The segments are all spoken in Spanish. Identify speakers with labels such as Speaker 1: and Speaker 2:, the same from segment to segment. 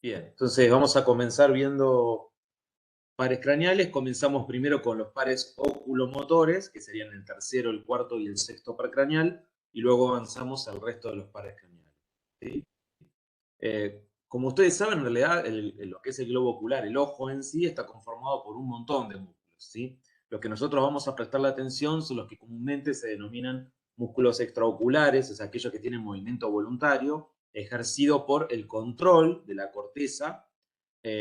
Speaker 1: Bien, entonces vamos a comenzar viendo pares craneales. Comenzamos primero con los pares oculomotores, que serían el tercero, el cuarto y el sexto par craneal, y luego avanzamos al resto de los pares craneales. ¿Sí? Como ustedes saben, en realidad lo que es el globo ocular, el ojo en sí, está conformado por un montón de músculos. ¿Sí? Los que nosotros vamos a prestarle atención son los que comúnmente se denominan músculos extraoculares, o sea, aquellos que tienen movimiento voluntario, ejercido por el control de la corteza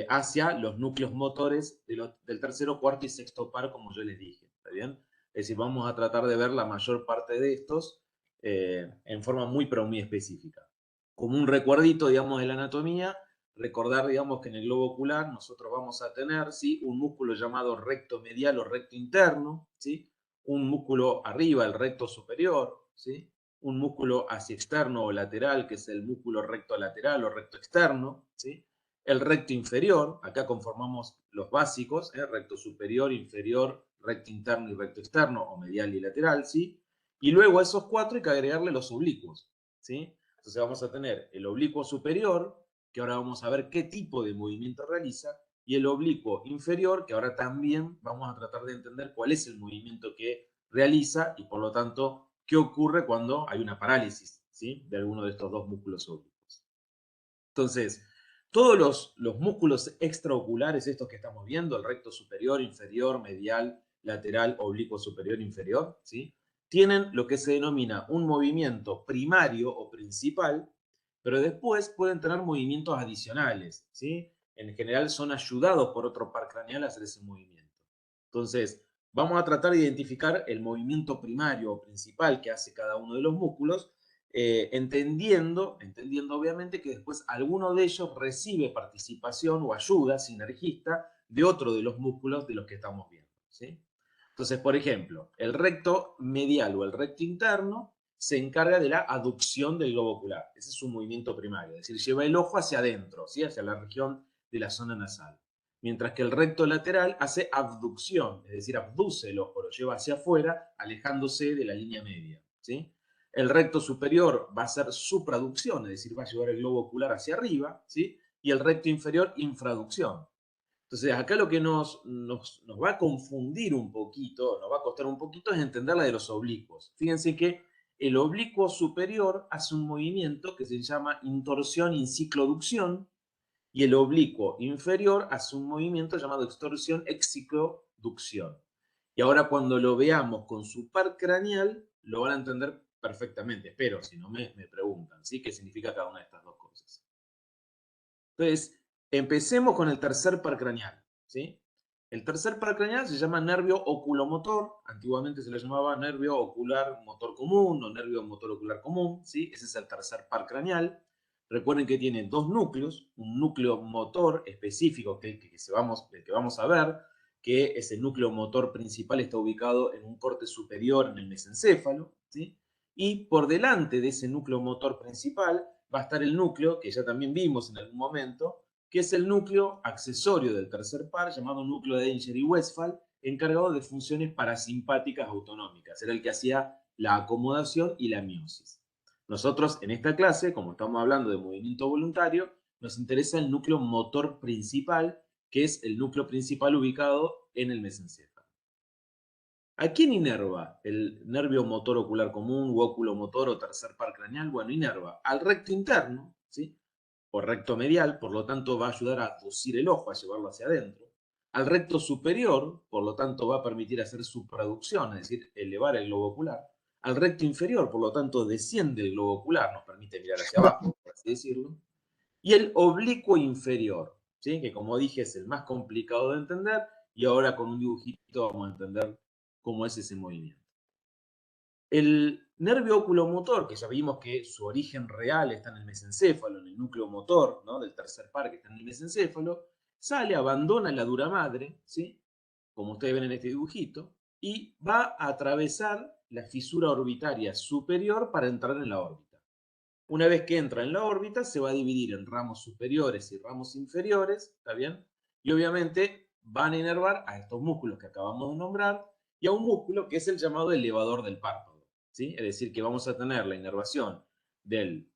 Speaker 1: hacia los núcleos motores del tercero, cuarto y sexto par, como yo les dije. ¿Está bien? Es decir, vamos a tratar de ver la mayor parte de estos en forma muy, pero muy específica. Como un recuerdito, digamos, de la anatomía, recordar, digamos, que en el globo ocular nosotros vamos a tener, ¿sí?, un músculo llamado recto medial o recto interno, ¿sí?, un músculo arriba, el recto superior, ¿sí?, un músculo hacia externo o lateral, que es el músculo recto lateral o recto externo, ¿sí?, el recto inferior, acá conformamos los básicos, recto superior, inferior, recto interno y recto externo, o medial y lateral, ¿sí? Y luego a esos cuatro hay que agregarle los oblicuos, ¿sí? Entonces vamos a tener el oblicuo superior, que ahora vamos a ver qué tipo de movimiento realiza, y el oblicuo inferior, que ahora también vamos a tratar de entender cuál es el movimiento que realiza y por lo tanto qué ocurre cuando hay una parálisis, ¿sí?, de alguno de estos dos músculos oblicuos. Entonces, todos los músculos extraoculares, estos que estamos viendo, el recto superior, inferior, medial, lateral, oblicuo superior, inferior, ¿sí?, tienen lo que se denomina un movimiento primario o principal, pero después pueden tener movimientos adicionales, ¿sí? En general son ayudados por otro par craneal a hacer ese movimiento. Entonces, vamos a tratar de identificar el movimiento primario o principal que hace cada uno de los músculos, entendiendo obviamente que después alguno de ellos recibe participación o ayuda sinergista de otro de los músculos de los que estamos viendo, ¿sí? Entonces, por ejemplo, el recto medial o el recto interno se encarga de la aducción del globo ocular. Ese es un movimiento primario, es decir, lleva el ojo hacia adentro, ¿sí?, hacia la región de la zona nasal. Mientras que el recto lateral hace abducción, es decir, abduce el ojo, lo lleva hacia afuera, alejándose de la línea media, ¿sí? El recto superior va a ser supraducción, es decir, va a llevar el globo ocular hacia arriba, ¿sí? Y el recto inferior, infraducción. Entonces, acá lo que nos va a confundir un poquito, nos va a costar un poquito, es entender la de los oblicuos. Fíjense que el oblicuo superior hace un movimiento que se llama intorsión y cicloducción, y el oblicuo inferior hace un movimiento llamado extorsión, excicloducción. Y ahora cuando lo veamos con su par craneal, lo van a entender perfectamente. Espero, si no me preguntan, ¿sí?, qué significa cada una de estas dos cosas. Entonces, empecemos con el tercer par craneal, ¿sí? El tercer par craneal se llama nervio oculomotor. Antiguamente se le llamaba nervio ocular motor común o nervio motor ocular común, ¿sí? Ese es el tercer par craneal. Recuerden que tiene dos núcleos, un núcleo motor específico, el que vamos a ver, que es el núcleo motor principal, está ubicado en un corte superior en el mesencéfalo, ¿sí? Y por delante de ese núcleo motor principal va a estar el núcleo, que ya también vimos en algún momento, que es el núcleo accesorio del tercer par, llamado núcleo de Edinger y Westphal, encargado de funciones parasimpáticas autonómicas. Era el que hacía la acomodación y la miosis. Nosotros en esta clase, como estamos hablando de movimiento voluntario, nos interesa el núcleo motor principal, que es el núcleo principal ubicado en el mesencéfalo. ¿A quién inerva el nervio motor ocular común u oculomotor o tercer par craneal? Bueno, inerva al recto interno, ¿sí?, o recto medial, por lo tanto va a ayudar a aducir el ojo, a llevarlo hacia adentro. Al recto superior, por lo tanto va a permitir hacer supraducción, es decir, elevar el globo ocular. Al recto inferior, por lo tanto desciende el globo ocular, nos permite mirar hacia abajo, por así decirlo. Y el oblicuo inferior, ¿sí?, que como dije es el más complicado de entender, y ahora con un dibujito vamos a entender cómo es ese movimiento. El nervio oculomotor, que ya vimos que su origen real está en el mesencéfalo, en el núcleo motor, ¿no?, del tercer par que está en el mesencéfalo, sale, abandona la dura madre, ¿sí?, como ustedes ven en este dibujito, y va a atravesar la fisura orbitaria superior para entrar en la órbita. Una vez que entra en la órbita, se va a dividir en ramos superiores y ramos inferiores, ¿está bien? Y obviamente van a inervar a estos músculos que acabamos de nombrar y a un músculo que es el llamado elevador del párpado, ¿sí? Es decir, que vamos a tener la inervación del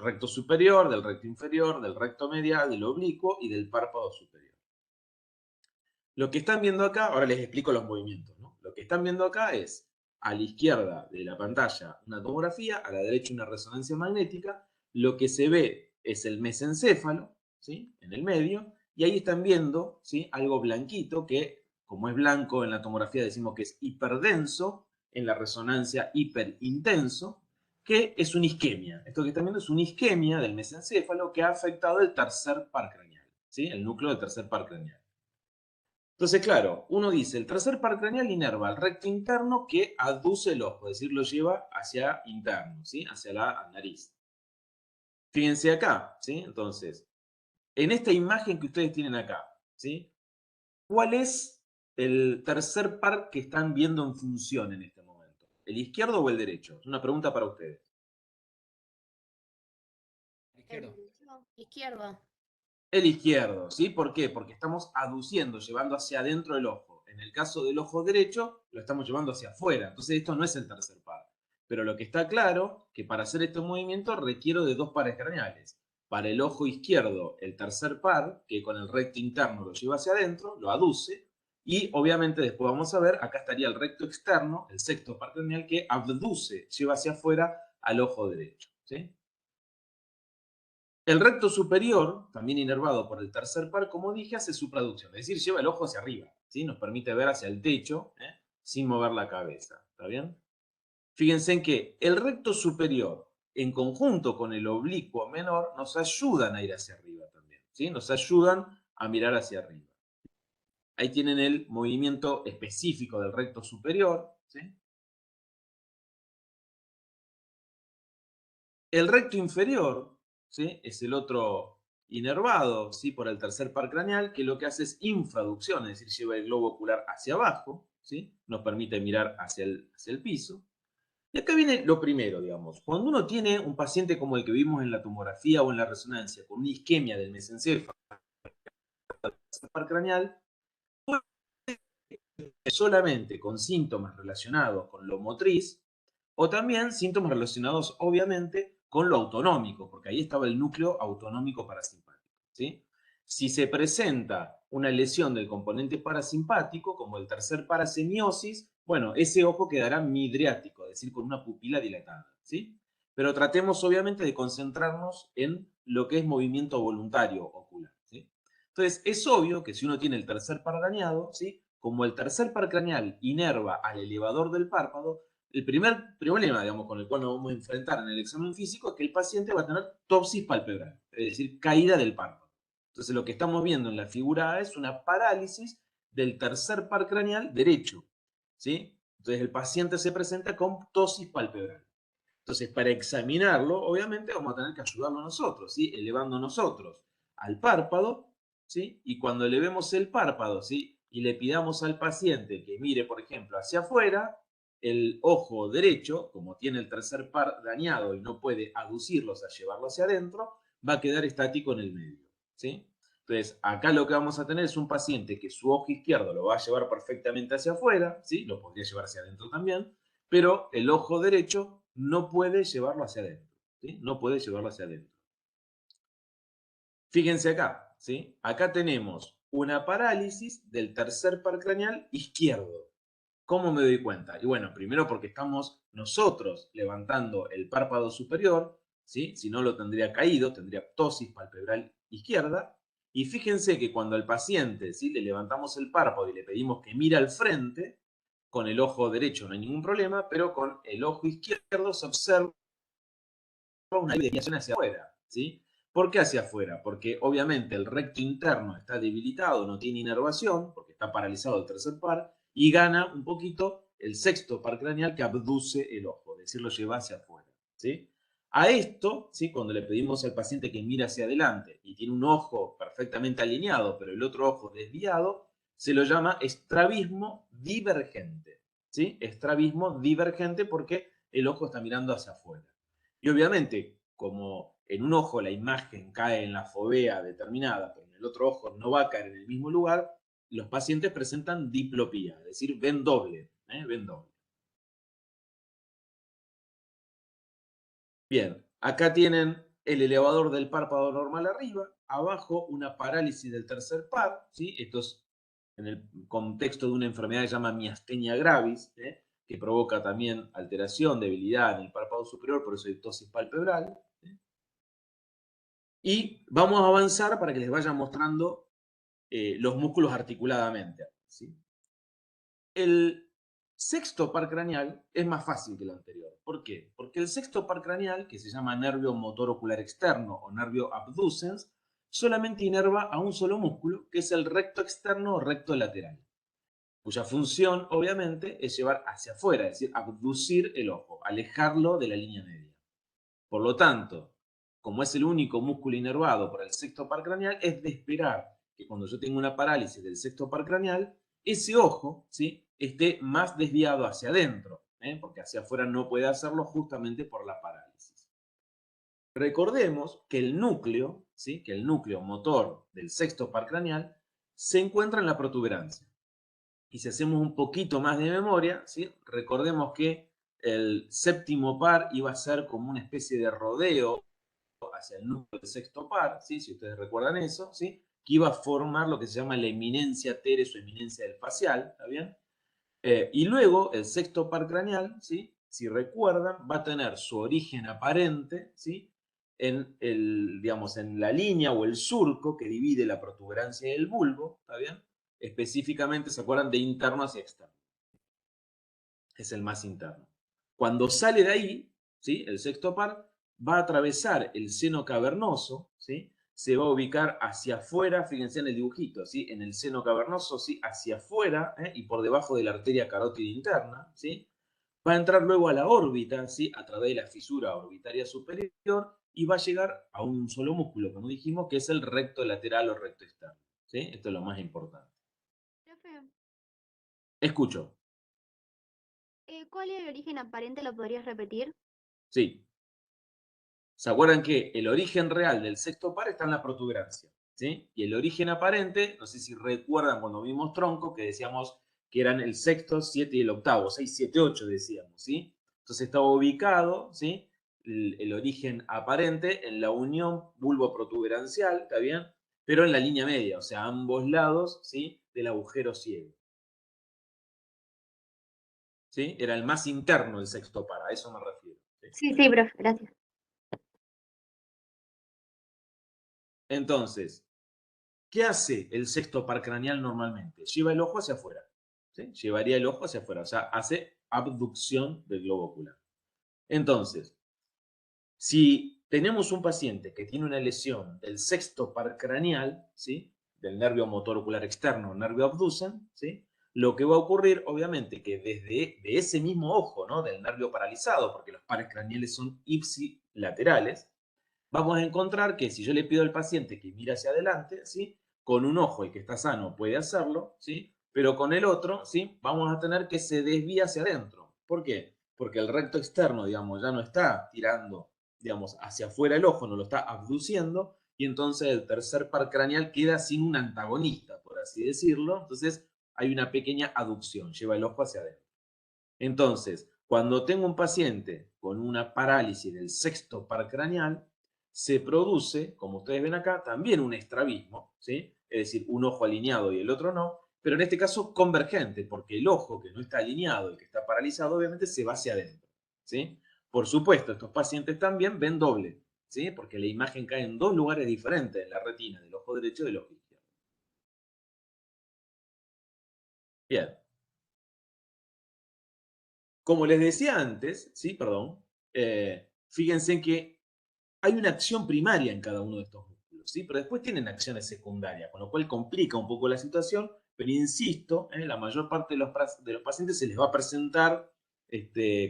Speaker 1: recto superior, del recto inferior, del recto medial, del oblicuo y del párpado superior. Lo que están viendo acá, ahora les explico los movimientos, ¿no? Lo que están viendo acá es a la izquierda de la pantalla una tomografía, a la derecha una resonancia magnética. Lo que se ve es el mesencéfalo, ¿sí? En el medio, y ahí están viendo, ¿sí? Algo blanquito que, como es blanco en la tomografía, decimos que es hiperdenso, en la resonancia hiperintenso, que es una isquemia. Esto que están viendo es una isquemia del mesencéfalo que ha afectado el tercer par craneal, ¿sí? El núcleo del tercer par craneal. Entonces, claro, uno dice, el tercer par craneal inerva al recto interno que aduce el ojo, es decir, lo lleva hacia interno, ¿sí? Hacia la nariz. Fíjense acá, ¿sí? Entonces, en esta imagen que ustedes tienen acá, ¿sí? ¿Cuál es el tercer par que están viendo en función en este momento? ¿El izquierdo o el derecho? Es una pregunta para ustedes.
Speaker 2: Izquierdo. Izquierdo.
Speaker 1: El izquierdo, ¿sí? ¿Por qué? Porque estamos aduciendo, llevando hacia adentro el ojo. En el caso del ojo derecho, lo estamos llevando hacia afuera. Entonces, esto no es el tercer par. Pero lo que está claro, que para hacer este movimiento requiero de dos pares craneales. Para el ojo izquierdo, el tercer par, que con el recto interno lo lleva hacia adentro, lo aduce. Y obviamente después vamos a ver, acá estaría el recto externo, el sexto par craneal, que abduce, lleva hacia afuera al ojo derecho, ¿sí? El recto superior, también inervado por el tercer par, como dije, hace su producción, es decir, lleva el ojo hacia arriba, ¿sí? Nos permite ver hacia el techo, sin mover la cabeza, ¿está bien? Fíjense en que el recto superior, en conjunto con el oblicuo menor, nos ayudan a ir hacia arriba también, ¿sí? Nos ayudan a mirar hacia arriba. Ahí tienen el movimiento específico del recto superior, ¿sí? El recto inferior, ¿sí? Es el otro inervado, ¿sí? Por el tercer par craneal, que lo que hace es infraducción, es decir, lleva el globo ocular hacia abajo, ¿sí? Nos permite mirar hacia el piso. Y acá viene lo primero, digamos. Cuando uno tiene un paciente como el que vimos en la tomografía o en la resonancia, con una isquemia del mesencéfalo, par craneal, solamente con síntomas relacionados con lo motriz, o también síntomas relacionados, obviamente, con lo autonómico, porque ahí estaba el núcleo autonómico parasimpático, ¿sí? Si se presenta una lesión del componente parasimpático, como el tercer parasemiosis, bueno, ese ojo quedará midriático, es decir, con una pupila dilatada, ¿sí? Pero tratemos, obviamente, de concentrarnos en lo que es movimiento voluntario ocular, ¿sí? Entonces, es obvio que si uno tiene el tercer par dañado, ¿sí? Como el tercer par craneal inerva al elevador del párpado, el primer problema, digamos, con el cual nos vamos a enfrentar en el examen físico es que el paciente va a tener ptosis palpebral, es decir, caída del párpado. Entonces, lo que estamos viendo en la figura A es una parálisis del tercer par craneal derecho, ¿sí? Entonces, el paciente se presenta con ptosis palpebral. Entonces, para examinarlo, obviamente vamos a tener que ayudarlo nosotros, ¿sí? Elevando nosotros al párpado, ¿sí? Y cuando elevemos el párpado, ¿sí? Y le pidamos al paciente que mire, por ejemplo, hacia afuera, el ojo derecho, como tiene el tercer par dañado y no puede aducirlos a llevarlo hacia adentro, va a quedar estático en el medio, ¿sí? Entonces, acá lo que vamos a tener es un paciente que su ojo izquierdo lo va a llevar perfectamente hacia afuera, ¿sí? Lo podría llevar hacia adentro también, pero el ojo derecho no puede llevarlo hacia adentro, ¿sí? No puede llevarlo hacia adentro. Fíjense acá, ¿sí? Acá tenemos una parálisis del tercer par craneal izquierdo. ¿Cómo me doy cuenta? Y bueno, primero porque estamos nosotros levantando el párpado superior, ¿sí? Si no lo tendría caído, tendría ptosis palpebral izquierda. Y fíjense que cuando al paciente, ¿sí? Le levantamos el párpado y le pedimos que mire al frente, con el ojo derecho no hay ningún problema, pero con el ojo izquierdo se observa una desviación hacia afuera, ¿sí? ¿Por qué hacia afuera? Porque obviamente el recto interno está debilitado, no tiene inervación, porque está paralizado el tercer par, y gana un poquito el sexto par craneal que abduce el ojo, es decir, lo lleva hacia afuera, ¿sí? A esto, ¿sí? Cuando le pedimos al paciente que mire hacia adelante y tiene un ojo perfectamente alineado, pero el otro ojo desviado, se lo llama estrabismo divergente, ¿sí? Estrabismo divergente porque el ojo está mirando hacia afuera. Y obviamente, como en un ojo la imagen cae en la fovea determinada, pero en el otro ojo no va a caer en el mismo lugar, los pacientes presentan diplopía, es decir, ven doble, ven doble. Bien, acá tienen el elevador del párpado normal arriba, abajo una parálisis del tercer par, ¿sí? Esto es en el contexto de una enfermedad que se llama miastenia gravis, que provoca también alteración, debilidad en el párpado superior, por eso hay ptosis palpebral. Y vamos a avanzar para que les vaya mostrando los músculos articuladamente, ¿sí? El sexto par craneal es más fácil que el anterior. ¿Por qué? Porque el sexto par craneal, que se llama nervio motor ocular externo o nervio abducens, solamente inerva a un solo músculo, que es el recto externo o recto lateral, cuya función, obviamente, es llevar hacia afuera, es decir, abducir el ojo, alejarlo de la línea media. Por lo tanto, como es el único músculo inervado por el sexto par craneal, es de esperar que cuando yo tengo una parálisis del sexto par craneal, ese ojo, ¿sí?, esté más desviado hacia adentro, porque hacia afuera no puede hacerlo justamente por la parálisis. Recordemos que el núcleo, ¿sí?, que el núcleo motor del sexto par craneal se encuentra en la protuberancia. Y si hacemos un poquito más de memoria, ¿sí?, recordemos que el séptimo par iba a ser como una especie de rodeo hacia el núcleo del sexto par, ¿sí?, si ustedes recuerdan eso, ¿sí?, que iba a formar lo que se llama la eminencia teres o eminencia del facial, ¿está bien? Y luego el sexto par craneal, ¿sí?, si recuerdan, va a tener su origen aparente, ¿sí?, en, digamos, en la línea o el surco que divide la protuberancia del bulbo, ¿está bien? Específicamente, ¿se acuerdan? De interno hacia externo. Es el más interno. Cuando sale de ahí, ¿sí?, el sexto par va a atravesar el seno cavernoso, ¿sí?, se va a ubicar hacia afuera, fíjense en el dibujito, ¿sí?, en el seno cavernoso, ¿sí?, hacia afuera, y por debajo de la arteria carótida interna, ¿sí?, va a entrar luego a la órbita, ¿sí?, a través de la fisura orbitaria superior y va a llegar a un solo músculo, como dijimos, que es el recto lateral o recto externo, ¿sí? Esto es lo más importante.
Speaker 3: Profe,
Speaker 1: Escucho,
Speaker 3: ¿cuál es el origen aparente? ¿Lo podrías repetir?
Speaker 1: sí. ¿Se acuerdan que el origen real del sexto par está en la protuberancia? ¿Sí? Y el origen aparente, no sé si recuerdan cuando vimos tronco, que decíamos que eran el sexto, 7 y el octavo, 6, 7, 8 decíamos, ¿sí? Entonces estaba ubicado, ¿sí?, el origen aparente en la unión bulbo-protuberancial, ¿está bien? Pero en la línea media, o sea, a ambos lados, ¿sí?, del agujero ciego. ¿Sí? Era el más interno el sexto par, a eso me refiero. ¿Sí?
Speaker 3: Sí, sí, profe, gracias.
Speaker 1: Entonces, ¿qué hace el sexto par craneal normalmente? Lleva el ojo hacia afuera. ¿Sí? Llevaría el ojo hacia afuera, o sea, hace abducción del globo ocular. Entonces, si tenemos un paciente que tiene una lesión del sexto par craneal, ¿sí?, del nervio motor ocular externo, nervio abducen, ¿sí?, lo que va a ocurrir, obviamente, que desde de ese mismo ojo, ¿no?, del nervio paralizado, porque los pares craneales son ipsilaterales, vamos a encontrar que si yo le pido al paciente que mire hacia adelante, ¿sí?, con un ojo el que está sano puede hacerlo, ¿sí?, pero con el otro, ¿sí?, vamos a tener que se desvía hacia adentro. ¿Por qué? Porque el recto externo, digamos, ya no está tirando, digamos, hacia afuera el ojo, no lo está abduciendo, y entonces el tercer par craneal queda sin un antagonista, por así decirlo. Entonces hay una pequeña aducción, lleva el ojo hacia adentro. Entonces, cuando tengo un paciente con una parálisis del sexto par craneal, se produce, como ustedes ven acá, también un estrabismo, ¿sí? Es decir, un ojo alineado y el otro no, pero en este caso convergente, porque el ojo que no está alineado, el que está paralizado, obviamente se va hacia adentro, ¿sí? Por supuesto, estos pacientes también ven doble, ¿sí? Porque la imagen cae en dos lugares diferentes en la retina, del ojo derecho y del ojo izquierdo. Bien. Como les decía antes, ¿sí? Perdón, fíjense en que hay una acción primaria en cada uno de estos músculos, ¿sí? Pero después tienen acciones secundarias, con lo cual complica un poco la situación, pero insisto, la mayor parte de los pacientes se les va a presentar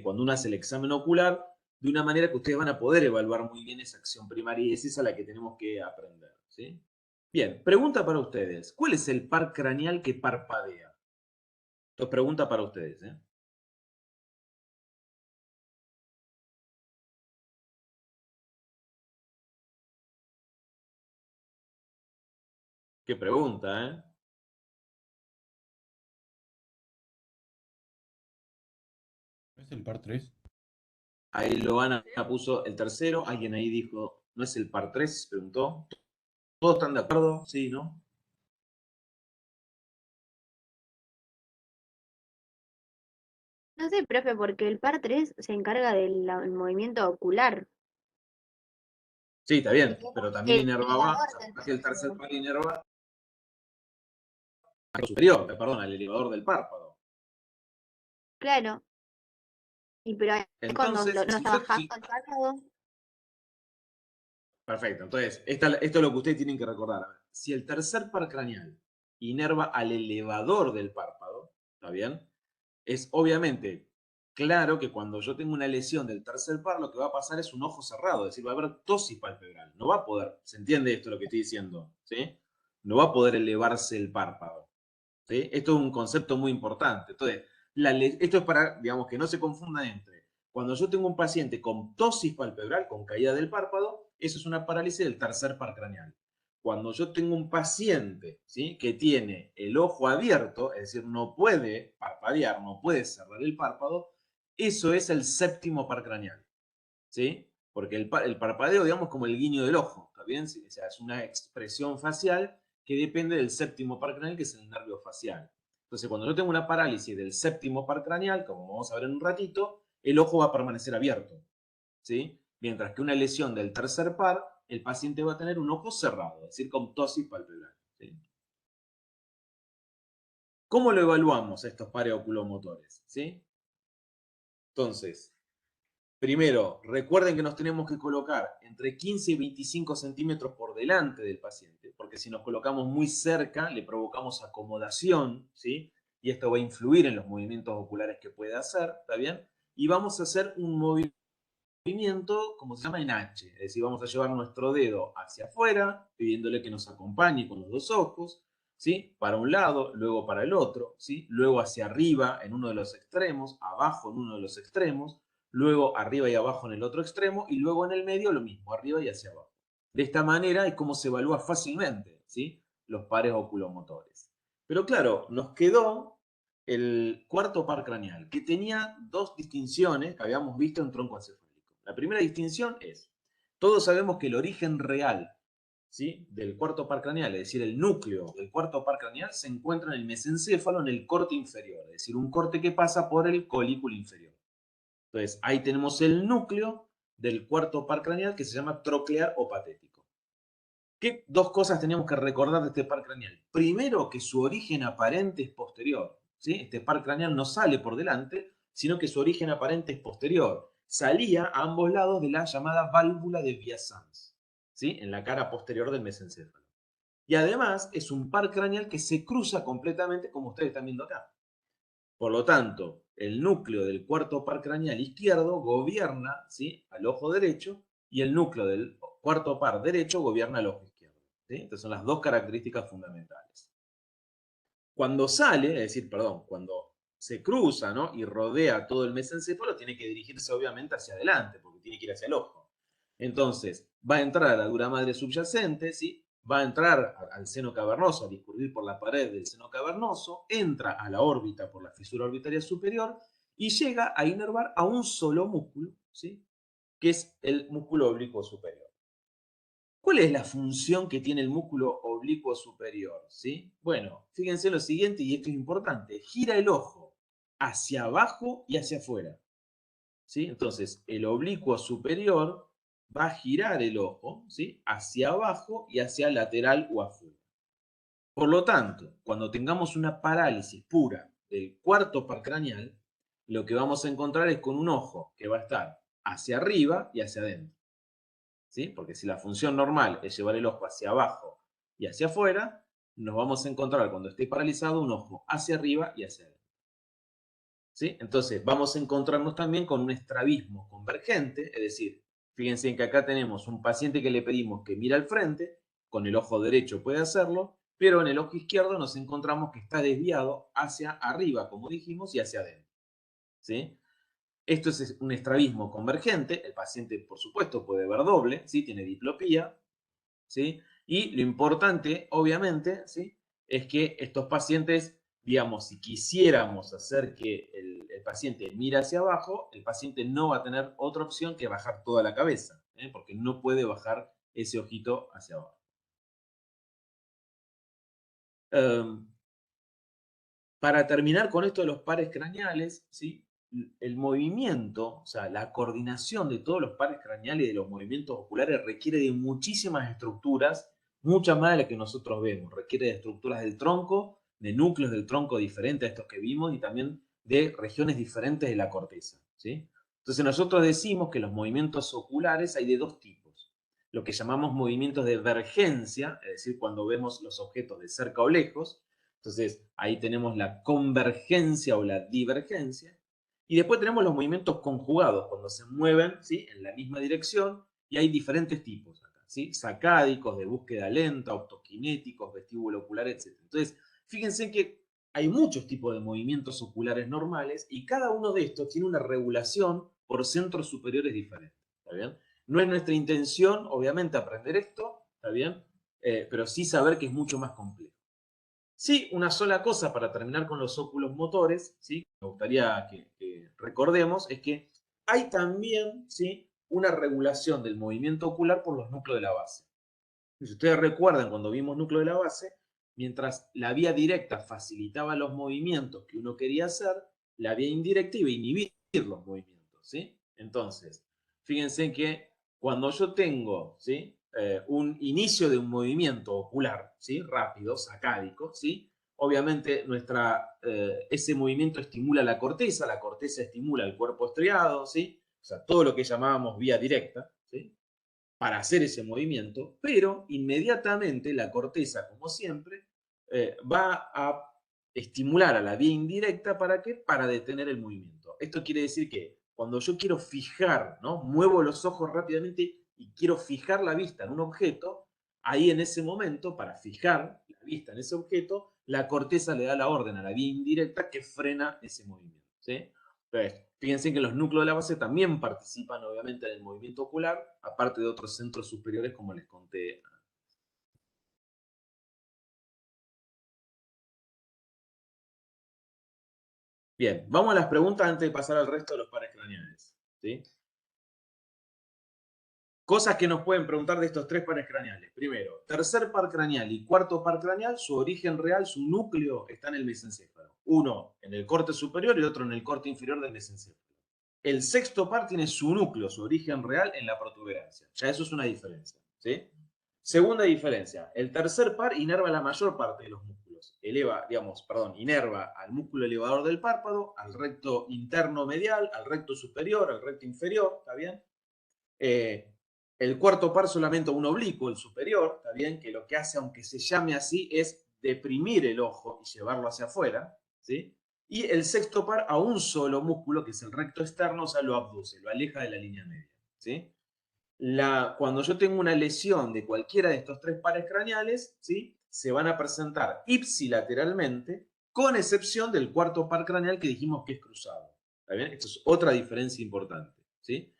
Speaker 1: cuando uno hace el examen ocular de una manera que ustedes van a poder evaluar muy bien esa acción primaria y es esa la que tenemos que aprender, ¿sí? Bien, pregunta para ustedes. ¿Cuál es el par craneal que parpadea? Esto es pregunta para ustedes, ¿eh? Qué pregunta, ¿eh?
Speaker 4: ¿Es el par 3?
Speaker 1: Ahí Loana puso el tercero. Alguien ahí dijo, ¿no es el par 3? Preguntó. ¿Todos están de acuerdo? Sí, ¿no?
Speaker 3: No sé, profe, porque el par 3 se encarga del movimiento ocular.
Speaker 1: Sí, está bien,
Speaker 3: Es
Speaker 1: pero también
Speaker 3: el
Speaker 1: inervaba,
Speaker 3: elevador
Speaker 1: o sea,
Speaker 3: del
Speaker 1: que el tercer
Speaker 3: párpado.
Speaker 1: par inerva al superior, perdón, al elevador del párpado.
Speaker 3: Claro. Y pero ahí cuando
Speaker 1: Entonces,
Speaker 3: nos
Speaker 1: si yo,
Speaker 3: trabajás con el párpado,
Speaker 1: perfecto, entonces, esto es lo que ustedes tienen que recordar. A ver, si el tercer par craneal inerva al elevador del párpado, ¿está bien? Es obviamente claro que cuando yo tengo una lesión del tercer par, lo que va a pasar es un ojo cerrado, es decir, va a haber ptosis palpebral. No va a poder, ¿se entiende esto lo que estoy diciendo? ¿Sí? No va a poder elevarse el párpado. ¿Sí? Esto es un concepto muy importante. Entonces, esto es para, digamos, que no se confunda entre cuando yo tengo un paciente con ptosis palpebral, con caída del párpado, eso es una parálisis del tercer par craneal. Cuando yo tengo un paciente, ¿sí?, que tiene el ojo abierto, es decir, no puede parpadear, no puede cerrar el párpado, eso es el séptimo par craneal. ¿Sí? Porque el parpadeo, digamos, como el guiño del ojo, ¿está bien? O sea, es una expresión facial que depende del séptimo par craneal, que es el nervio facial. Entonces, cuando yo tengo una parálisis del séptimo par craneal, como vamos a ver en un ratito, el ojo va a permanecer abierto, ¿sí? Mientras que una lesión del tercer par, el paciente va a tener un ojo cerrado, es decir, con ptosis palpebral, ¿sí? ¿Cómo lo evaluamos estos pares oculomotores? ¿Sí? Entonces, primero, recuerden que nos tenemos que colocar entre 15 y 25 centímetros por delante del paciente, porque si nos colocamos muy cerca, le provocamos acomodación, ¿sí? Y esto va a influir en los movimientos oculares que puede hacer, ¿está bien? Y vamos a hacer un movimiento, como se llama, en H, es decir, vamos a llevar nuestro dedo hacia afuera, pidiéndole que nos acompañe con los dos ojos, ¿sí? Para un lado, luego para el otro, ¿sí? Luego hacia arriba en uno de los extremos, abajo en uno de los extremos, luego arriba y abajo en el otro extremo, y luego en el medio lo mismo, arriba y hacia abajo. De esta manera es como se evalúa fácilmente, ¿sí?, los pares oculomotores. Pero claro, nos quedó el cuarto par craneal, que tenía dos distinciones que habíamos visto en tronco encefálico. La primera distinción es, todos sabemos que el origen real, ¿sí?, del cuarto par craneal, es decir, el núcleo del cuarto par craneal, se encuentra en el mesencéfalo, en el corte inferior, es decir, un corte que pasa por el colículo inferior. Entonces, ahí tenemos el núcleo del cuarto par craneal, que se llama troclear o patético. ¿Qué dos cosas tenemos que recordar de este par craneal? Primero, que su origen aparente es posterior, ¿sí? Este par craneal no sale por delante, sino que su origen aparente es posterior. Salía a ambos lados de la llamada válvula de Vier-Sans, ¿sí?, en la cara posterior del mesencéfalo. Y además es un par craneal que se cruza completamente, como ustedes están viendo acá. Por lo tanto, el núcleo del cuarto par craneal izquierdo gobierna, ¿sí?, al ojo derecho, y el núcleo del cuarto par derecho gobierna al ojo izquierdo, ¿sí? Estas son las dos características fundamentales. Cuando sale, es decir, perdón, cuando se cruza, ¿no?, y rodea todo el mesencéfalo, tiene que dirigirse obviamente hacia adelante, porque tiene que ir hacia el ojo. Entonces, va a entrar a la dura madre subyacente, ¿sí?, va a entrar al seno cavernoso, a discurrir por la pared del seno cavernoso, entra a la órbita por la fisura orbitaria superior y llega a inervar a un solo músculo, ¿sí?, que es el músculo oblicuo superior. ¿Cuál es la función que tiene el músculo oblicuo superior? ¿Sí? Bueno, fíjense lo siguiente, y esto es importante. Gira el ojo hacia abajo y hacia afuera. ¿Sí? Entonces, el oblicuo superior va a girar el ojo, ¿sí?, hacia abajo y hacia lateral o afuera. Por lo tanto, cuando tengamos una parálisis pura del cuarto par craneal, lo que vamos a encontrar es con un ojo que va a estar hacia arriba y hacia adentro, ¿sí? Porque si la función normal es llevar el ojo hacia abajo y hacia afuera, nos vamos a encontrar cuando esté paralizado un ojo hacia arriba y hacia adentro, ¿sí? Entonces vamos a encontrarnos también con un estrabismo convergente, es decir, fíjense que acá tenemos un paciente que le pedimos que mire al frente, con el ojo derecho puede hacerlo, pero en el ojo izquierdo nos encontramos que está desviado hacia arriba, como dijimos, y hacia adentro, ¿sí? Esto es un estrabismo convergente, el paciente por supuesto puede ver doble, ¿sí?, tiene diplopía, ¿sí? Y lo importante, obviamente, ¿sí?, es que estos pacientes digamos, si quisiéramos hacer que el paciente mire hacia abajo, el paciente no va a tener otra opción que bajar toda la cabeza, porque no puede bajar ese ojito hacia abajo. Para terminar con esto de los pares craneales, ¿sí? El movimiento, o sea, la coordinación de todos los pares craneales y de los movimientos oculares requiere de muchísimas estructuras, muchas más de las que nosotros vemos. Requiere de estructuras del tronco, de núcleos del tronco diferentes a estos que vimos y también de regiones diferentes de la corteza, ¿sí? Entonces nosotros decimos que los movimientos oculares hay de dos tipos. Lo que llamamos movimientos de vergencia, es decir, cuando vemos los objetos de cerca o lejos. Entonces, ahí tenemos la convergencia o la divergencia. Y después tenemos los movimientos conjugados, cuando se mueven, ¿sí?, en la misma dirección, y hay diferentes tipos acá, ¿sí? Sacádicos, de búsqueda lenta, optoquinéticos, vestíbulo ocular, etc. Entonces, fíjense que hay muchos tipos de movimientos oculares normales y cada uno de estos tiene una regulación por centros superiores diferentes, ¿está bien? No es nuestra intención, obviamente, aprender esto, ¿está bien? Pero sí saber que es mucho más complejo. Sí, una sola cosa para terminar con los óculos motores, ¿sí? Me gustaría que recordemos, es que hay también, ¿sí?, una regulación del movimiento ocular por los núcleos de la base. Si ustedes recuerdan cuando vimos núcleo de la base, mientras la vía directa facilitaba los movimientos que uno quería hacer, la vía indirecta iba a inhibir los movimientos, ¿sí? Entonces, fíjense que cuando yo tengo, ¿sí?, un inicio de un movimiento ocular, ¿sí?, rápido, sacádico, ¿sí?, obviamente ese movimiento estimula la corteza estimula el cuerpo estriado, ¿sí?, o sea, todo lo que llamábamos vía directa, ¿sí?, para hacer ese movimiento, pero inmediatamente la corteza, como siempre, va a estimular a la vía indirecta. ¿Para qué? Para detener el movimiento. Esto quiere decir que cuando yo quiero fijar, ¿no?, muevo los ojos rápidamente y quiero fijar la vista en un objeto, ahí en ese momento, para fijar la vista en ese objeto, la corteza le da la orden a la vía indirecta que frena ese movimiento, ¿sí? Entonces, fíjense que los núcleos de la base también participan, obviamente, en el movimiento ocular, aparte de otros centros superiores, como les conté. Bien, vamos a las preguntas antes de pasar al resto de los pares craneales, ¿sí? Cosas que nos pueden preguntar de estos tres pares craneales. Primero, tercer par craneal y cuarto par craneal, su origen real, su núcleo, está en el mesencéfalo. Uno en el corte superior y otro en el corte inferior del mesencéfalo. El sexto par tiene su núcleo, su origen real, en la protuberancia. Ya eso es una diferencia, ¿sí? Segunda diferencia, el tercer par inerva la mayor parte de los músculos. Inerva al músculo elevador del párpado, al recto interno medial, al recto superior, al recto inferior, ¿está bien? El cuarto par solamente un oblicuo, el superior, ¿está bien? Que lo que hace, aunque se llame así, es deprimir el ojo y llevarlo hacia afuera, ¿sí? Y el sexto par a un solo músculo, que es el recto externo, o sea, lo abduce, lo aleja de la línea media, ¿sí? Cuando yo tengo una lesión de cualquiera de estos tres pares craneales, ¿sí?, se van a presentar ipsilateralmente, con excepción del cuarto par craneal que dijimos que es cruzado, ¿está bien? Esto es otra diferencia importante, ¿sí?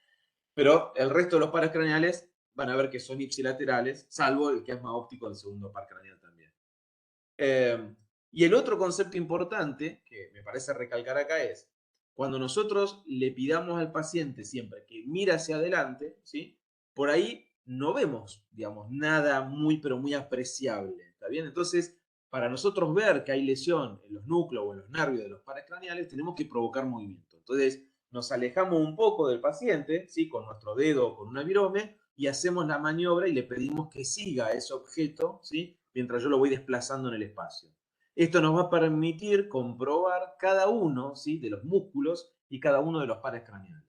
Speaker 1: Pero el resto de los pares craneales van a ver que son ipsilaterales, salvo el que es más óptico, el segundo par craneal también. Y el otro concepto importante que me parece recalcar acá es, cuando nosotros le pidamos al paciente siempre que mire hacia adelante, ¿sí?, por ahí no vemos, digamos, nada muy, pero muy apreciable, ¿está bien? Entonces, para nosotros ver que hay lesión en los núcleos o en los nervios de los pares craneales, tenemos que provocar movimiento. Entonces, nos alejamos un poco del paciente, ¿sí?, con nuestro dedo o con una virome, y hacemos la maniobra y le pedimos que siga ese objeto, ¿sí?, mientras yo lo voy desplazando en el espacio. Esto nos va a permitir comprobar cada uno, ¿sí?, de los músculos y cada uno de los pares craneales.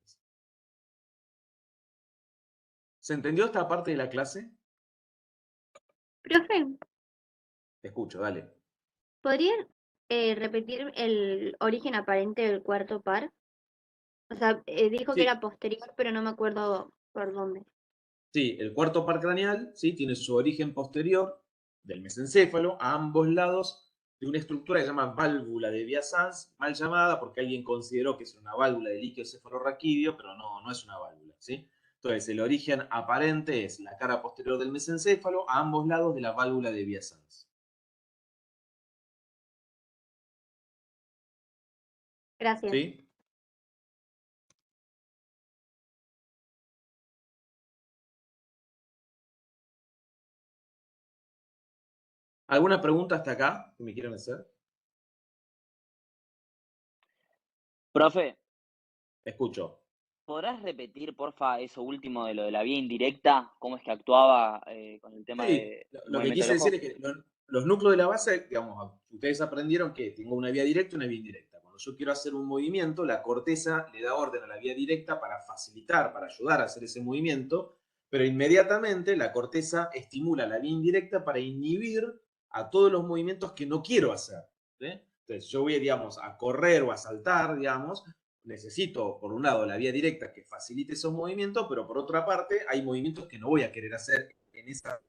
Speaker 1: ¿Se entendió esta parte de la clase?
Speaker 3: Profe,
Speaker 1: Te escucho, dale.
Speaker 3: ¿podrían repetir el origen aparente del cuarto par? O sea, dijo que
Speaker 1: Sí,
Speaker 3: era posterior, pero no me acuerdo por dónde.
Speaker 1: sí, el cuarto par craneal, ¿sí?, tiene su origen posterior del mesencéfalo a ambos lados de una estructura que se llama válvula de Biasans, mal llamada porque alguien consideró que es una válvula de líquido cefalorraquídeo, pero no es una válvula, ¿sí? Entonces, el origen aparente es la cara posterior del mesencéfalo a ambos lados de la válvula de Biasans.
Speaker 3: Gracias.
Speaker 1: ¿Sí? ¿Alguna pregunta hasta acá que me quieran hacer?
Speaker 4: Profe,
Speaker 1: Escucho.
Speaker 4: ¿podrás repetir, porfa, eso último de lo de la vía indirecta? ¿Cómo es que actuaba con el tema
Speaker 1: Sí,
Speaker 4: del
Speaker 1: lo que
Speaker 4: movimiento
Speaker 1: quise
Speaker 4: del
Speaker 1: decir
Speaker 4: ojo?
Speaker 1: es que los núcleos de la base, digamos, ustedes aprendieron que tengo una vía directa y una vía indirecta. Cuando yo quiero hacer un movimiento, la corteza le da orden a la vía directa para facilitar, para ayudar a hacer ese movimiento, pero inmediatamente la corteza estimula la vía indirecta para inhibir a todos los movimientos que no quiero hacer. ¿Sí? Entonces, yo voy, digamos, a correr o a saltar, digamos, necesito, por un lado, la vía directa que facilite esos movimientos, pero por otra parte, hay movimientos que no voy a querer hacer en esa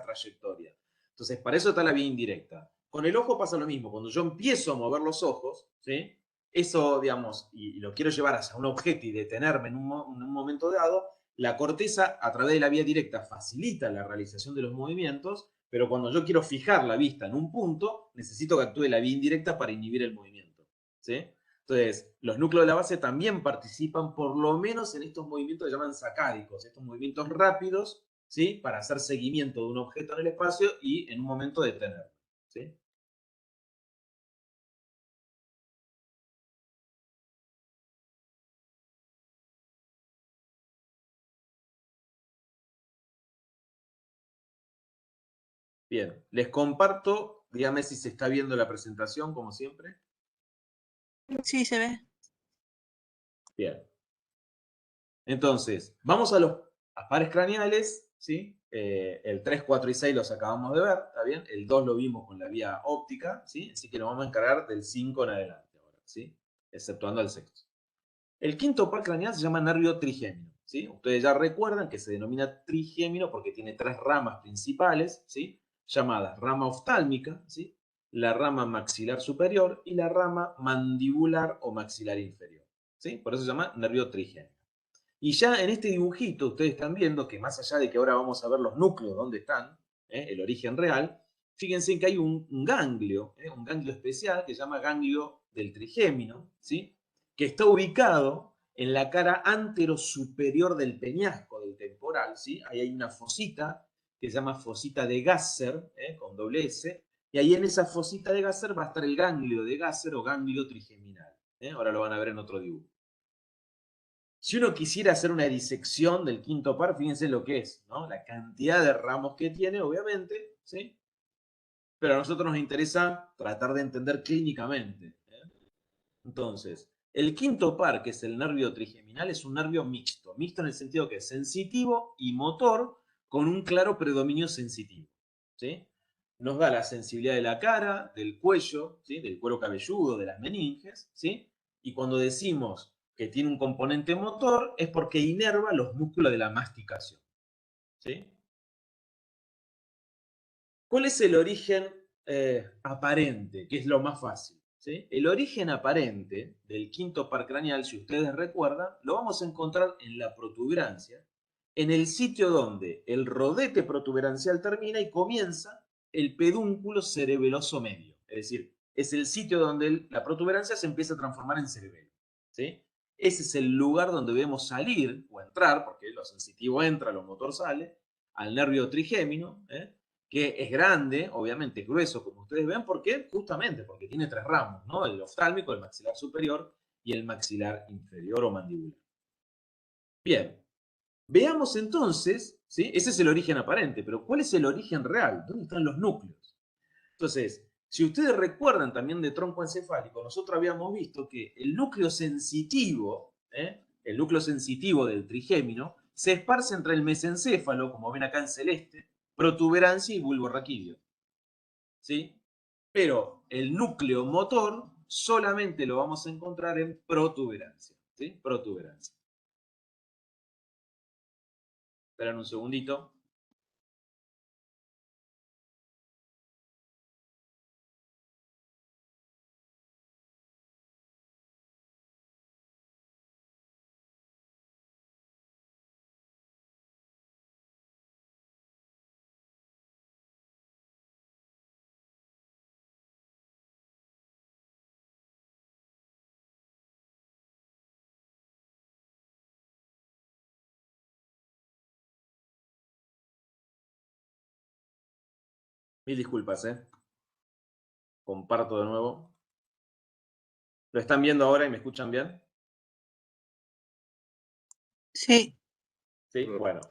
Speaker 1: trayectoria. Entonces, para eso está la vía indirecta. Con el ojo pasa lo mismo. Cuando yo empiezo a mover los ojos, ¿sí? Eso, digamos, y lo quiero llevar hacia un objeto y detenerme en un momento dado, la corteza, a través de la vía directa, facilita la realización de los movimientos, pero cuando yo quiero fijar la vista en un punto, necesito que actúe la vía indirecta para inhibir el movimiento. ¿Sí? Entonces, los núcleos de la base también participan por lo menos en estos movimientos que llaman sacádicos, estos movimientos rápidos, ¿sí? Para hacer seguimiento de un objeto en el espacio y en un momento detenerlo. ¿Sí? Bien, les comparto, dígame si se está viendo la presentación, como siempre.
Speaker 5: Sí, se ve.
Speaker 1: Bien. Entonces, vamos a los pares craneales, ¿sí? El 3, 4 y 6 los acabamos de ver, ¿está bien? El 2 lo vimos con la vía óptica, ¿sí? Así que nos vamos a encargar del 5 en adelante ahora, ¿sí? Exceptuando el sexto. El quinto par craneal se llama nervio trigémino, ¿sí? Ustedes ya recuerdan que se denomina trigémino porque tiene tres ramas principales, ¿sí? Llamadas rama oftálmica, ¿sí? La rama maxilar superior y la rama mandibular o maxilar inferior, ¿sí? Por eso se llama nervio trigémino. Y ya en este dibujito ustedes están viendo que más allá de que ahora vamos a ver los núcleos, dónde están, el origen real, fíjense que hay un ganglio especial que se llama ganglio del trigémino, ¿sí? Que está ubicado en la cara antero-superior del peñasco, del temporal, ¿sí? Ahí hay una fosita que se llama fosita de Gasser, con doble S, y ahí en esa fosita de Gasser va a estar el ganglio de Gasser o ganglio trigeminal. Ahora lo van a ver en otro dibujo. Si uno quisiera hacer una disección del quinto par, fíjense lo que es, ¿no? La cantidad de ramos que tiene, obviamente, ¿sí? Pero a nosotros nos interesa tratar de entender clínicamente. Entonces, el quinto par, que es el nervio trigeminal, es un nervio mixto. Mixto en el sentido que es sensitivo y motor con un claro predominio sensitivo. ¿Sí? Nos da la sensibilidad de la cara, del cuello, ¿sí? Del cuero cabelludo, de las meninges. ¿Sí? Y cuando decimos que tiene un componente motor, es porque inerva los músculos de la masticación. ¿Sí? ¿Cuál es el origen aparente? Que es lo más fácil. ¿Sí? El origen aparente del quinto par craneal, si ustedes recuerdan, lo vamos a encontrar en la protuberancia, en el sitio donde el rodete protuberancial termina y comienza el pedúnculo cerebeloso medio. Es decir, es el sitio donde la protuberancia se empieza a transformar en cerebelo. ¿Sí? Ese es el lugar donde debemos salir o entrar, porque lo sensitivo entra, lo motor sale, al nervio trigémino, que es grande, obviamente es grueso, como ustedes ven, ¿por qué? Justamente porque tiene tres ramos, ¿no? El oftálmico, el maxilar superior y el maxilar inferior o mandibular. Bien, veamos entonces, ¿sí? Ese es el origen aparente, pero ¿cuál es el origen real? ¿Dónde están los núcleos? Entonces, si ustedes recuerdan también de tronco encefálico, nosotros habíamos visto que el núcleo sensitivo del trigémino, se esparce entre el mesencéfalo, como ven acá en celeste, protuberancia y bulbo raquídeo. ¿Sí? Pero el núcleo motor solamente lo vamos a encontrar en protuberancia. ¿Sí? Protuberancia. Esperan un segundito. Mil disculpas, Comparto de nuevo. ¿Lo están viendo ahora y me escuchan bien?
Speaker 5: Sí.
Speaker 1: Sí, bueno.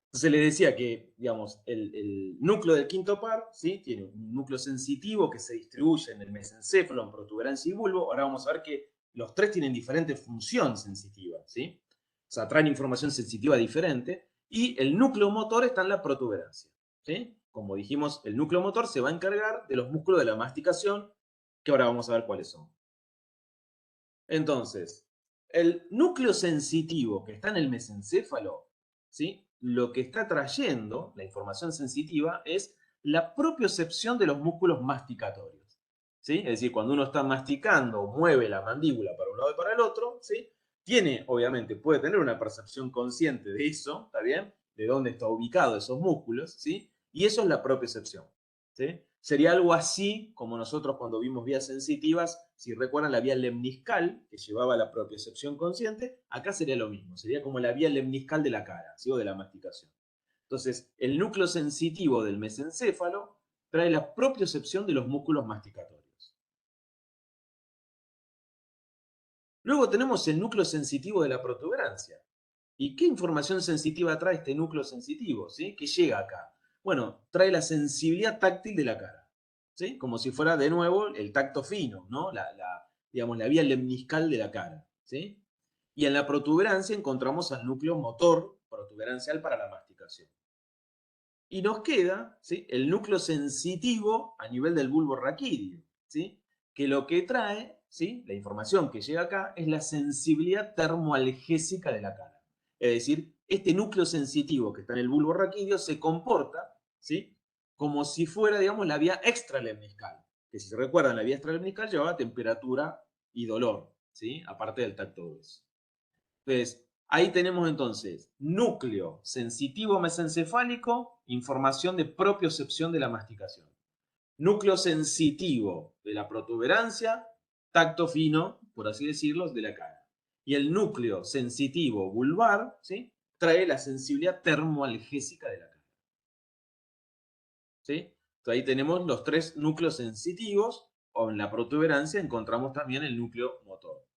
Speaker 1: Entonces les decía que, digamos, el núcleo del quinto par, ¿sí? Tiene un núcleo sensitivo que se distribuye en el mesencéfalo, en protuberancia y bulbo. Ahora vamos a ver que los tres tienen diferente función sensitiva, ¿sí? O sea, traen información sensitiva diferente. Y el núcleo motor está en la protuberancia, ¿sí? Como dijimos, el núcleo motor se va a encargar de los músculos de la masticación, que ahora vamos a ver cuáles son. Entonces, el núcleo sensitivo que está en el mesencéfalo, ¿sí? Lo que está trayendo la información sensitiva es la propiocepción de los músculos masticatorios, ¿sí? Es decir, cuando uno está masticando, mueve la mandíbula para un lado y para el otro, ¿sí? Tiene, obviamente, puede tener una percepción consciente de eso, ¿está bien? De dónde está ubicado esos músculos, ¿sí? Y eso es la propiocepción, ¿sí? Sería algo así como nosotros cuando vimos vías sensitivas, si recuerdan la vía lemniscal, que llevaba a la propiocepción consciente, acá sería lo mismo, sería como la vía lemniscal de la cara, ¿sí? O de la masticación. Entonces, el núcleo sensitivo del mesencéfalo trae la propiocepción de los músculos masticatorios. Luego tenemos el núcleo sensitivo de la protuberancia. ¿Y qué información sensitiva trae este núcleo sensitivo? ¿Sí? ¿Qué llega acá? Bueno, trae la sensibilidad táctil de la cara, ¿sí? Como si fuera de nuevo el tacto fino, ¿no? Digamos, la vía lemniscal de la cara, ¿sí? Y en la protuberancia encontramos al núcleo motor protuberancial para la masticación. Y nos queda, ¿sí? El núcleo sensitivo a nivel del bulbo raquídeo, ¿sí? Que lo que trae, ¿sí? La información que llega acá es la sensibilidad termoalgésica de la cara. Es decir, este núcleo sensitivo que está en el bulbo raquídeo se comporta, ¿sí? Como si fuera, digamos, la vía extralemniscal. Que si se recuerdan, la vía extralemniscal llevaba temperatura y dolor, ¿sí? Aparte del tacto grueso. Entonces, ahí tenemos entonces núcleo sensitivo mesencefálico, información de propiocepción de la masticación. Núcleo sensitivo de la protuberancia, tacto fino, por así decirlo, de la cara. Y el núcleo sensitivo vulvar, ¿sí? Trae la sensibilidad termoalgésica de la cara, ¿sí? Entonces, ahí tenemos los tres núcleos sensitivos, o en la protuberancia encontramos también el núcleo motor.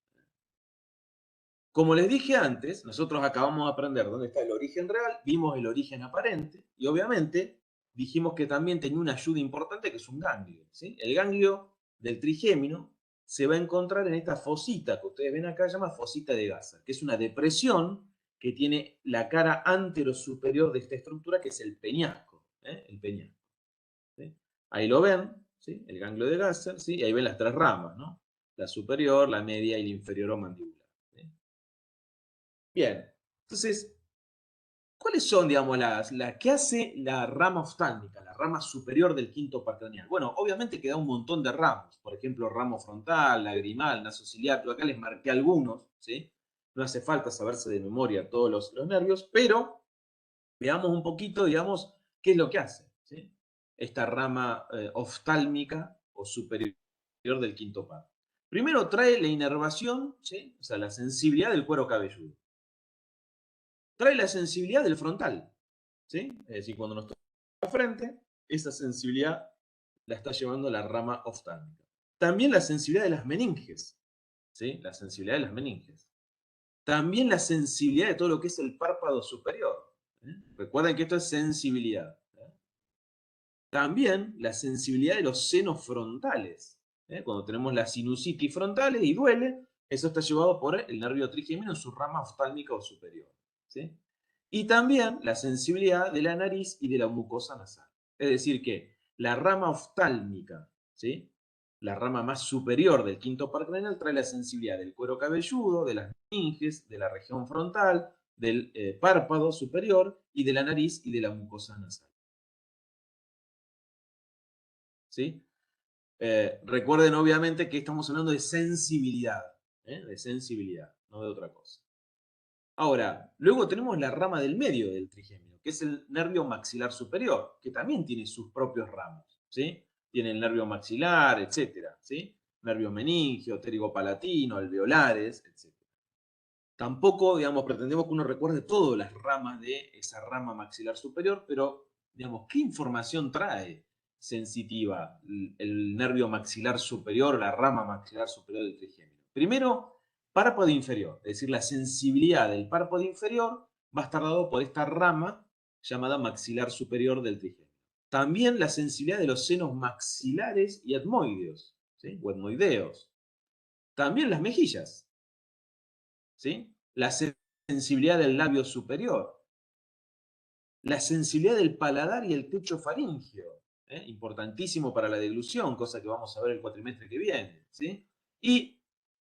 Speaker 1: Como les dije antes, nosotros acabamos de aprender dónde está el origen real, vimos el origen aparente y obviamente dijimos que también tenía una ayuda importante que es un ganglio, ¿sí? El ganglio del trigémino se va a encontrar en esta fosita que ustedes ven acá, se llama fosita de Gasser, que es una depresión que tiene la cara anterosuperior de esta estructura, que es el peñasco, el peñasco, ¿sí? Ahí lo ven, ¿sí? El ganglio de Gasser, ¿sí? Y ahí ven las tres ramas, ¿no? La superior, la media y la inferior o mandibular. Bien, entonces, ¿cuáles son, digamos, qué hace la rama oftálmica, la rama superior del quinto par craneal? Bueno, obviamente queda un montón de ramos, por ejemplo, ramo frontal, lagrimal, nasociliar, acá les marqué algunos, ¿sí? No hace falta saberse de memoria todos los nervios, pero veamos un poquito, digamos, qué es lo que hace, ¿sí? Esta rama oftálmica o superior del quinto par. Primero trae la inervación, ¿sí? O sea, la sensibilidad del cuero cabelludo. Trae la sensibilidad del frontal, ¿sí? Es decir, cuando nos toca la frente, esa sensibilidad la está llevando la rama oftálmica. También la sensibilidad de las meninges, ¿sí? La sensibilidad de las meninges. También la sensibilidad de todo lo que es el párpado superior. Recuerden que esto es sensibilidad. También la sensibilidad de los senos frontales. Cuando tenemos la sinusitis frontales y duele, eso está llevado por el nervio trigémino en su rama oftálmica o superior, ¿sí? Y también la sensibilidad de la nariz y de la mucosa nasal. Es decir, que la rama oftálmica, ¿sí? La rama más superior del quinto par craneal trae la sensibilidad del cuero cabelludo, de las meninges, de la región frontal, del párpado superior y de la nariz y de la mucosa nasal, ¿sí? Recuerden obviamente que estamos hablando de sensibilidad, no de otra cosa. Ahora, luego tenemos la rama del medio del trigémino, que es el nervio maxilar superior, que también tiene sus propios ramos, ¿sí? Tiene el nervio maxilar, etcétera, ¿sí? Nervio meningio, pterigopalatino, alveolares, etcétera. Tampoco, digamos, pretendemos que uno recuerde todas las ramas de esa rama maxilar superior, pero, digamos, ¿qué información trae? sensitiva el nervio maxilar superior, la rama maxilar superior del trigémino? Primero, párpado inferior, es decir, la sensibilidad del párpado inferior va a estar dado por esta rama llamada maxilar superior del trigémino. También la sensibilidad de los senos maxilares y etmoideos, ¿sí? O etmoideos. También las mejillas, ¿sí? La sensibilidad del labio superior. La sensibilidad del paladar y el techo faríngeo, importantísimo para la deglución, cosa que vamos a ver el cuatrimestre que viene, ¿sí? Y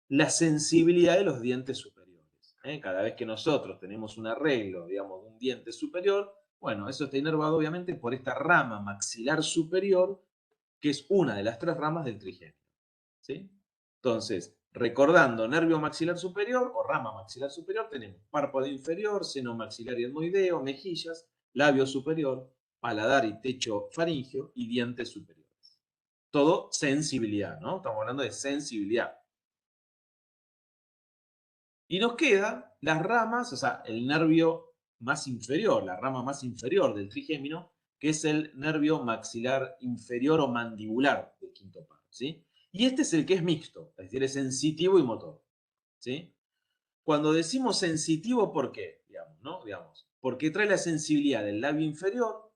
Speaker 1: la sensibilidad de los dientes superiores. Cada vez que nosotros tenemos un arreglo, digamos, de un diente superior, bueno, eso está inervado obviamente por esta rama maxilar superior, que es una de las 3 ramas del trigémino, ¿sí? Entonces, recordando nervio maxilar superior o rama maxilar superior, tenemos párpado inferior, seno maxilar y etmoideo, mejillas, labio superior, paladar y techo faríngeo y dientes superiores. Todo sensibilidad, ¿no? Estamos hablando de sensibilidad. Y nos queda las ramas, o sea, el nervio más inferior, la rama más inferior del trigémino, que es el nervio maxilar inferior o mandibular del quinto par, ¿sí? Y este es el que es mixto, es decir, es sensitivo y motor, ¿sí? Cuando decimos sensitivo, ¿por qué? Digamos, porque trae la sensibilidad del labio inferior,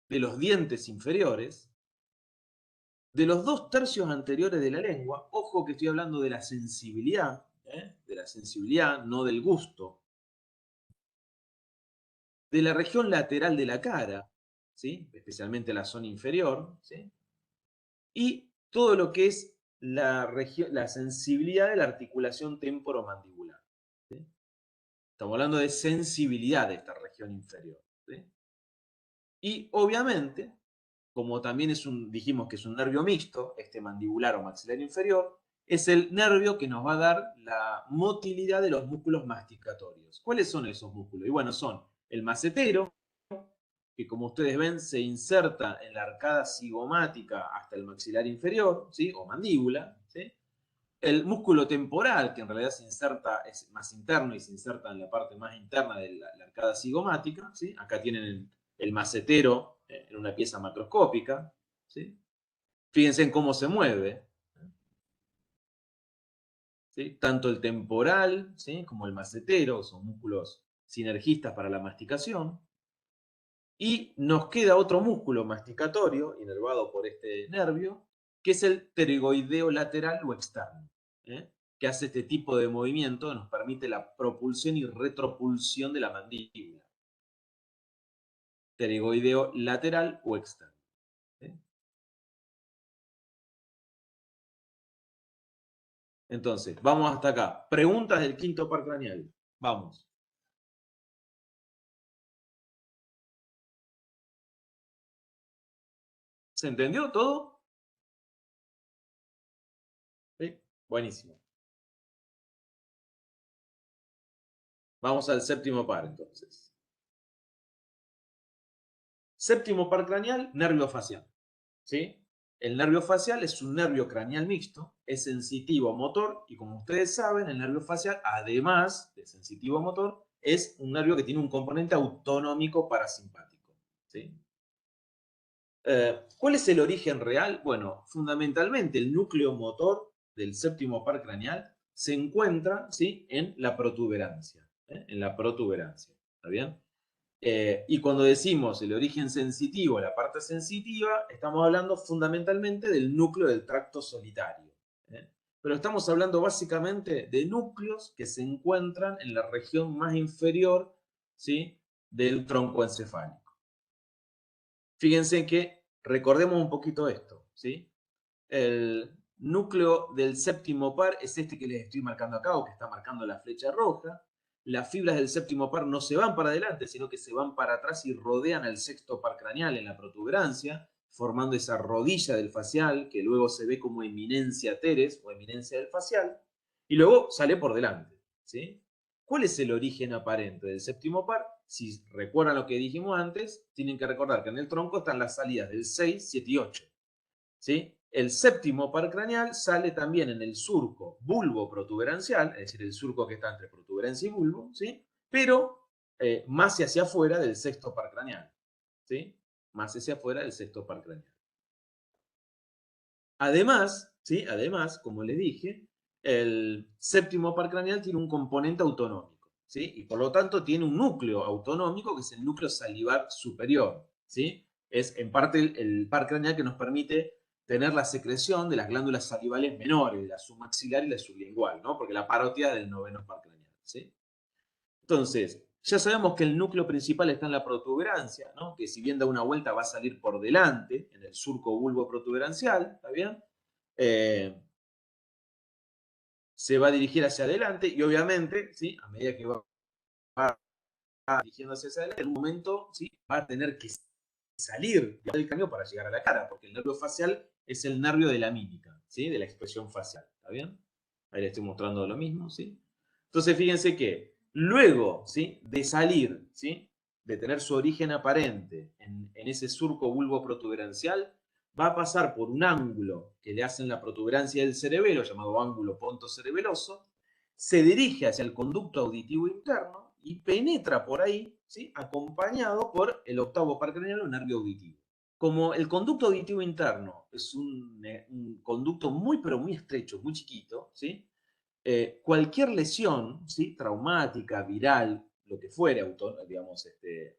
Speaker 1: de los dientes inferiores, de los 2/3 anteriores de la lengua. Ojo que estoy hablando de la sensibilidad, no del gusto. De la región lateral de la cara, ¿sí? Especialmente la zona inferior, ¿sí? Y todo lo que es la sensibilidad de la articulación temporomandibular, ¿sí? Estamos hablando de sensibilidad de esta región inferior, ¿sí? Y obviamente, como también dijimos que es un nervio mixto, este mandibular o maxilar inferior, es el nervio que nos va a dar la motilidad de los músculos masticatorios. ¿Cuáles son esos músculos? Y bueno, son el macetero, que como ustedes ven se inserta en la arcada cigomática hasta el maxilar inferior, ¿sí? O mandíbula, ¿sí? El músculo temporal, que en realidad es más interno y se inserta en la parte más interna de la arcada cigomática, ¿sí? Acá tienen el macetero en una pieza macroscópica, ¿sí? Fíjense en cómo se mueve, ¿sí? Tanto el temporal, ¿sí? Como el macetero, son músculos sinergistas para la masticación. Y nos queda otro músculo masticatorio, inervado por este nervio, que es el pterygoideo lateral o externo, que hace este tipo de movimiento, nos permite la propulsión y retropulsión de la mandíbula. Pterygoideo lateral o externo. Entonces, vamos hasta acá. Preguntas del quinto par craneal. Vamos. ¿Se entendió todo? ¿Sí? Buenísimo. Vamos al séptimo par, entonces. Séptimo par craneal, nervio facial. ¿Sí? El nervio facial es un nervio craneal mixto, es sensitivo motor y como ustedes saben, el nervio facial, además de sensitivo motor, es un nervio que tiene un componente autonómico parasimpático, ¿sí? ¿Cuál es el origen real? Bueno, fundamentalmente el núcleo motor del séptimo par craneal se encuentra, ¿sí? En la protuberancia, en la protuberancia, ¿está bien? Y cuando decimos el origen sensitivo, la parte sensitiva, estamos hablando fundamentalmente del núcleo del tracto solitario. Pero estamos hablando básicamente de núcleos que se encuentran en la región más inferior, ¿sí? Del tronco encefálico. Fíjense que recordemos un poquito esto, ¿sí? El núcleo del séptimo par es este que les estoy marcando acá, o que está marcando la flecha roja. Las fibras del séptimo par no se van para adelante, sino que se van para atrás y rodean al sexto par craneal en la protuberancia, formando esa rodilla del facial, que luego se ve como eminencia teres o eminencia del facial, y luego sale por delante, ¿sí? ¿Cuál es el origen aparente del séptimo par? Si recuerdan lo que dijimos antes, tienen que recordar que en el tronco están las salidas del 6, 7 y 8. ¿Sí? El séptimo par craneal sale también en el surco bulbo-protuberancial, es decir, el surco que está entre protuberancia y bulbo, ¿sí? Pero más hacia afuera del sexto par craneal, ¿sí? Más hacia afuera del sexto par craneal. Además, ¿sí? Además, como les dije, el séptimo par craneal tiene un componente autonómico, ¿sí? Y por lo tanto tiene un núcleo autonómico que es el núcleo salivar superior, ¿sí? Es en parte el par craneal que nos permite tener la secreción de las glándulas salivales menores, la submaxilar y la sublingual, ¿no? Porque la parótida del noveno par craneal, ¿sí? Entonces, ya sabemos que el núcleo principal está en la protuberancia, ¿no? Que si bien da una vuelta va a salir por delante, en el surco bulbo protuberancial, ¿está bien? Se va a dirigir hacia adelante y obviamente, ¿sí? A medida que va dirigiéndose hacia adelante, en un momento, ¿sí? Va a tener que salir del cráneo para llegar a la cara, porque el nervio facial es el nervio de la mímica, ¿sí? De la expresión facial, ¿está bien? Ahí le estoy mostrando lo mismo, ¿sí? Entonces, fíjense que luego, ¿sí? De salir, ¿sí? De tener su origen aparente en ese surco bulbo protuberancial, va a pasar por un ángulo que le hacen la protuberancia del cerebelo, llamado ángulo pontocerebeloso, se dirige hacia el conducto auditivo interno y penetra por ahí, ¿sí? Acompañado por el octavo par craneal o nervio auditivo. Como el conducto auditivo interno es un conducto muy, pero muy estrecho, muy chiquito, ¿sí? Cualquier lesión, ¿sí? Traumática, viral, lo que fuere, digamos,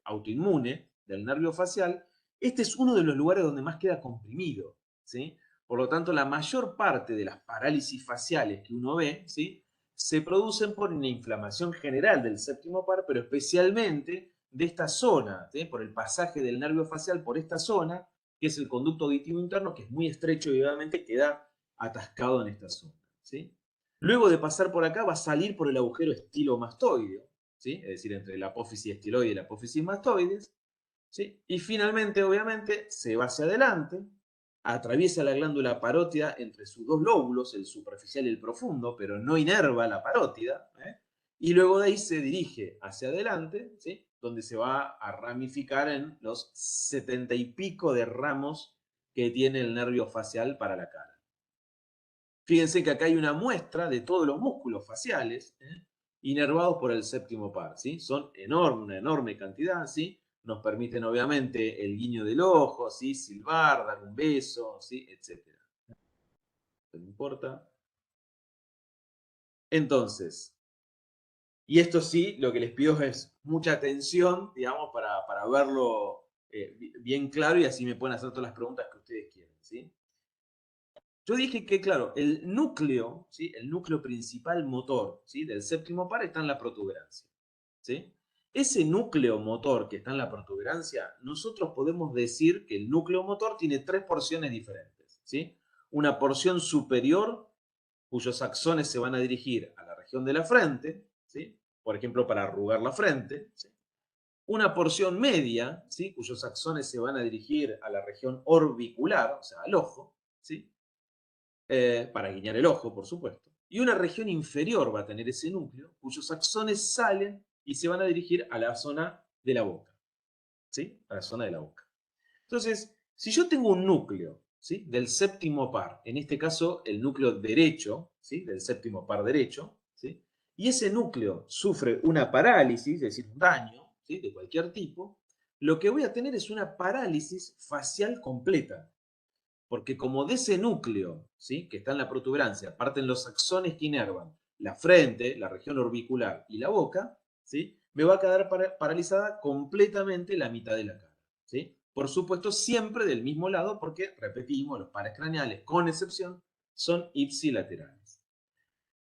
Speaker 1: autoinmune del nervio facial, este es uno de los lugares donde más queda comprimido, ¿sí? Por lo tanto, la mayor parte de las parálisis faciales que uno ve, ¿sí? Se producen por una inflamación general del séptimo par, pero especialmente de esta zona, ¿sí? Por el pasaje del nervio facial por esta zona, que es el conducto auditivo interno, que es muy estrecho y obviamente queda atascado en esta zona, ¿sí? Luego de pasar por acá va a salir por el agujero estilomastoideo, ¿sí? Es decir, entre la apófisis estiloide y la apófisis mastoides, ¿sí? Y finalmente, obviamente, se va hacia adelante, atraviesa la glándula parótida entre sus dos lóbulos, el superficial y el profundo, pero no inerva la parótida, ¿eh? Y luego de ahí se dirige hacia adelante, ¿sí? Donde se va a ramificar en los 70 y pico de ramos que tiene el nervio facial para la cara. Fíjense que acá hay una muestra de todos los músculos faciales, inervados por el séptimo par, ¿sí? Son una enorme cantidad, ¿sí? Nos permiten obviamente el guiño del ojo, ¿sí? Silbar, dar un beso, ¿sí? Etcétera. No importa. Entonces, y esto sí, lo que les pido es mucha atención, digamos, para verlo bien claro y así me pueden hacer todas las preguntas que ustedes quieran, ¿sí? Yo dije que, claro, el núcleo, ¿sí? El núcleo principal motor, ¿sí? Del séptimo par está en la protuberancia, ¿sí? Ese núcleo motor que está en la protuberancia, nosotros podemos decir que el núcleo motor tiene tres porciones diferentes, ¿sí? Una porción superior, cuyos axones se van a dirigir a la región de la frente, ¿sí? Por ejemplo, para arrugar la frente, ¿sí? Una porción media, ¿sí? Cuyos axones se van a dirigir a la región orbicular, o sea, al ojo, ¿sí? Para guiñar el ojo, por supuesto. Y una región inferior va a tener ese núcleo, cuyos axones salen y se van a dirigir a la zona de la boca, ¿sí? A la zona de la boca. Entonces, si yo tengo un núcleo, ¿sí? Del séptimo par, en este caso el núcleo derecho, ¿sí? Del séptimo par derecho, ¿sí? Y ese núcleo sufre una parálisis, es decir, un daño, ¿sí? De cualquier tipo, lo que voy a tener es una parálisis facial completa. Porque como de ese núcleo, ¿sí? Que está en la protuberancia, parten los axones que inervan la frente, la región orbicular y la boca, ¿sí? Me va a quedar paralizada completamente la mitad de la cara, ¿sí? Por supuesto, siempre del mismo lado, porque, repetimos, los pares craneales, con excepción, son ipsilaterales.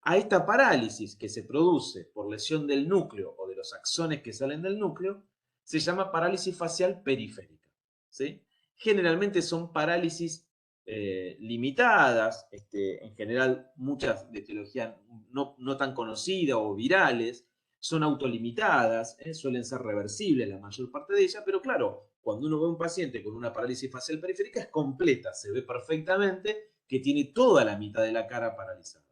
Speaker 1: A esta parálisis que se produce por lesión del núcleo o de los axones que salen del núcleo, se llama parálisis facial periférica, ¿sí? Generalmente son parálisis limitadas, en general muchas de etiología no tan conocida o virales, son autolimitadas, suelen ser reversibles la mayor parte de ellas, pero claro, cuando uno ve a un paciente con una parálisis facial periférica es completa, se ve perfectamente que tiene toda la mitad de la cara paralizada,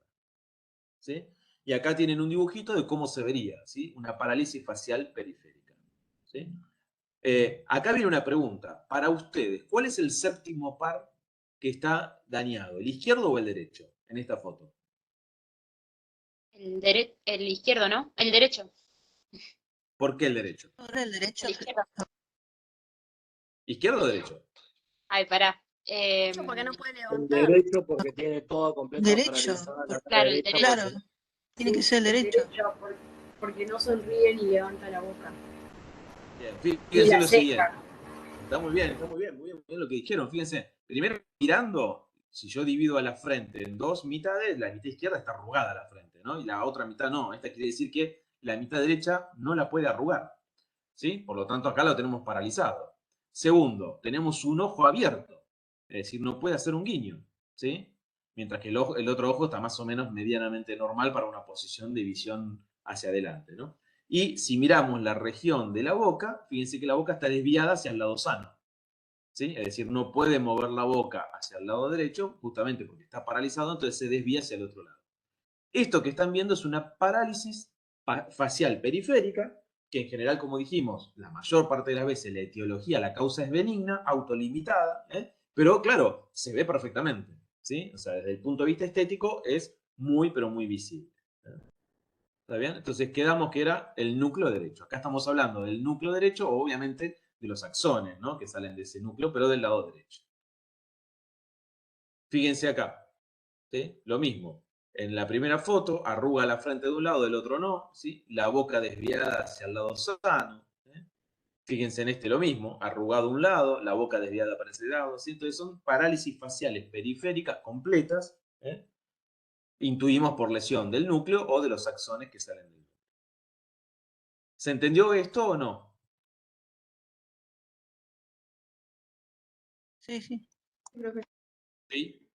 Speaker 1: ¿sí? Y acá tienen un dibujito de cómo se vería, ¿sí? Una parálisis facial periférica, ¿sí? Acá viene una pregunta. Para ustedes, ¿cuál es el séptimo par que está dañado? ¿El izquierdo o el derecho? En esta foto.
Speaker 2: El izquierdo, ¿no? El derecho.
Speaker 1: ¿Por qué el derecho?
Speaker 5: Ahora el derecho.
Speaker 2: El izquierdo.
Speaker 1: ¿Izquierdo o derecho?
Speaker 2: Ay, pará.
Speaker 3: Derecho porque no puede
Speaker 6: El
Speaker 3: levantar.
Speaker 6: derecho porque tiene toda completa
Speaker 5: Derecho,
Speaker 6: paralizada la cara
Speaker 2: Claro, el
Speaker 6: derecha.
Speaker 2: derecho.
Speaker 5: claro, tiene que ser el derecho.
Speaker 3: Porque no sonríe ni levanta la boca.
Speaker 1: Bien,
Speaker 3: Y
Speaker 1: fíjense
Speaker 3: la
Speaker 1: lo
Speaker 3: ceja.
Speaker 1: siguiente. Está muy bien, muy bien lo que dijeron. Fíjense, primero mirando, si yo divido a la frente en dos mitades, la mitad izquierda está arrugada la frente, ¿no? Y la otra mitad no. Esta quiere decir que la mitad derecha no la puede arrugar, ¿sí? Por lo tanto, acá lo tenemos paralizado. Segundo, tenemos un ojo abierto, es decir, no puede hacer un guiño, ¿sí? Mientras que el otro ojo está más o menos medianamente normal para una posición de visión hacia adelante, ¿no? Y si miramos la región de la boca, fíjense que la boca está desviada hacia el lado sano, ¿sí? Es decir, no puede mover la boca hacia el lado derecho, justamente porque está paralizado, entonces se desvía hacia el otro lado. Esto que están viendo es una parálisis facial periférica, que en general, como dijimos, la mayor parte de las veces la etiología, la causa es benigna, autolimitada, pero claro, se ve perfectamente, ¿sí? O sea, desde el punto de vista estético es muy, pero muy visible. ¿Está bien? Entonces quedamos que era el núcleo derecho. Acá estamos hablando del núcleo derecho, obviamente de los axones, ¿no? Que salen de ese núcleo, pero del lado derecho. Fíjense acá, ¿sí? Lo mismo. En la primera foto, arruga la frente de un lado, del otro no, ¿sí? La boca desviada hacia el lado sano. Fíjense en este lo mismo, arrugado un lado, la boca desviada para ese lado, ¿sí? Entonces son parálisis faciales periféricas completas, intuimos por lesión del núcleo o de los axones que salen del núcleo. ¿Se entendió esto o no?
Speaker 5: Sí, sí.
Speaker 1: ¿Sí?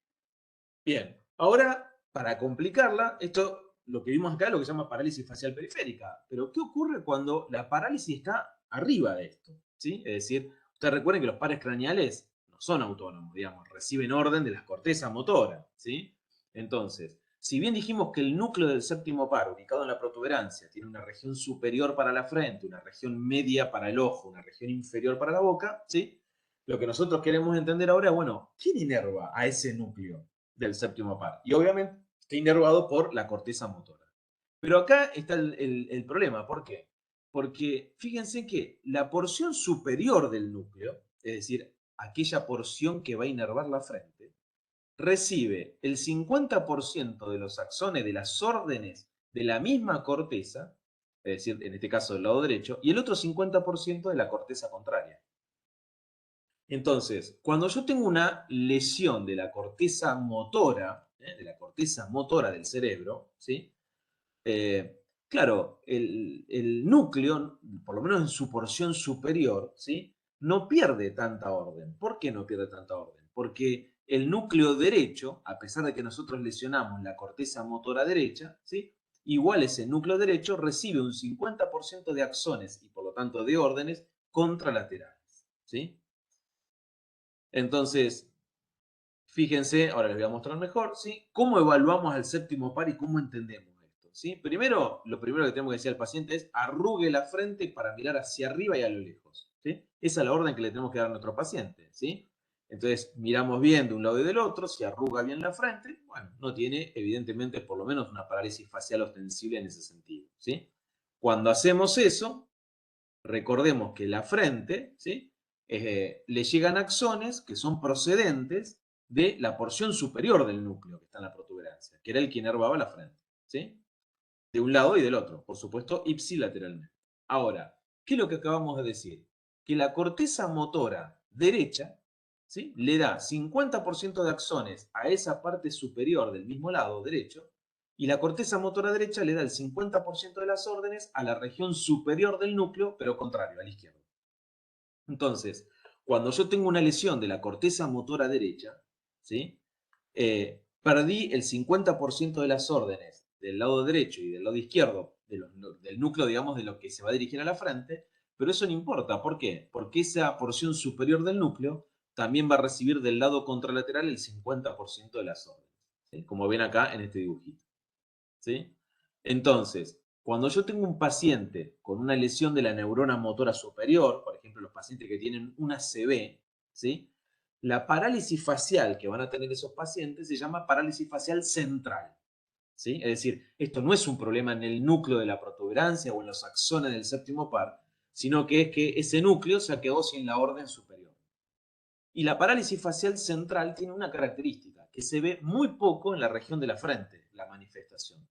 Speaker 1: Bien. Ahora, para complicarla, esto, lo que vimos acá, es lo que se llama parálisis facial periférica. Pero, ¿qué ocurre cuando la parálisis está arriba de esto? ¿Sí? Es decir, ustedes recuerden que los pares craneales no son autónomos, digamos, reciben orden de las cortezas motoras, ¿sí? Entonces, si bien dijimos que el núcleo del séptimo par, ubicado en la protuberancia, tiene una región superior para la frente, una región media para el ojo, una región inferior para la boca, ¿sí? Lo que nosotros queremos entender ahora es, bueno, ¿quién inerva a ese núcleo del séptimo par? Y obviamente está inervado por la corteza motora. Pero acá está el problema. ¿Por qué? Porque fíjense que la porción superior del núcleo, es decir, aquella porción que va a inervar la frente, recibe el 50% de los axones de las órdenes de la misma corteza, es decir, en este caso del lado derecho, y el otro 50% de la corteza contraria. Entonces, cuando yo tengo una lesión de la corteza motora, del cerebro, ¿sí? Claro, el núcleo, por lo menos en su porción superior, ¿sí? No pierde tanta orden. ¿Por qué no pierde tanta orden? Porque el núcleo derecho, a pesar de que nosotros lesionamos la corteza motora derecha, ¿sí? Igual ese núcleo derecho recibe un 50% de axones y por lo tanto de órdenes contralaterales, ¿sí? Entonces, fíjense, ahora les voy a mostrar mejor, ¿sí? ¿Cómo evaluamos al séptimo par y cómo entendemos esto? ¿Sí? Primero, lo primero que tenemos que decir al paciente es arrugue la frente para mirar hacia arriba y a lo lejos, ¿sí? Esa es la orden que le tenemos que dar a nuestro paciente, ¿sí? Entonces, miramos bien de un lado y del otro, si arruga bien la frente, bueno, no tiene, evidentemente, por lo menos una parálisis facial ostensible en ese sentido, ¿sí? Cuando hacemos eso, recordemos que la frente, ¿sí? Le llegan axones que son procedentes de la porción superior del núcleo que está en la protuberancia, que era el que inervaba la frente, ¿sí? De un lado y del otro, por supuesto, ipsilateralmente. Ahora, ¿qué es lo que acabamos de decir? Que la corteza motora derecha, ¿sí? Le da 50% de axones a esa parte superior del mismo lado derecho, y la corteza motora derecha le da el 50% de las órdenes a la región superior del núcleo, pero contrario, a la izquierda. Entonces, cuando yo tengo una lesión de la corteza motora derecha, ¿sí? Perdí el 50% de las órdenes del lado derecho y del lado izquierdo del núcleo, digamos, de lo que se va a dirigir a la frente, pero eso no importa. ¿Por qué? Porque esa porción superior del núcleo también va a recibir del lado contralateral el 50% de las órdenes, ¿sí? Como ven acá en este dibujito, ¿sí? Entonces, cuando yo tengo un paciente con una lesión de la neurona motora superior, por ejemplo, los pacientes que tienen una ACV, ¿sí? La parálisis facial que van a tener esos pacientes se llama parálisis facial central, ¿sí? Es decir, esto no es un problema en el núcleo de la protuberancia o en los axones del séptimo par, sino que es que ese núcleo se quedó sin la orden superior. Y la parálisis facial central tiene una característica, que se ve muy poco en la región de la frente, la manifestación.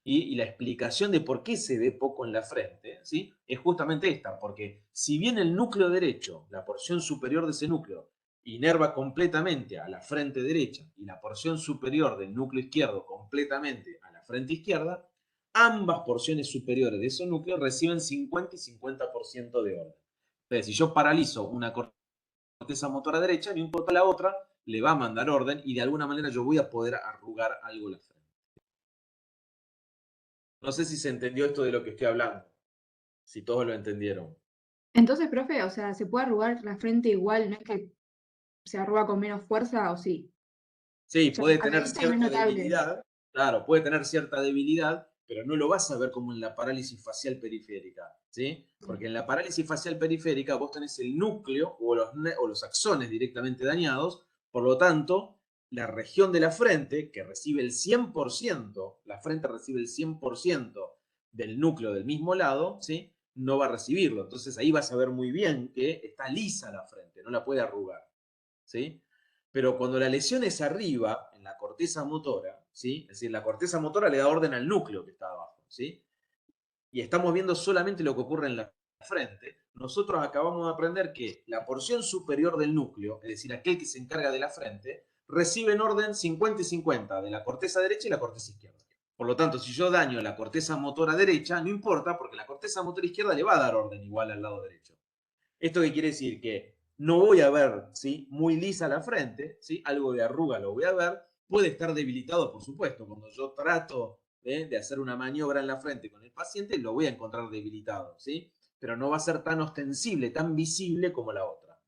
Speaker 1: Y la explicación de por qué se ve poco en la frente, ¿sí? Es justamente esta, porque si bien el núcleo derecho, la porción superior de ese núcleo, inerva completamente a la frente derecha y la porción superior del núcleo izquierdo completamente a la frente izquierda, ambas porciones superiores de ese núcleo reciben 50 y 50% de orden. Entonces, si yo paralizo una corteza motora derecha, no importa la otra, le va a mandar orden y de alguna manera yo voy a poder arrugar algo la frente. No sé si se entendió esto de lo que estoy hablando, si todos lo entendieron.
Speaker 7: Entonces, profe, o sea, ¿se puede arrugar la frente igual? ¿No es que se arruga con menos fuerza o sí?
Speaker 1: Sí,
Speaker 7: O sea,
Speaker 1: puede
Speaker 7: a la
Speaker 1: tener
Speaker 7: vista no es
Speaker 1: cierta
Speaker 7: notable.
Speaker 1: debilidad, claro, puede tener cierta debilidad, pero no lo vas a ver como en la parálisis facial periférica, ¿sí? Porque en la parálisis facial periférica vos tenés el núcleo o los axones directamente dañados, por lo tanto, la región de la frente, que recibe el 100%, la frente recibe el 100% del núcleo del mismo lado, ¿sí? No va a recibirlo. Entonces ahí vas a ver muy bien que está lisa la frente, no la puede arrugar, ¿sí? Pero cuando la lesión es arriba, en la corteza motora, ¿sí? Es decir, la corteza motora le da orden al núcleo que está abajo, ¿sí? Y estamos viendo solamente lo que ocurre en la frente. Nosotros acabamos de aprender que la porción superior del núcleo, es decir, aquel que se encarga de la frente, recibe en orden 50 y 50 de la corteza derecha y la corteza izquierda. Por lo tanto, si yo daño la corteza motora derecha, no importa, porque la corteza motora izquierda le va a dar orden igual al lado derecho. ¿Esto qué quiere decir? Que no voy a ver, ¿sí? Muy lisa la frente, ¿sí? Algo de arruga lo voy a ver. Puede estar debilitado, por supuesto. Cuando yo trato de hacer una maniobra en la frente con el paciente, lo voy a encontrar debilitado, ¿sí? Pero no va a ser tan ostensible, tan visible como la otra.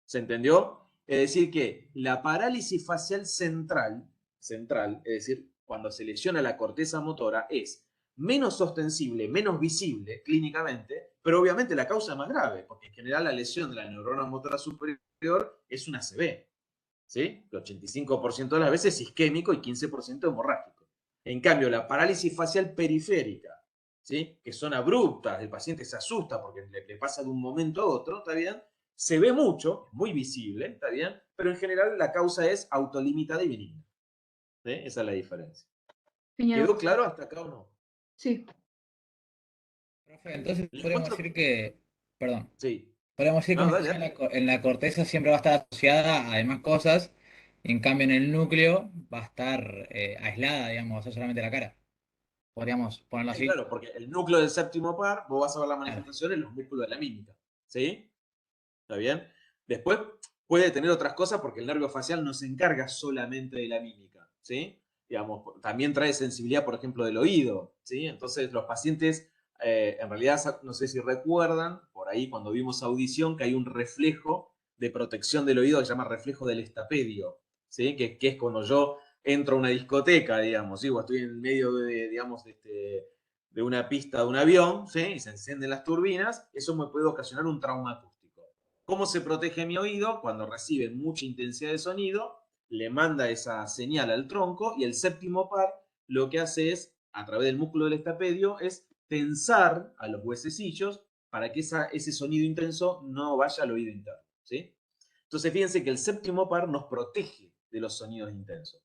Speaker 1: ¿Se entendió? Es decir, que la parálisis facial central, es decir, cuando se lesiona la corteza motora, es menos ostensible, menos visible clínicamente, pero obviamente la causa es más grave, porque en general la lesión de la neurona motora superior es una ACV, ¿sí? El 85% de las veces es isquémico y 15% hemorrágico. En cambio, la parálisis facial periférica, ¿sí? Que son abruptas, el paciente se asusta porque le pasa de un momento a otro, ¿está bien? Se ve mucho, es muy visible, ¿está bien? Pero en general la causa es autolimitada y benigna. ¿Sí? Esa es la diferencia.
Speaker 7: Genial.
Speaker 1: ¿Quedó claro hasta acá o no?
Speaker 7: Sí.
Speaker 8: Profe, entonces
Speaker 1: Les
Speaker 8: podríamos
Speaker 1: muestro.
Speaker 8: decir que, perdón,
Speaker 1: Sí.
Speaker 8: podríamos decir que
Speaker 1: No,
Speaker 8: una
Speaker 1: dale,
Speaker 8: lesión
Speaker 1: dale.
Speaker 8: en la corteza siempre va a estar asociada a demás cosas, en cambio en el núcleo va a estar aislada, digamos, va a ser solamente la cara. Podríamos ponerlo
Speaker 1: Sí,
Speaker 8: así.
Speaker 1: claro, porque el núcleo del séptimo par, vos vas a ver la
Speaker 8: Claro.
Speaker 1: manifestación en los músculos de la mímica. ¿Sí? ¿Está bien? Después puede tener otras cosas porque el nervio facial no se encarga solamente de la mímica. ¿Sí? Digamos, también trae sensibilidad, por ejemplo, del oído. ¿Sí? Entonces, los pacientes, en realidad, no sé si recuerdan, por ahí cuando vimos audición, que hay un reflejo de protección del oído que se llama reflejo del estapedio. ¿Sí? Que es cuando yo entro a una discoteca, digamos, ¿sí? O estoy en medio de, digamos, de una pista de un avión, ¿sí? Y se encienden las turbinas, eso me puede ocasionar un trauma acústico. ¿Cómo se protege mi oído? Cuando recibe mucha intensidad de sonido, le manda esa señal al tronco y el séptimo par lo que hace es, a través del músculo del estapedio, es tensar a los huesecillos para que ese sonido intenso no vaya al oído interno, ¿sí? Entonces fíjense que el séptimo par nos protege de los sonidos intensos.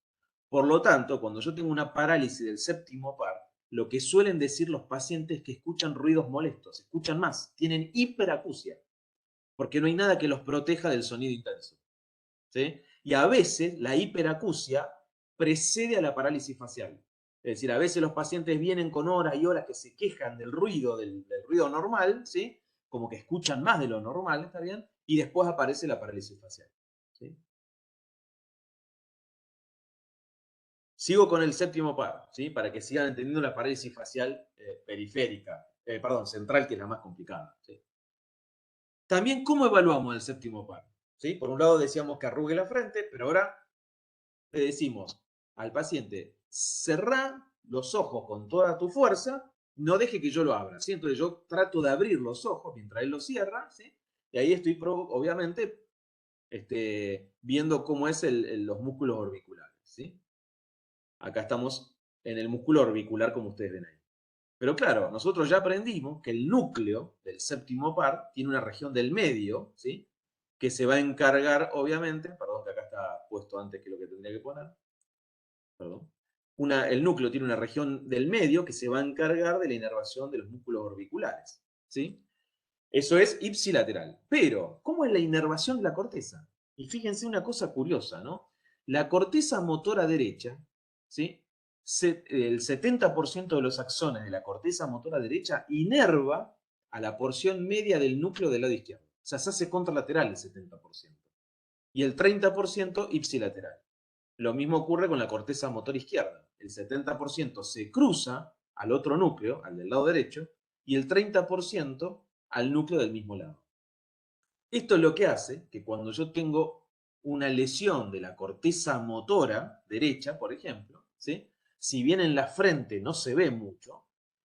Speaker 1: Por lo tanto, cuando yo tengo una parálisis del séptimo par, lo que suelen decir los pacientes es que escuchan ruidos molestos, escuchan más, tienen hiperacusia, porque no hay nada que los proteja del sonido intenso. ¿Sí? Y a veces la hiperacusia precede a la parálisis facial. Es decir, a veces los pacientes vienen con horas y horas que se quejan del ruido, del ruido normal, ¿sí? Como que escuchan más de lo normal, ¿está bien? Y después aparece la parálisis facial. ¿Sí? Sigo con el séptimo par, ¿sí? Para que sigan entendiendo la parálisis facial periférica, perdón, central, que es la más complicada. ¿Sí? También, ¿cómo evaluamos el séptimo par? ¿Sí? Por un lado decíamos que arrugue la frente, pero ahora le decimos al paciente, cerrá los ojos con toda tu fuerza, no deje que yo lo abra. ¿Sí? Entonces yo trato de abrir los ojos mientras él los cierra, ¿sí? Y ahí estoy, obviamente, viendo cómo es los músculos orbiculares. ¿Sí? Acá estamos en el músculo orbicular, como ustedes ven ahí. Pero claro, nosotros ya aprendimos que el núcleo del séptimo par tiene una región del medio, ¿sí? que se va a encargar, obviamente, perdón que acá está puesto antes que lo que tendría que poner, perdón, el núcleo tiene una región del medio que se va a encargar de la inervación de los músculos orbiculares, ¿sí? Eso es ipsilateral. Pero, ¿cómo es la inervación de la corteza? Y fíjense una cosa curiosa, ¿no? La corteza motora derecha, ¿sí? El 70% de los axones de la corteza motora derecha inerva a la porción media del núcleo del lado izquierdo. O sea, se hace contralateral el 70%. Y el 30% ipsilateral. Lo mismo ocurre con la corteza motora izquierda. El 70% se cruza al otro núcleo, al del lado derecho, y el 30% al núcleo del mismo lado. Esto es lo que hace que cuando yo tengo una lesión de la corteza motora derecha, por ejemplo, ¿sí? Si bien en la frente no se ve mucho,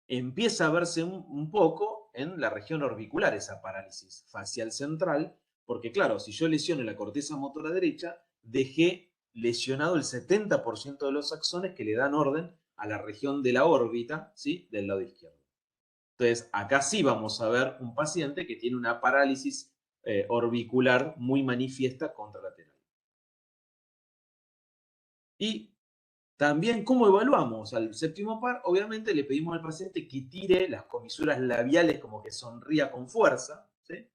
Speaker 1: empieza a verse un poco en la región orbicular esa parálisis facial central, porque claro, si yo lesiono la corteza motora derecha, dejé lesionado el 70% de los axones que le dan orden a la región de la órbita, ¿sí? Del lado izquierdo. Entonces, acá sí vamos a ver un paciente que tiene una parálisis orbicular muy manifiesta contralateral. Y también, ¿cómo evaluamos al séptimo par? Obviamente le pedimos al paciente que tire las comisuras labiales como que sonría con fuerza, ¿sí?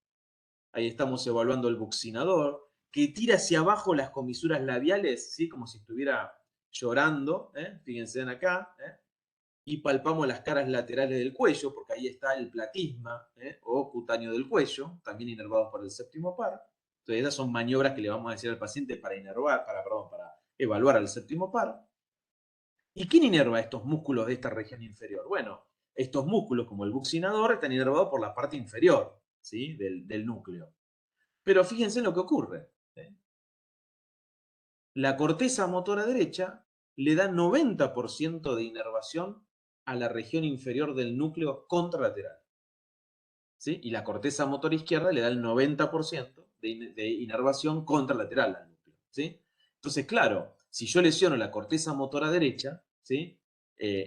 Speaker 1: Ahí estamos evaluando el buccinador, que tira hacia abajo las comisuras labiales, ¿sí? Como si estuviera llorando, ¿eh? Fíjense en acá, ¿eh? Y palpamos las caras laterales del cuello, porque ahí está el platisma, o cutáneo del cuello, también inervados por el séptimo par. Entonces esas son maniobras que le vamos a decir al paciente para evaluar al séptimo par. ¿Y quién inerva estos músculos de esta región inferior? Bueno, estos músculos, como el buccinador, están inervados por la parte inferior, ¿sí? del núcleo. Pero fíjense en lo que ocurre. La corteza motora derecha le da 90% de inervación a la región inferior del núcleo contralateral, ¿sí? Y la corteza motora izquierda le da el 90% de inervación contralateral al núcleo, ¿sí? Entonces, claro, si yo lesiono la corteza motora derecha, ¿sí?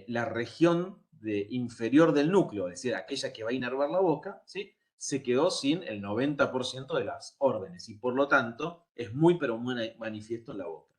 Speaker 1: La región inferior del núcleo, es decir, aquella que va a inervar la boca, ¿sí? Se quedó sin el 90% de las órdenes y por lo tanto es muy pero muy manifiesto en la boca.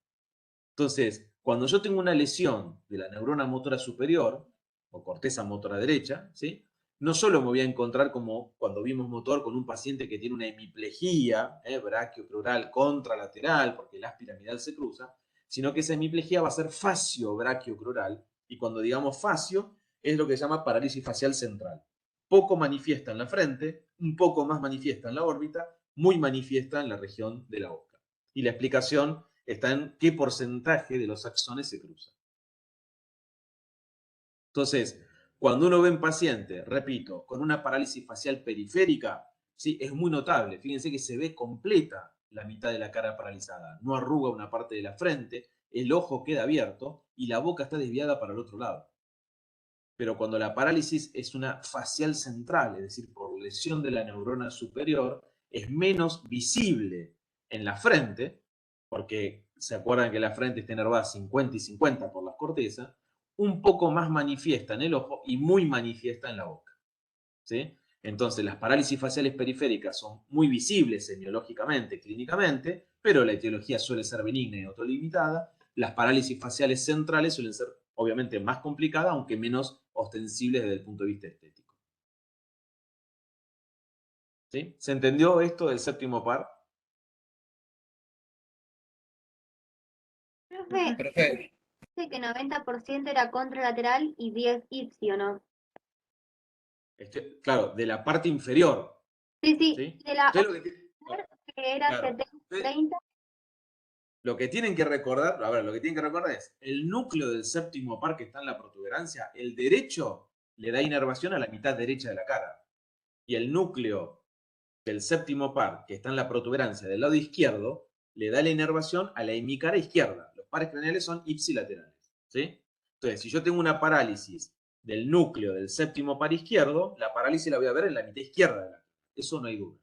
Speaker 1: Entonces, cuando yo tengo una lesión de la neurona motora superior, o corteza motora derecha, ¿sí? No solo me voy a encontrar como cuando vimos motor con un paciente que tiene una hemiplejía, brachiocrural contralateral, porque el haz piramidal se cruza, sino que esa hemiplejía va a ser facio-brachiocrural, y cuando digamos facio, es lo que se llama parálisis facial central. Poco manifiesta en la frente, un poco más manifiesta en la órbita, muy manifiesta en la región de la boca. Y la explicación está en qué porcentaje de los axones se cruzan. Entonces, cuando uno ve un paciente, repito, con una parálisis facial periférica, ¿sí? Es muy notable. Fíjense que se ve completa la mitad de la cara paralizada. No arruga una parte de la frente, el ojo queda abierto y la boca está desviada para el otro lado. Pero cuando la parálisis es una facial central, es decir, por lesión de la neurona superior, es menos visible en la frente, porque se acuerdan que la frente está inervada 50 y 50 por las cortezas, un poco más manifiesta en el ojo y muy manifiesta en la boca, ¿sí? Entonces, las parálisis faciales periféricas son muy visibles semiológicamente, clínicamente, pero la etiología suele ser benigna y autolimitada. Las parálisis faciales centrales suelen ser, obviamente, más complicadas, aunque menos ostensibles desde el punto de vista estético. ¿Sí? ¿Se entendió esto del séptimo par?
Speaker 3: Profe,
Speaker 8: Perfecto.
Speaker 3: dice que 90% era contralateral y 10 ipsi, ¿no?
Speaker 1: Claro, de la parte inferior.
Speaker 3: Sí, sí,
Speaker 1: ¿Sí?
Speaker 3: de la
Speaker 1: Ustedes
Speaker 3: que era
Speaker 1: claro,
Speaker 3: 70-30.
Speaker 1: lo que tienen que recordar, a ver, lo que tienen que recordar es el núcleo del séptimo par que está en la protuberancia, el derecho le da inervación a la mitad derecha de la cara. Y el núcleo del séptimo par que está en la protuberancia del lado izquierdo le da la inervación a la hemicara izquierda. Los pares craneales son ipsilaterales, ¿sí? Entonces, si yo tengo una parálisis del núcleo del séptimo par izquierdo, la parálisis la voy a ver en la mitad izquierda de la cara. Eso no hay duda.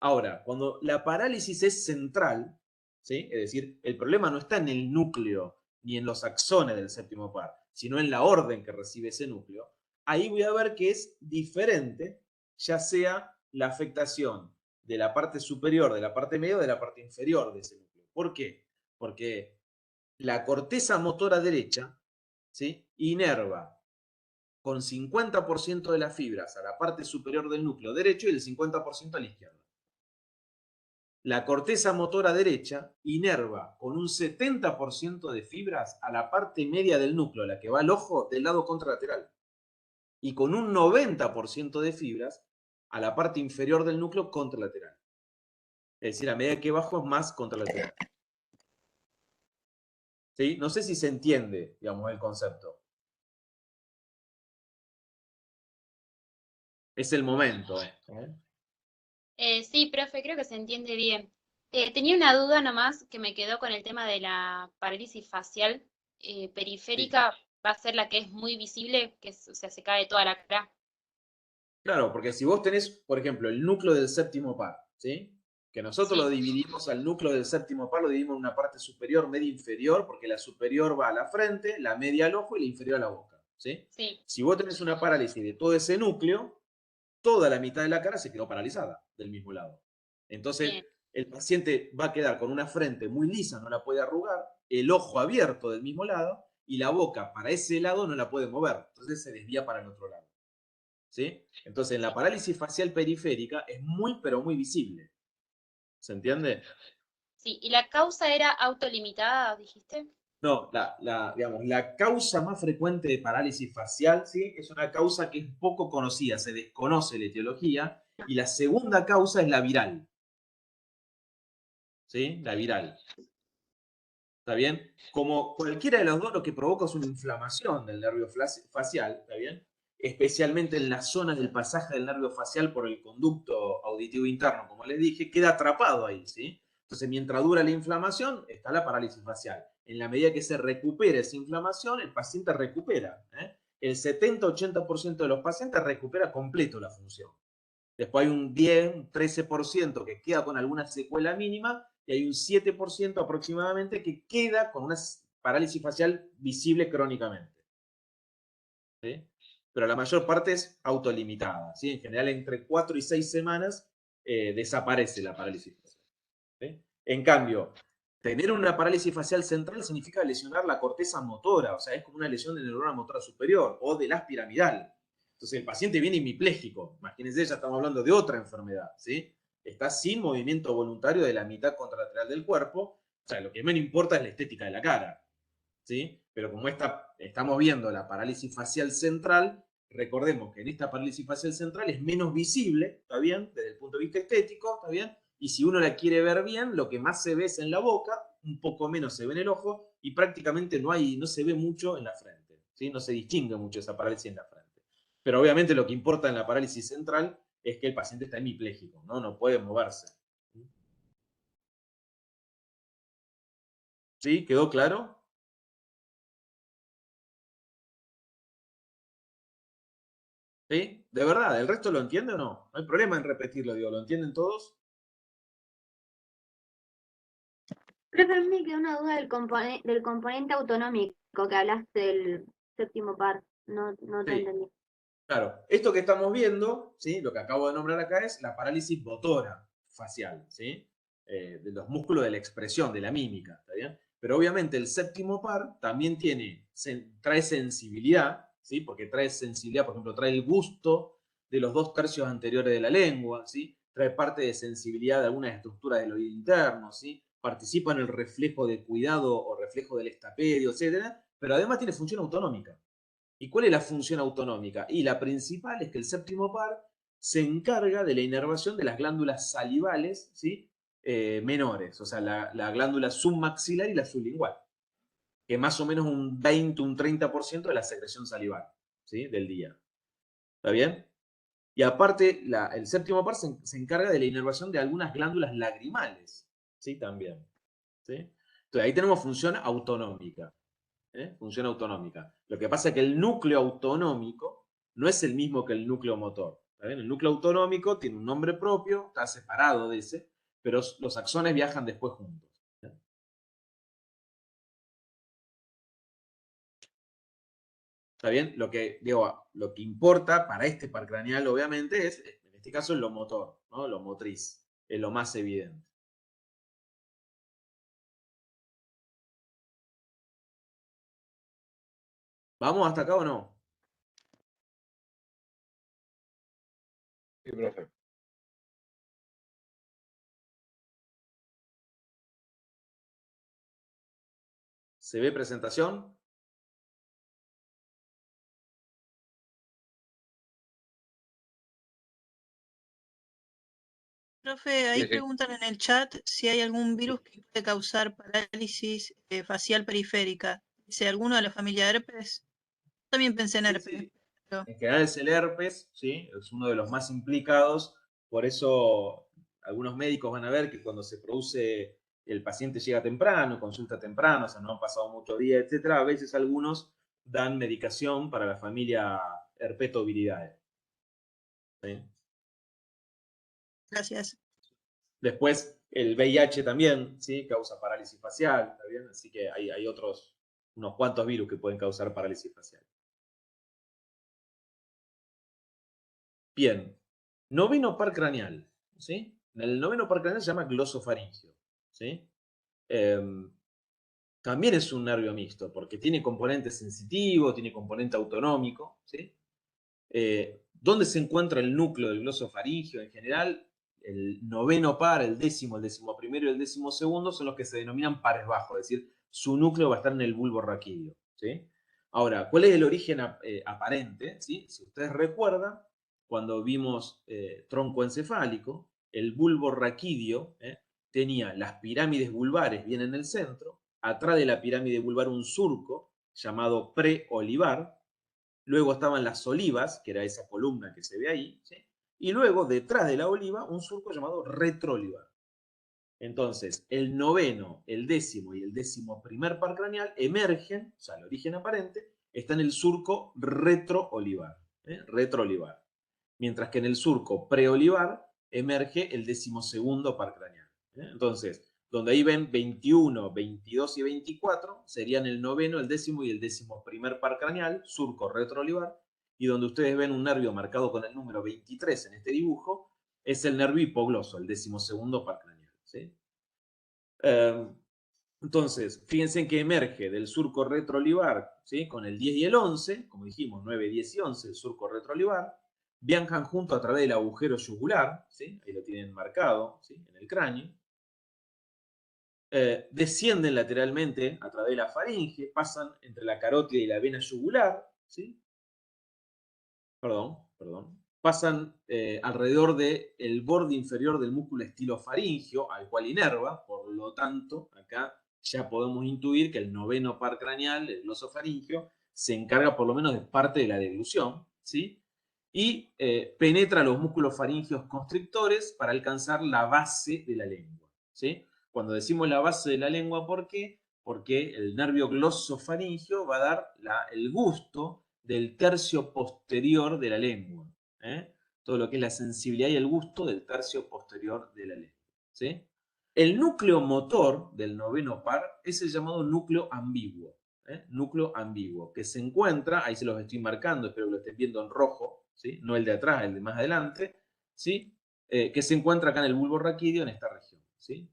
Speaker 1: Ahora, cuando la parálisis es central, ¿sí? Es decir, el problema no está en el núcleo ni en los axones del séptimo par, sino en la orden que recibe ese núcleo, ahí voy a ver que es diferente, ya sea la afectación de la parte superior, de la parte media o de la parte inferior de ese núcleo. ¿Por qué? Porque la corteza motora derecha, ¿sí?, inerva con 50% de las fibras a la parte superior del núcleo derecho y el 50% a la izquierda. La corteza motora derecha inerva con un 70% de fibras a la parte media del núcleo, la que va al ojo del lado contralateral, y con un 90% de fibras a la parte inferior del núcleo contralateral. Es decir, a medida que bajo es más contralateral. ¿Sí? No sé si se entiende, digamos, el concepto. Es el momento.
Speaker 2: Sí, profe, creo que se entiende bien. Tenía una duda nomás que me quedó con el tema de la parálisis facial
Speaker 1: Sí.
Speaker 2: periférica. Va a ser la que es muy visible, que o sea, se cae toda la cara.
Speaker 1: Claro, porque si vos tenés, por ejemplo, el núcleo del séptimo par, ¿sí?, que nosotros
Speaker 2: Sí.
Speaker 1: lo dividimos al núcleo del séptimo par, lo dividimos en una parte superior, media, inferior, porque la superior va a la frente, la media al ojo y la inferior a la boca, ¿sí?
Speaker 2: Sí,
Speaker 1: Si vos tenés una parálisis de todo ese núcleo, toda la mitad de la cara se quedó paralizada del mismo lado. Entonces,
Speaker 2: bien.
Speaker 1: el paciente va a quedar con una frente muy lisa, no la puede arrugar, el ojo abierto del mismo lado y la boca para ese lado no la puede mover, entonces se desvía para el otro lado. ¿Sí? Entonces, en la parálisis facial periférica es muy, pero muy visible. ¿Se entiende?
Speaker 2: Sí, ¿y la causa era autolimitada, dijiste?
Speaker 1: No, digamos, la causa más frecuente de parálisis facial, ¿sí?, es una causa que es poco conocida, se desconoce la etiología, y la segunda causa es la viral. ¿Sí? La viral. ¿Está bien? Como cualquiera de los dos, lo que provoca es una inflamación del nervio facial, ¿está bien? Especialmente en la zona del pasaje del nervio facial por el conducto auditivo interno, como les dije, queda atrapado ahí, ¿sí? Entonces, mientras dura la inflamación, está la parálisis facial. En la medida que se recupere esa inflamación, el paciente recupera. El 70-80% de los pacientes recupera completo la función. Después hay un 10, un 13% que queda con alguna secuela mínima y hay un 7% aproximadamente que queda con una parálisis facial visible crónicamente. ¿Sí? Pero la mayor parte es autolimitada. ¿Sí? En general, entre 4 y 6 semanas desaparece la parálisis facial. ¿Sí? En cambio, tener una parálisis facial central significa lesionar la corteza motora, o sea, es como una lesión de neurona motora superior o del haz piramidal. Entonces el paciente viene hemipléjico, imagínense, ya estamos hablando de otra enfermedad, ¿sí? Está sin movimiento voluntario de la mitad contralateral del cuerpo, o sea, lo que menos importa es la estética de la cara, ¿sí? Pero como estamos viendo la parálisis facial central, recordemos que en esta parálisis facial central es menos visible, ¿está bien? Desde el punto de vista estético, ¿está bien? Y si uno la quiere ver bien, lo que más se ve es en la boca, un poco menos se ve en el ojo y prácticamente no se ve mucho en la frente, ¿sí? No se distingue mucho esa parálisis en la frente. Pero obviamente lo que importa en la parálisis central es que el paciente está hemipléjico, ¿no? No puede moverse. ¿Sí? ¿Quedó claro? ¿Sí? ¿De verdad? ¿El resto lo entiende o no? No hay problema en repetirlo, digo, ¿lo entienden todos?
Speaker 3: Profe, a mí me quedó una duda del componente autonómico que hablaste del séptimo par. No te
Speaker 1: Sí.
Speaker 3: entendí.
Speaker 1: Claro, esto que estamos viendo, ¿sí?, lo que acabo de nombrar acá es la parálisis motora facial, ¿sí? De los músculos de la expresión, de la mímica, ¿está bien? Pero obviamente el séptimo par también trae sensibilidad, ¿sí? Porque trae sensibilidad, por ejemplo, trae el gusto de los 2/3 anteriores de la lengua, ¿sí? Trae parte de sensibilidad de algunas estructuras del oído interno, ¿sí? Participa en el reflejo de cuidado o reflejo del estapedio, etc. Pero además tiene función autonómica. ¿Y cuál es la función autonómica? Y la principal es que el séptimo par se encarga de la inervación de las glándulas salivales, ¿sí?, menores, o sea, la glándula submaxilar y la sublingual, que más o menos un 20, un 30% de la secreción salival, ¿sí?, del día. ¿Está bien? Y aparte, el séptimo par se encarga de la inervación de algunas glándulas lagrimales, ¿sí?, también. ¿Sí? Entonces ahí tenemos función autonómica. Función autonómica. Lo que pasa es que el núcleo autonómico no es el mismo que el núcleo motor. ¿Está bien? El núcleo autonómico tiene un nombre propio, está separado de ese, pero los axones viajan después juntos. ¿Está bien? Lo que importa para este par craneal, obviamente, es, en este caso, lo motor, ¿no? Lo motriz. es lo más evidente. ¿Vamos hasta acá o no?
Speaker 9: Sí, profe.
Speaker 1: ¿Se ve presentación?
Speaker 5: Profe, ahí
Speaker 9: Sí, sí.
Speaker 5: preguntan en el chat si hay algún virus que puede causar parálisis facial periférica. Dice, ¿alguno de la familia de herpes? También pensé en
Speaker 1: Sí,
Speaker 5: herpes.
Speaker 1: sí.
Speaker 5: Pero
Speaker 1: En general es el herpes, ¿sí? Es uno de los más implicados, por eso algunos médicos van a ver que cuando se produce, el paciente llega temprano, consulta temprano, o sea, no han pasado muchos días, etcétera, a veces algunos dan medicación para la familia herpetoviridae. ¿Sí?
Speaker 5: gracias.
Speaker 1: Después, el VIH también, ¿sí? Causa parálisis facial, ¿está bien? Así que hay otros, unos cuantos virus que pueden causar parálisis facial. Bien, noveno par craneal, ¿sí? El noveno par craneal se llama glosofaringio, ¿sí? También es un nervio mixto, porque tiene componente sensitivo, tiene componente autonómico, ¿sí? ¿Dónde se encuentra el núcleo del glosofaringio? En general, el noveno par, el décimo primero y el 12º son los que se denominan pares bajos, es decir, su núcleo va a estar en el bulbo raquídeo, ¿sí? Ahora, ¿cuál es el origen aparente? ¿Sí? Si ustedes recuerdan, cuando vimos tronco encefálico, el bulbo raquídeo tenía las pirámides vulvares bien en el centro, atrás de la pirámide vulvar un surco llamado preolivar, luego estaban las olivas, que era esa columna que se ve ahí, ¿sí? Y luego detrás de la oliva un surco llamado retroolivar. Entonces, el noveno, el décimo y el 11º par craneal emergen, o sea, el origen aparente, está en el surco retroolivar, retroolivar. Mientras que en el surco preolivar emerge el 12º par craneal. Entonces, donde ahí ven 21, 22 y 24, serían el noveno, el décimo y el 11º par craneal, surco retroolivar, y donde ustedes ven un nervio marcado con el número 23 en este dibujo, es el nervio hipogloso, el 12º par craneal. ¿Sí? Entonces, fíjense que emerge del surco retroolivar, ¿sí? Con el 10 y el 11, como dijimos, 9, 10 y 11, el surco retroolivar, viajan juntos a través del agujero yugular, ¿sí? Ahí lo tienen marcado, ¿sí? En el cráneo. Descienden lateralmente a través de la faringe, pasan entre la carótida y la vena yugular, ¿sí? Perdón. Pasan alrededor del borde inferior del músculo estilofaringio, al cual inerva, por lo tanto, acá ya podemos intuir que el noveno par craneal, el glosofaringio, se encarga por lo menos de parte de la deglución, ¿sí? Y penetra los músculos faringios constrictores para alcanzar la base de la lengua, ¿sí? Cuando decimos la base de la lengua, ¿por qué? Porque el nervio glosofaringio va a dar el gusto del tercio posterior de la lengua, ¿eh? Todo lo que es la sensibilidad y el gusto del tercio posterior de la lengua, ¿sí? El núcleo motor del noveno par es el llamado núcleo ambiguo, núcleo ambiguo, que se encuentra, ahí se los estoy marcando, espero que lo estén viendo en rojo, ¿sí? No el de atrás, el de más adelante, ¿sí? Que se encuentra acá en el bulbo raquídeo, en esta región, ¿sí?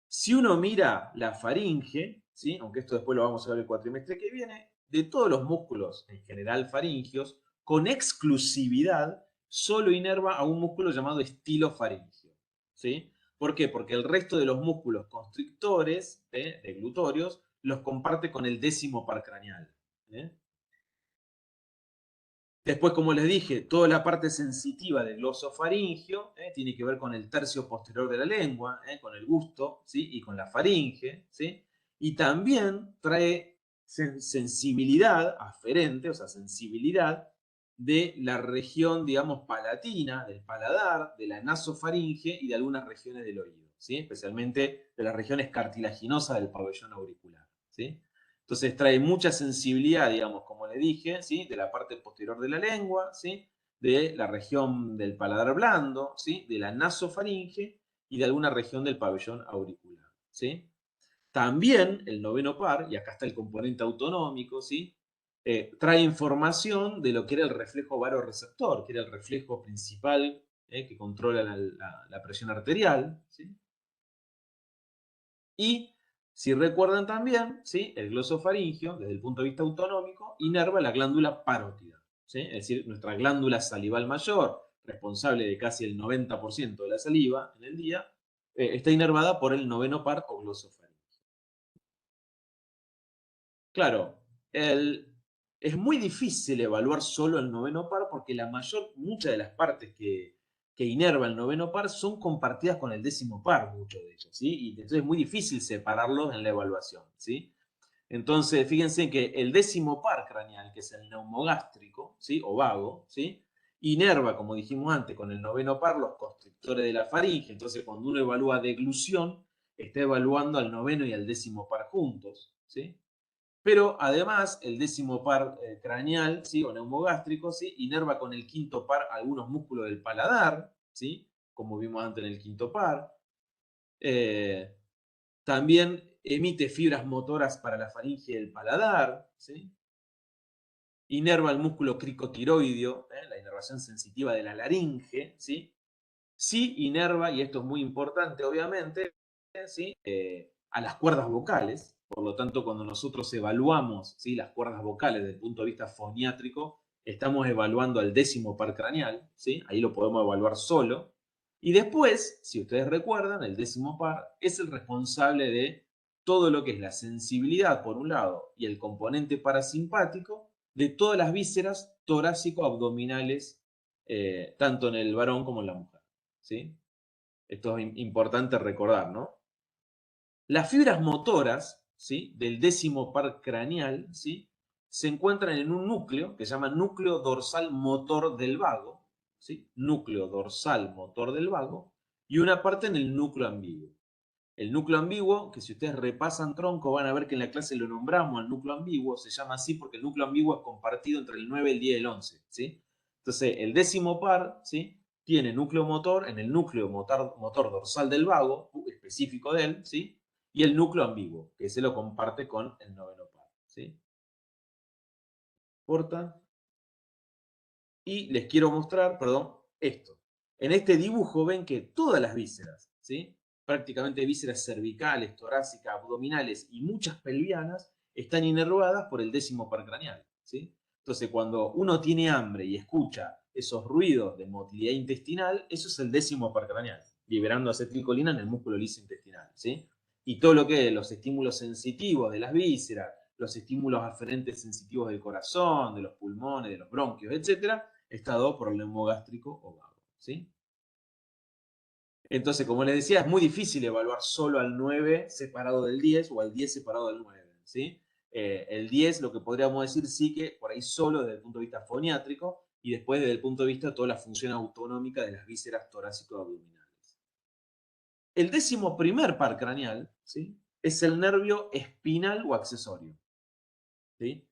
Speaker 1: Si uno mira la faringe, ¿sí? Aunque esto después lo vamos a ver el cuatrimestre que viene, de todos los músculos en general faringios, con exclusividad, solo inerva a un músculo llamado estilofaringio, ¿sí? ¿Por qué? Porque el resto de los músculos constrictores, deglutorios, los comparte con el 10º par craneal. Después, como les dije, toda la parte sensitiva del glosofaringio tiene que ver con el tercio posterior de la lengua, con el gusto, ¿sí? Y con la faringe, ¿sí? Y también trae sensibilidad aferente, o sea, sensibilidad de la región, digamos, palatina, del paladar, de la nasofaringe y de algunas regiones del oído, ¿sí? Especialmente de las regiones cartilaginosas del pabellón auricular, ¿sí? Entonces trae mucha sensibilidad, digamos, como le dije, ¿sí? De la parte posterior de la lengua, ¿sí? De la región del paladar blando, ¿sí? De la nasofaringe y de alguna región del pabellón auricular, ¿sí? También el noveno par, y acá está el componente autonómico, ¿sí? Trae información de lo que era el reflejo baroreceptor, que era el reflejo principal que controla la presión arterial, ¿sí? Y, si recuerdan también, ¿sí? El glosofaringio, desde el punto de vista autonómico, inerva la glándula parótida, ¿sí? Es decir, nuestra glándula salival mayor, responsable de casi el 90% de la saliva en el día, está inervada por el noveno par o glosofaringio. Claro, es muy difícil evaluar solo el noveno par porque muchas de las partes que inerva el noveno par son compartidas con el décimo par, muchos de ellos, ¿sí? Y entonces es muy difícil separarlos en la evaluación, ¿sí? Entonces, fíjense que el décimo par craneal, que es el neumogástrico, ¿sí? O vago, ¿sí? Inerva, como dijimos antes, con el noveno par los constrictores de la faringe. Entonces, cuando uno evalúa deglución, está evaluando al noveno y al décimo par juntos, ¿sí? Pero además, el décimo par craneal, ¿sí? O neumogástrico, ¿sí? Inerva con el quinto par algunos músculos del paladar, ¿sí? Como vimos antes en el quinto par. También emite fibras motoras para la faringe del paladar, ¿sí? Inerva el músculo cricotiroideo, la inervación sensitiva de la laringe, ¿sí? Sí inerva, y esto es muy importante obviamente, ¿sí? A las cuerdas vocales. Por lo tanto, cuando nosotros evaluamos, ¿sí? Las cuerdas vocales desde el punto de vista foniátrico, estamos evaluando al décimo par craneal, ¿sí? Ahí lo podemos evaluar solo. Y después, si ustedes recuerdan, el décimo par es el responsable de todo lo que es la sensibilidad, por un lado, y el componente parasimpático de todas las vísceras torácico-abdominales, tanto en el varón como en la mujer, ¿sí? Esto es importante recordar, ¿no? Las fibras motoras, ¿sí? Del décimo par craneal, ¿sí? Se encuentran en un núcleo que se llama núcleo dorsal motor del vago, ¿sí? Núcleo dorsal motor del vago, y una parte en el núcleo ambiguo. El núcleo ambiguo, que si ustedes repasan tronco van a ver que en la clase lo nombramos al núcleo ambiguo, se llama así porque el núcleo ambiguo es compartido entre el 9, el 10 y el 11, ¿sí? Entonces, el décimo par, ¿sí? Tiene núcleo motor en el núcleo motor dorsal del vago, específico de él, ¿sí? Y el núcleo ambiguo, que se lo comparte con el noveno par, ¿sí? Corta. Y les quiero mostrar, perdón, esto. En este dibujo ven que todas las vísceras, ¿sí? Prácticamente vísceras cervicales, torácicas, abdominales y muchas pelvianas están inervadas por el décimo par craneal, ¿sí? Entonces, cuando uno tiene hambre y escucha esos ruidos de motilidad intestinal, eso es el décimo par craneal, liberando acetilcolina en el músculo liso intestinal, ¿sí? Y todo lo que es los estímulos sensitivos de las vísceras, los estímulos aferentes sensitivos del corazón, de los pulmones, de los bronquios, etc., está dado por el neumogástrico o vago, ¿sí? Entonces, como les decía, es muy difícil evaluar solo al 9 separado del 10 o al 10 separado del 9, ¿sí? El 10, lo que podríamos decir, sí que por ahí solo desde el punto de vista foniátrico y después desde el punto de vista de toda la función autonómica de las vísceras torácico-abdominales. El décimo primer par craneal, ¿sí? Es el nervio espinal o accesorio, ¿sí?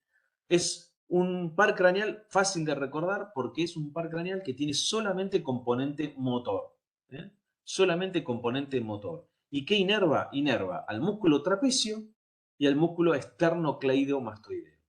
Speaker 1: Es un par craneal fácil de recordar porque es un par craneal que tiene solamente componente motor, ¿eh? Solamente componente motor. ¿Y qué inerva? Inerva al músculo trapecio y al músculo esternocleidomastoideo.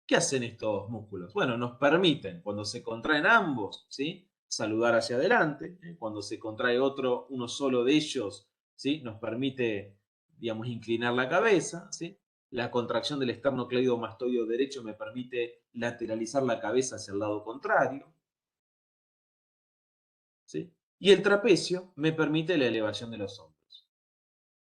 Speaker 1: ¿Qué hacen estos músculos? Bueno, nos permiten, cuando se contraen ambos, ¿sí? Saludar hacia adelante. Cuando se contrae uno solo de ellos, ¿sí? Nos permite, digamos, inclinar la cabeza, ¿sí? La contracción del esternocleidomastoideo derecho me permite lateralizar la cabeza hacia el lado contrario, ¿sí? Y el trapecio me permite la elevación de los hombros.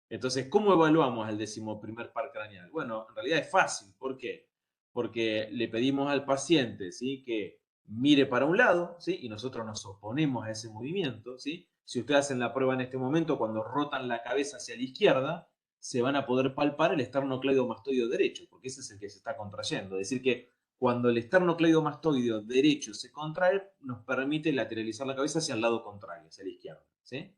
Speaker 1: Entonces, ¿cómo evaluamos al décimo primer par craneal? Bueno, en realidad es fácil. ¿Por qué? Porque le pedimos al paciente, ¿sí? Que mire para un lado, ¿sí? Y nosotros nos oponemos a ese movimiento, ¿sí? Si ustedes hacen la prueba en este momento, cuando rotan la cabeza hacia la izquierda, se van a poder palpar el esternocleidomastoideo derecho, porque ese es el que se está contrayendo. Es decir, que cuando el esternocleidomastoideo derecho se contrae, nos permite lateralizar la cabeza hacia el lado contrario, hacia la izquierda, ¿sí?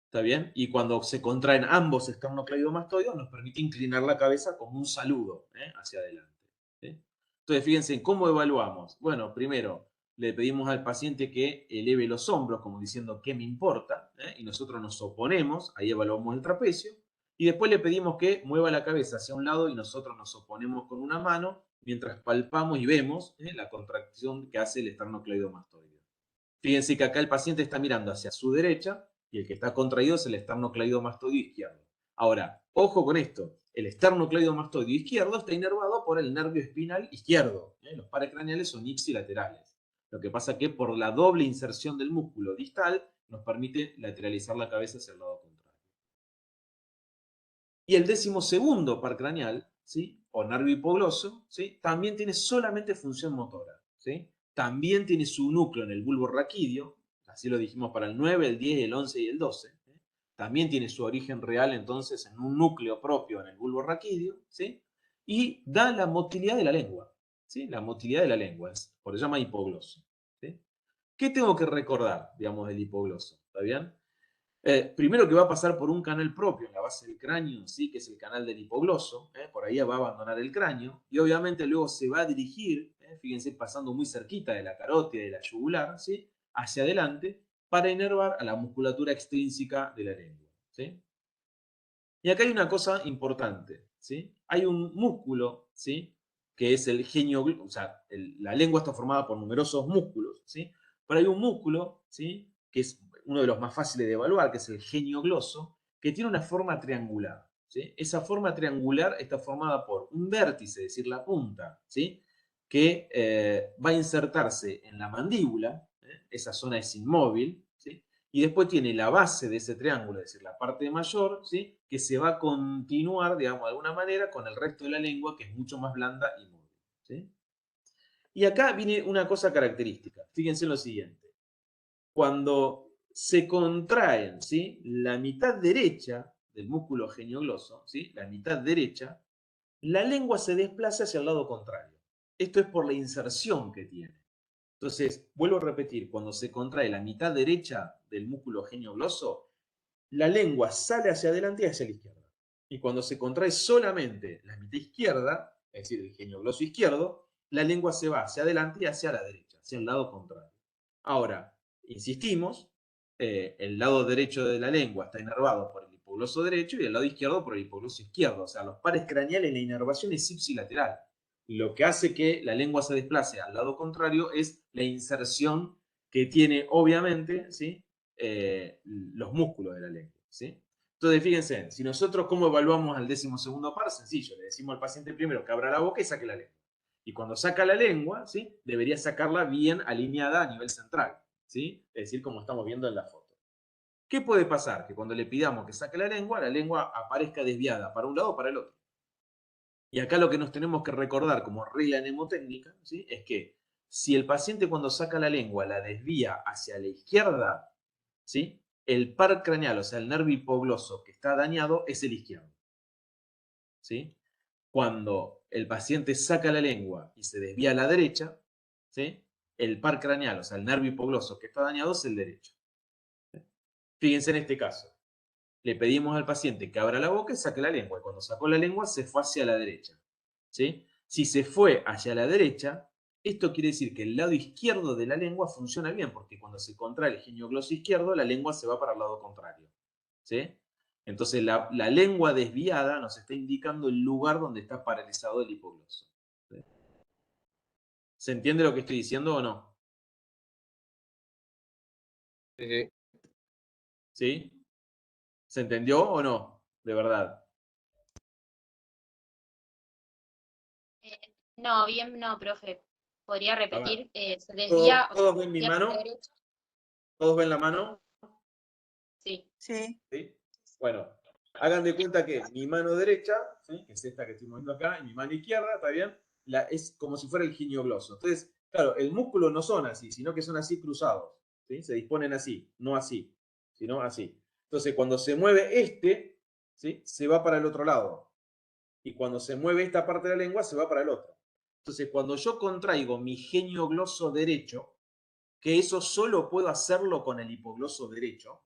Speaker 1: ¿Está bien? Y cuando se contraen ambos esternocleidomastoideos, nos permite inclinar la cabeza como un saludo, hacia adelante, ¿sí? Entonces, fíjense, ¿cómo evaluamos? Bueno, primero, le pedimos al paciente que eleve los hombros, como diciendo, ¿qué me importa? Y nosotros nos oponemos, ahí evaluamos el trapecio. Y después le pedimos que mueva la cabeza hacia un lado y nosotros nos oponemos con una mano mientras palpamos y vemos la contracción que hace el esternocleidomastoideo. Fíjense que acá el paciente está mirando hacia su derecha y el que está contraído es el esternocleidomastoideo izquierdo. Ahora, ojo con esto, el esternocleidomastoideo izquierdo está inervado por el nervio espinal izquierdo. Los pares craneales son ipsilaterales. Lo que pasa que por la doble inserción del músculo distal nos permite lateralizar la cabeza hacia el lado contrario. Y el 12º par craneal, ¿sí?, o nervio hipogloso, ¿sí?, también tiene solamente función motora, ¿sí? También tiene su núcleo en el bulbo raquídeo, así lo dijimos para el 9, el 10, el 11 y el 12. También tiene su origen real entonces en un núcleo propio en el bulbo raquídeo, ¿sí? Y da la motilidad de la lengua, ¿sí? La motilidad de la lengua, por eso se llama hipogloso, ¿sí? ¿Qué tengo que recordar, digamos, del hipogloso? ¿Está bien? Primero que va a pasar por un canal propio en la base del cráneo, ¿sí?, que es el canal del hipogloso, por ahí va a abandonar el cráneo, y obviamente luego se va a dirigir, fíjense, pasando muy cerquita de la carótida y de la yugular, ¿sí?, hacia adelante, para inervar a la musculatura extrínseca de la lengua, ¿sí? Y acá hay una cosa importante, ¿sí? Hay un músculo, ¿sí?, que es el genioglosso, o sea, la lengua está formada por numerosos músculos, ¿sí? Pero hay un músculo, ¿sí?, que es uno de los más fáciles de evaluar, que es el genioglosso, que tiene una forma triangular, ¿sí? Esa forma triangular está formada por un vértice, es decir, la punta, ¿sí?, que va a insertarse en la mandíbula, esa zona es inmóvil, ¿sí?, y después tiene la base de ese triángulo, es decir, la parte mayor, ¿sí?, que se va a continuar, digamos, de alguna manera con el resto de la lengua, que es mucho más blanda y móvil, ¿sí? Y acá viene una cosa característica. Fíjense en lo siguiente. Cuando se contraen, ¿sí?, la mitad derecha del músculo geniogloso, ¿sí?, la mitad derecha, la lengua se desplaza hacia el lado contrario. Esto es por la inserción que tiene. Entonces, vuelvo a repetir, cuando se contrae la mitad derecha del músculo geniogloso, la lengua sale hacia adelante y hacia la izquierda. Y cuando se contrae solamente la mitad izquierda, es decir, el geniogloso izquierdo, la lengua se va hacia adelante y hacia la derecha, hacia el lado contrario. Ahora, insistimos, el lado derecho de la lengua está inervado por el hipogloso derecho y el lado izquierdo por el hipogloso izquierdo. O sea, los pares craneales, la inervación es ipsilateral. Lo que hace que la lengua se desplace al lado contrario es la inserción que tiene, obviamente, ¿sí?, los músculos de la lengua, ¿sí? Entonces, fíjense, si nosotros cómo evaluamos al 12º par, sencillo, le decimos al paciente primero que abra la boca y saque la lengua. Y cuando saca la lengua, ¿sí?, debería sacarla bien alineada a nivel central, ¿sí?, es decir, como estamos viendo en la foto. ¿Qué puede pasar? Que cuando le pidamos que saque la lengua aparezca desviada para un lado o para el otro. Y acá lo que nos tenemos que recordar como regla mnemotécnica, ¿sí?, es que si el paciente cuando saca la lengua la desvía hacia la izquierda, ¿sí?, el par craneal, o sea, el nervio hipogloso que está dañado es el izquierdo, ¿sí? Cuando el paciente saca la lengua y se desvía a la derecha, ¿sí?, el par craneal, o sea, el nervio hipogloso que está dañado es el derecho. Fíjense en este caso. Le pedimos al paciente que abra la boca y saque la lengua. Y cuando sacó la lengua se fue hacia la derecha, ¿sí? Si se fue hacia la derecha, esto quiere decir que el lado izquierdo de la lengua funciona bien, porque cuando se contrae el geniogloso izquierdo, la lengua se va para el lado contrario, ¿sí? Entonces la lengua desviada nos está indicando el lugar donde está paralizado el hipogloso, ¿sí? ¿Se entiende lo que estoy diciendo o no?
Speaker 9: Sí.
Speaker 1: ¿Sí? ¿Se entendió o no? De verdad.
Speaker 2: No, bien, no, profe. ¿Podría
Speaker 1: A ver,
Speaker 2: repetir? Se desvía, o sea,
Speaker 1: ¿todos ven mi
Speaker 2: desvía hacia la
Speaker 1: mano?
Speaker 2: derecha.
Speaker 1: ¿Todos ven la mano?
Speaker 2: Sí.
Speaker 5: Sí.
Speaker 1: ¿Sí? Bueno, hagan de cuenta que mi mano derecha, ¿sí?, que es esta que estoy moviendo acá, y mi mano izquierda, ¿está bien? Es como si fuera el geniogloso. Entonces, claro, el músculo no son así, sino que son así cruzados, ¿sí? Se disponen así, no así, sino así. Entonces, cuando se mueve este, ¿sí?, se va para el otro lado. Y cuando se mueve esta parte de la lengua, se va para el otro. Entonces, cuando yo contraigo mi geniogloso derecho, que eso solo puedo hacerlo con el hipogloso derecho,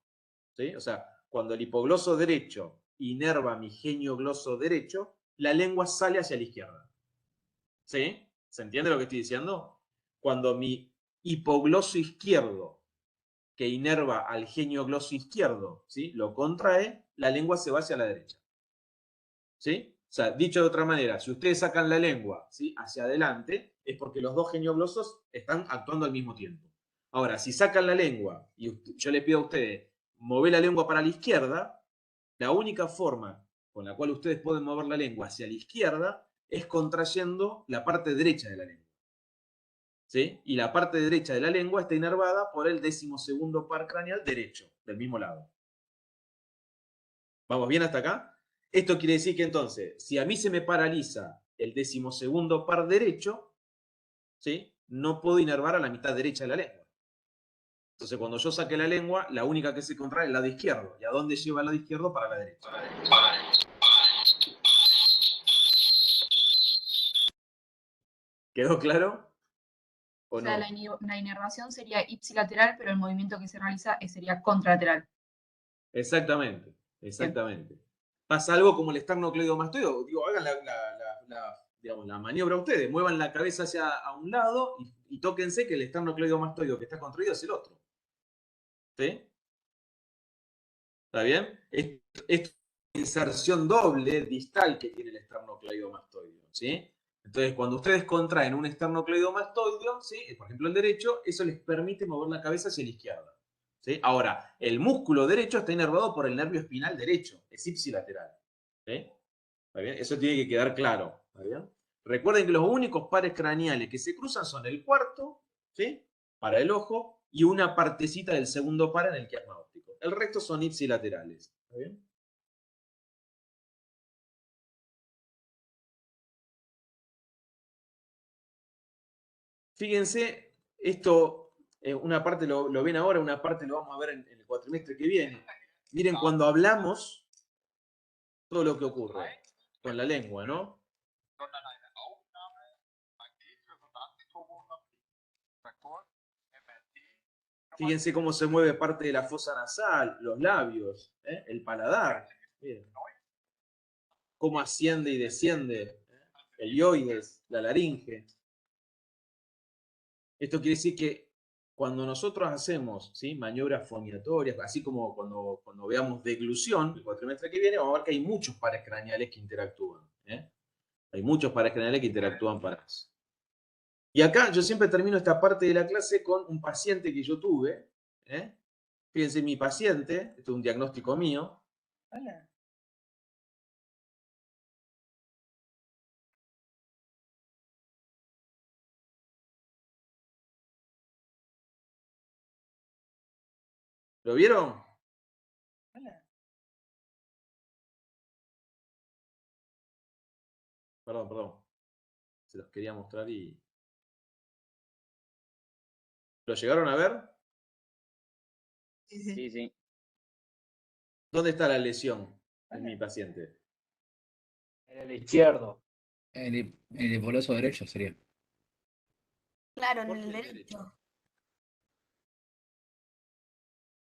Speaker 1: ¿sí? O sea, cuando el hipogloso derecho inerva mi geniogloso derecho, la lengua sale hacia la izquierda. ¿Sí? ¿Se entiende lo que estoy diciendo? Cuando mi hipogloso izquierdo, que inerva al geniogloso izquierdo, ¿sí?, lo contrae, la lengua se va hacia la derecha. ¿Sí? sea, dicho de otra manera, si ustedes sacan la lengua, ¿sí?, hacia adelante, es porque los dos genioglosos están actuando al mismo tiempo. Ahora, si sacan la lengua y yo le pido a ustedes, mover la lengua para la izquierda, la única forma con la cual ustedes pueden mover la lengua hacia la izquierda es contrayendo la parte derecha de la lengua. ¿Sí? Y la parte derecha de la lengua está inervada por el 12º par craneal derecho, del mismo lado. ¿Vamos bien hasta acá? Esto quiere decir que entonces, si a mí se me paraliza el 12º par derecho, ¿sí?, no puedo inervar a la mitad derecha de la lengua. Entonces, cuando yo saque la lengua, la única que se contrae es el lado izquierdo. ¿Y a dónde lleva el lado izquierdo? Para la derecha. ¿Quedó claro? ¿O
Speaker 7: O sea,
Speaker 1: no?
Speaker 7: la inervación sería ipsilateral, pero el movimiento que se realiza sería contralateral.
Speaker 1: Exactamente, exactamente. Pasa algo como el esternocleidomastoideo. Digo, hagan digamos, la maniobra ustedes, muevan la cabeza hacia a un lado y tóquense que el esternocleidomastoideo que está contraído es el otro. ¿Sí? ¿Está bien? Esto es inserción doble distal que tiene el esternocleidomastoideo. ¿Sí? Entonces, cuando ustedes contraen un esternocleidomastoideo, ¿sí?, por ejemplo el derecho, eso les permite mover la cabeza hacia la izquierda. ¿Sí? Ahora, el músculo derecho está inervado por el nervio espinal derecho, es ipsilateral. ¿Sí? ¿Está bien? Eso tiene que quedar claro. ¿Está bien? Recuerden que los únicos pares craneales que se cruzan son el cuarto, ¿sí?, para el ojo, y una partecita del segundo par en el quiasma óptico. El resto son ipsilaterales. ¿Está bien? Fíjense, esto, una parte lo ven ahora, una parte lo vamos a ver en el cuatrimestre que viene. Miren, cuando hablamos, todo lo que ocurre con la lengua, ¿no? Fíjense cómo se mueve parte de la fosa nasal, los labios, el paladar. Miren. Cómo asciende y desciende el hioides, la laringe. Esto quiere decir que cuando nosotros hacemos, ¿sí?, maniobras foniatorias, así como cuando veamos deglución, el cuatrimestre que viene, vamos a ver que hay muchos pares craneales que interactúan. Hay muchos pares craneales que interactúan para eso. Y acá yo siempre termino esta parte de la clase con un paciente que yo tuve. Fíjense, mi paciente, esto es un diagnóstico mío. Hola. ¿Lo vieron? Hola. Perdón. Se los quería mostrar y... ¿Lo llegaron a ver?
Speaker 4: Sí, sí.
Speaker 1: ¿Dónde está la lesión en mi paciente?
Speaker 6: En el izquierdo.
Speaker 8: El hipogloso derecho sería.
Speaker 10: Claro, en
Speaker 1: ¿Por
Speaker 10: el
Speaker 1: qué el
Speaker 10: derecho.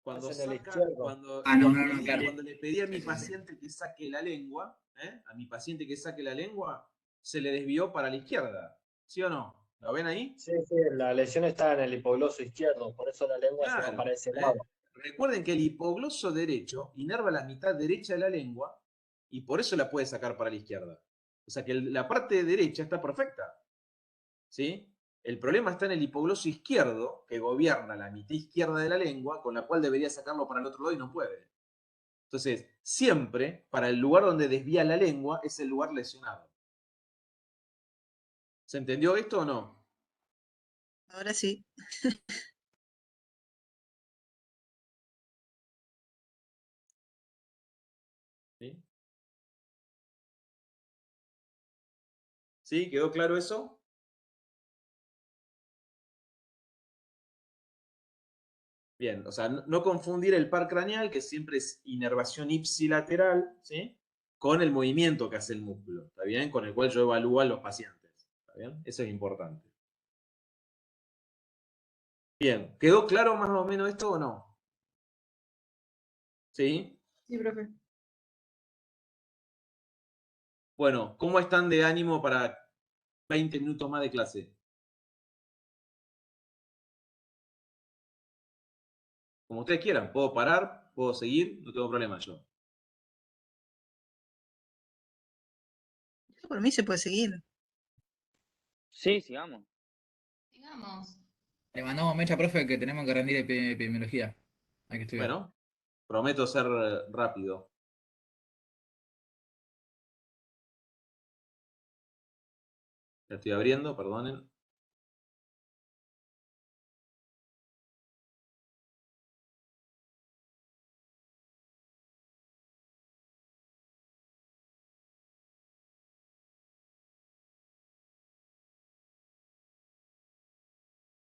Speaker 1: Cuando
Speaker 6: Es en el
Speaker 1: saca,
Speaker 6: izquierdo.
Speaker 8: Claro.
Speaker 1: cuando le pedí a mi
Speaker 8: Sí.
Speaker 1: paciente que saque la lengua, a mi paciente que saque la lengua, se le desvió para la izquierda. ¿Sí o no? ¿Lo ven ahí?
Speaker 6: Sí, la lesión está en el hipogloso izquierdo, por eso la lengua se va
Speaker 1: Claro.
Speaker 6: para ese lado.
Speaker 1: Recuerden que el hipogloso derecho inerva la mitad derecha de la lengua y por eso la puede sacar para la izquierda. O sea que la parte derecha está perfecta. ¿Sí? El problema está en el hipogloso izquierdo, que gobierna la mitad izquierda de la lengua, con la cual debería sacarlo para el otro lado y no puede. Entonces, siempre, para el lugar donde desvía la lengua, es el lugar lesionado. ¿Se entendió esto o no?
Speaker 5: Ahora sí.
Speaker 1: ¿Sí? ¿Sí? ¿Quedó claro eso? Bien, o sea, no confundir el par craneal, que siempre es inervación ipsilateral, ¿sí?, con el movimiento que hace el músculo, ¿está bien? Con el cual yo evalúo a los pacientes, ¿está bien? Eso es importante. Bien, ¿quedó claro más o menos esto o no? ¿Sí?
Speaker 7: Sí, profe.
Speaker 1: Bueno, ¿cómo están de ánimo para 20 minutos más de clase? Como ustedes quieran, puedo parar, puedo seguir, no tengo problema yo.
Speaker 5: Por mí se puede seguir.
Speaker 4: Sí, sigamos.
Speaker 10: Sigamos.
Speaker 8: Le mandamos mecha, profe, que tenemos que rendir epidemiología. Hay que estudiar.
Speaker 1: Bueno, prometo ser rápido. La estoy abriendo, perdonen.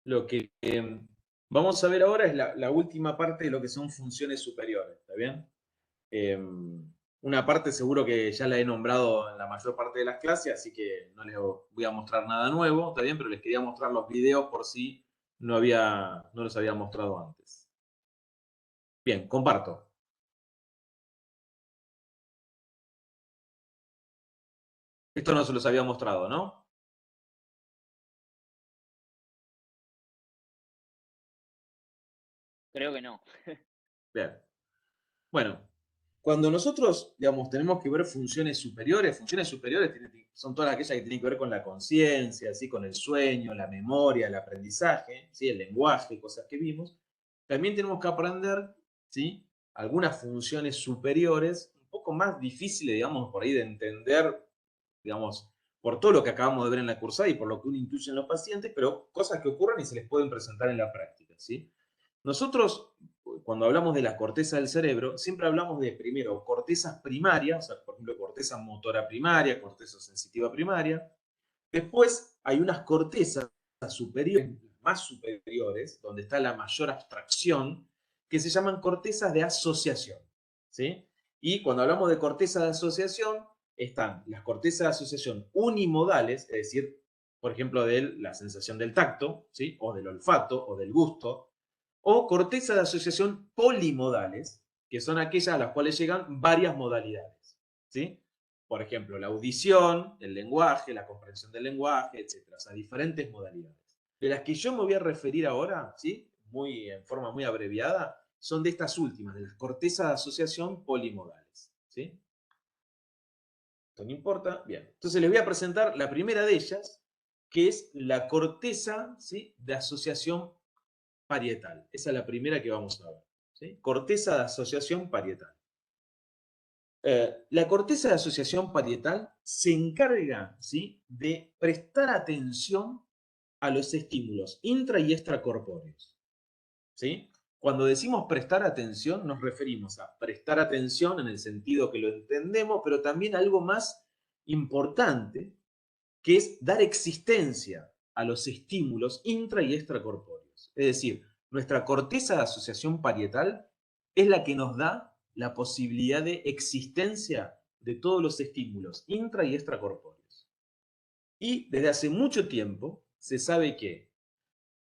Speaker 1: Lo que vamos a ver ahora es la última parte de lo que son funciones superiores, ¿está bien? Una parte seguro que ya la he nombrado en la mayor parte de las clases, así que no les voy a mostrar nada nuevo, ¿está bien? Pero les quería mostrar los videos por si no los había mostrado antes. Bien, comparto. Esto no se los había mostrado, ¿no?
Speaker 4: Creo que no.
Speaker 1: Bien. Bueno, cuando nosotros, digamos, tenemos que ver funciones superiores son todas aquellas que tienen que ver con la conciencia, ¿sí? Con el sueño, la memoria, el aprendizaje, ¿sí? El lenguaje, cosas que vimos. También tenemos que aprender, ¿sí? Algunas funciones superiores, un poco más difíciles, digamos, por ahí de entender, digamos, por todo lo que acabamos de ver en la cursada y por lo que uno intuye en los pacientes, pero cosas que ocurren y se les pueden presentar en la práctica, ¿sí? Nosotros, cuando hablamos de la corteza del cerebro, siempre hablamos de, primero, cortezas primarias, o sea, por ejemplo, corteza motora primaria, corteza sensitiva primaria. Después hay unas cortezas superiores, más superiores, donde está la mayor abstracción, que se llaman cortezas de asociación, ¿sí? Y cuando hablamos de corteza de asociación, están las cortezas de asociación unimodales, es decir, por ejemplo, de la sensación del tacto, ¿sí? O del olfato, o del gusto, o corteza de asociación polimodales, que son aquellas a las cuales llegan varias modalidades, ¿sí? Por ejemplo, la audición, el lenguaje, la comprensión del lenguaje, etc. O sea, diferentes modalidades. De las que yo me voy a referir ahora, ¿sí? En forma muy abreviada, son de estas últimas, de las cortezas de asociación polimodales, ¿sí? Esto no importa. Bien. Entonces les voy a presentar la primera de ellas, que es la corteza, ¿sí? De asociación parietal. Esa es la primera que vamos a ver, ¿sí? Corteza de asociación parietal. La corteza de asociación parietal se encarga, ¿sí? De prestar atención a los estímulos intra y extracorpóreos, ¿sí? Cuando decimos prestar atención, nos referimos a prestar atención en el sentido que lo entendemos, pero también algo más importante, que es dar existencia a los estímulos intra y extracorpóreos. Es decir, nuestra corteza de asociación parietal es la que nos da la posibilidad de existencia de todos los estímulos intra y extracorpóreos. Y desde hace mucho tiempo se sabe que,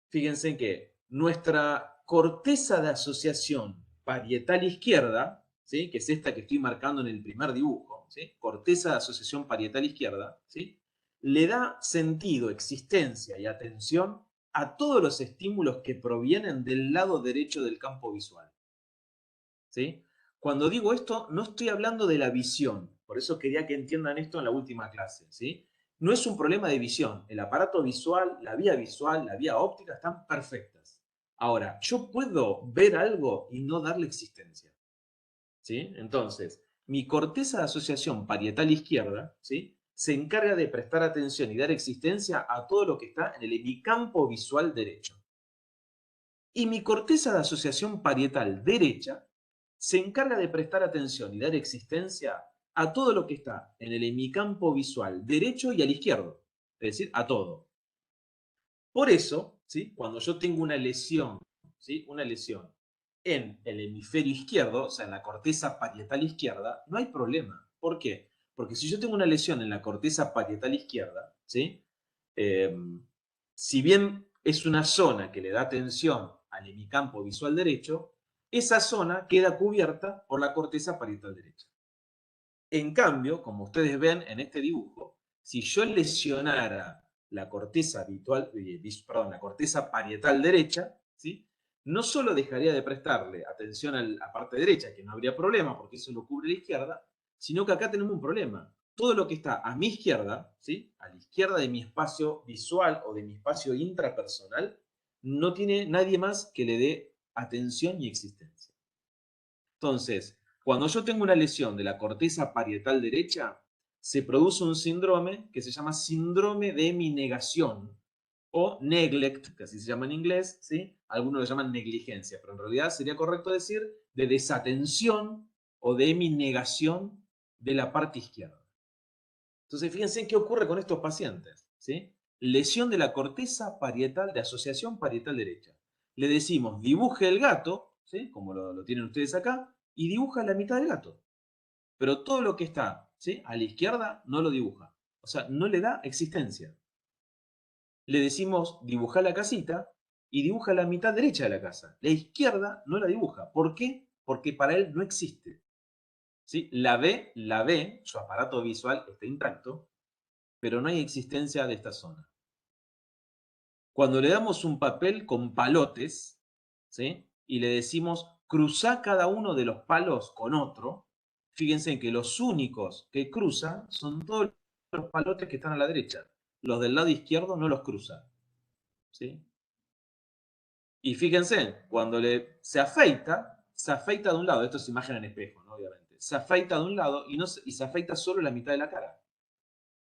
Speaker 1: fíjense que nuestra corteza de asociación parietal izquierda, ¿sí? Que es esta que estoy marcando en el primer dibujo, ¿sí? Corteza de asociación parietal izquierda, ¿sí? Le da sentido, existencia y atención a todos los estímulos que provienen del lado derecho del campo visual, ¿sí? Cuando digo esto, no estoy hablando de la visión, por eso quería que entiendan esto en la última clase, ¿sí? No es un problema de visión, el aparato visual, la vía óptica están perfectas. Ahora, yo puedo ver algo y no darle existencia, ¿sí? Entonces, mi corteza de asociación parietal izquierda, ¿sí? Se encarga de prestar atención y dar existencia a todo lo que está en el hemicampo visual derecho. Y mi corteza de asociación parietal derecha se encarga de prestar atención y dar existencia a todo lo que está en el hemicampo visual derecho y al izquierdo, es decir, a todo. Por eso, ¿sí? Cuando yo tengo una lesión, ¿sí? Una lesión en el hemisferio izquierdo, o sea, en la corteza parietal izquierda, no hay problema. ¿Por qué? Porque si yo tengo una lesión en la corteza parietal izquierda, ¿sí? Si bien es una zona que le da atención al hemicampo visual derecho, esa zona queda cubierta por la corteza parietal derecha. En cambio, como ustedes ven en este dibujo, si yo lesionara la corteza la corteza parietal derecha, ¿sí? No solo dejaría de prestarle atención a la parte derecha, que no habría problema porque eso lo cubre la izquierda, sino que acá tenemos un problema. todo lo que está a mi izquierda, ¿sí? A la izquierda de mi espacio visual o de mi espacio intrapersonal, no tiene nadie más que le dé atención y existencia. Entonces, cuando yo tengo una lesión de la corteza parietal derecha, se produce un síndrome que se llama síndrome de heminegación o neglect, que así se llama en inglés, ¿sí? Algunos lo llaman negligencia, pero en realidad sería correcto decir de desatención o de heminegación de la parte izquierda. Entonces, fíjense qué ocurre con estos pacientes, ¿sí? Lesión de la corteza parietal, de asociación parietal derecha. Le decimos, dibuje el gato, ¿sí? Como lo tienen ustedes acá, y dibuja la mitad del gato. Pero todo lo que está, ¿sí? A la izquierda no lo dibuja. O sea, no le da existencia. Le decimos, dibuja la casita, y dibuja la mitad derecha de la casa. La izquierda no la dibuja. ¿Por qué? Porque para él no existe. ¿Sí? La ve, su aparato visual está intacto, pero no hay existencia de esta zona. Cuando le damos un papel con palotes, ¿sí? Y le decimos, cruza cada uno de los palos con otro, fíjense que los únicos que cruzan son todos los palotes que están a la derecha. Los del lado izquierdo no los cruzan. ¿Sí? Y fíjense, cuando se afeita de un lado, esto es imagen en espejo, ¿no? Obviamente. Se afeita de un lado y se afeita solo la mitad de la cara.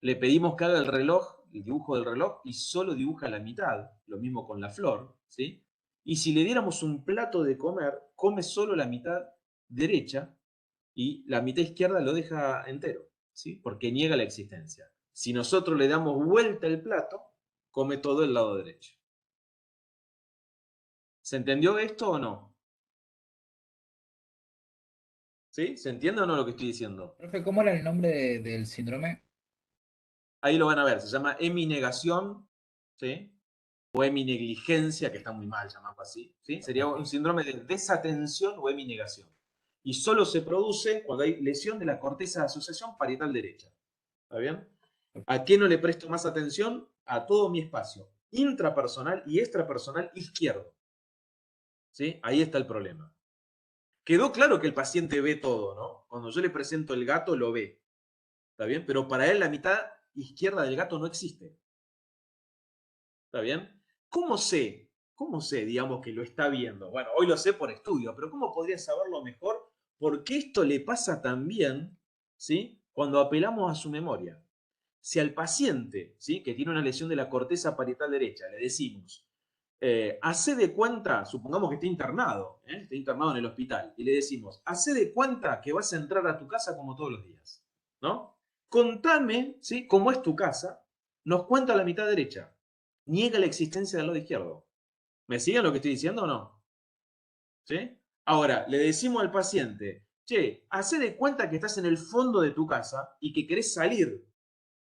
Speaker 1: Le pedimos que haga el reloj, el dibujo del reloj, y solo dibuja la mitad. Lo mismo con la flor, ¿sí? Y si le diéramos un plato de comer, come solo la mitad derecha y la mitad izquierda lo deja entero, ¿sí? Porque niega la existencia. Si nosotros le damos vuelta el plato, come todo el lado derecho. ¿Se entendió esto o no? ¿Sí? ¿Se entiende o no lo que estoy diciendo?
Speaker 8: Profe, ¿cómo era el nombre del síndrome?
Speaker 1: Ahí lo van a ver, se llama heminegación, ¿sí? O heminegligencia, que está muy mal llamarlo así, ¿sí? Sería un síndrome de desatención o heminegación. Y solo se produce cuando hay lesión de la corteza de asociación parietal derecha. ¿Está bien? ¿A qué no le presto más atención? A todo mi espacio intrapersonal y extrapersonal izquierdo. ¿Sí? Ahí está el problema. Quedó claro que el paciente ve todo, ¿no? Cuando yo le presento el gato, lo ve. ¿Está bien? Pero para él la mitad izquierda del gato no existe. ¿Está bien? ¿Cómo sé, digamos, que lo está viendo? Bueno, hoy lo sé por estudio, pero ¿cómo podría saberlo mejor? Porque esto le pasa también, ¿sí? Cuando apelamos a su memoria. Si al paciente, ¿sí? Que tiene una lesión de la corteza parietal derecha, le decimos, hace de cuenta, supongamos que está internado en el hospital, y le decimos, hace de cuenta que vas a entrar a tu casa como todos los días, ¿no? Contame, ¿sí? Cómo es tu casa, nos cuenta la mitad derecha, niega la existencia del lado izquierdo. ¿Me siguen lo que estoy diciendo o no? ¿Sí? Ahora, le decimos al paciente, che, hace de cuenta que estás en el fondo de tu casa y que querés salir.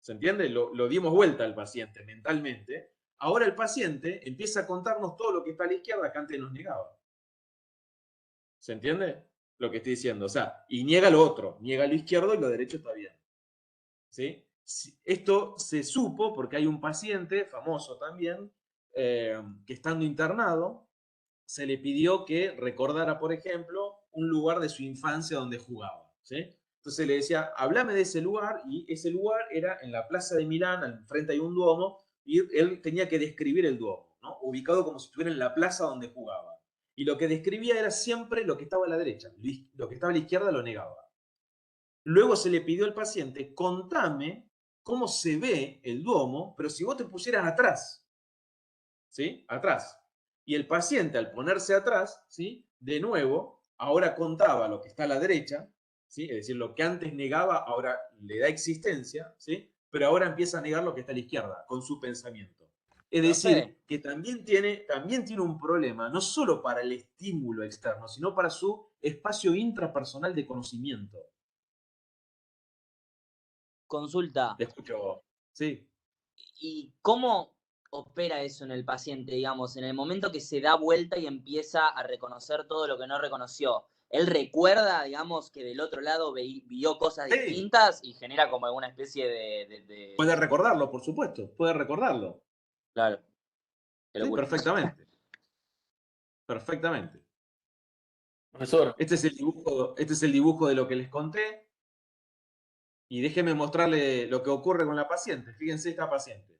Speaker 1: ¿Se entiende? Lo dimos vuelta al paciente mentalmente. Ahora el paciente empieza a contarnos todo lo que está a la izquierda que antes nos negaba. ¿Se entiende lo que estoy diciendo? O sea, y niega lo otro, niega lo izquierdo y lo derecho está bien. ¿Sí? Esto se supo porque hay un paciente famoso también que estando internado se le pidió que recordara, por ejemplo, un lugar de su infancia donde jugaba. ¿Sí? Entonces le decía, háblame de ese lugar, y ese lugar era en la plaza de Milán, al frente hay un duomo, y él tenía que describir el duomo, ¿no? Ubicado como si estuviera en la plaza donde jugaba. Y lo que describía era siempre lo que estaba a la derecha, lo que estaba a la izquierda lo negaba. Luego se le pidió al paciente, contame cómo se ve el duomo, pero si vos te pusieras atrás, ¿sí? Atrás. Y el paciente, al ponerse atrás, ¿sí? De nuevo, ahora contaba lo que está a la derecha, ¿sí? Es decir, lo que antes negaba, ahora le da existencia, ¿sí? Pero ahora empieza a negar lo que está a la izquierda, con su pensamiento. Es decir, que también tiene un problema, no solo para el estímulo externo, sino para su espacio intrapersonal de conocimiento.
Speaker 4: Consulta.
Speaker 1: Te escucho. Sí.
Speaker 4: ¿Y cómo opera eso en el paciente, digamos, en el momento que se da vuelta y empieza a reconocer todo lo que no reconoció? ¿Él recuerda, digamos, que del otro lado vio cosas distintas y genera como alguna especie de...
Speaker 1: Puede recordarlo, por supuesto, puede recordarlo.
Speaker 4: Claro.
Speaker 1: Sí, perfectamente. Perfectamente.
Speaker 6: Profesor.
Speaker 1: Este es el dibujo de lo que les conté. Y déjenme mostrarle lo que ocurre con la paciente. Fíjense esta paciente.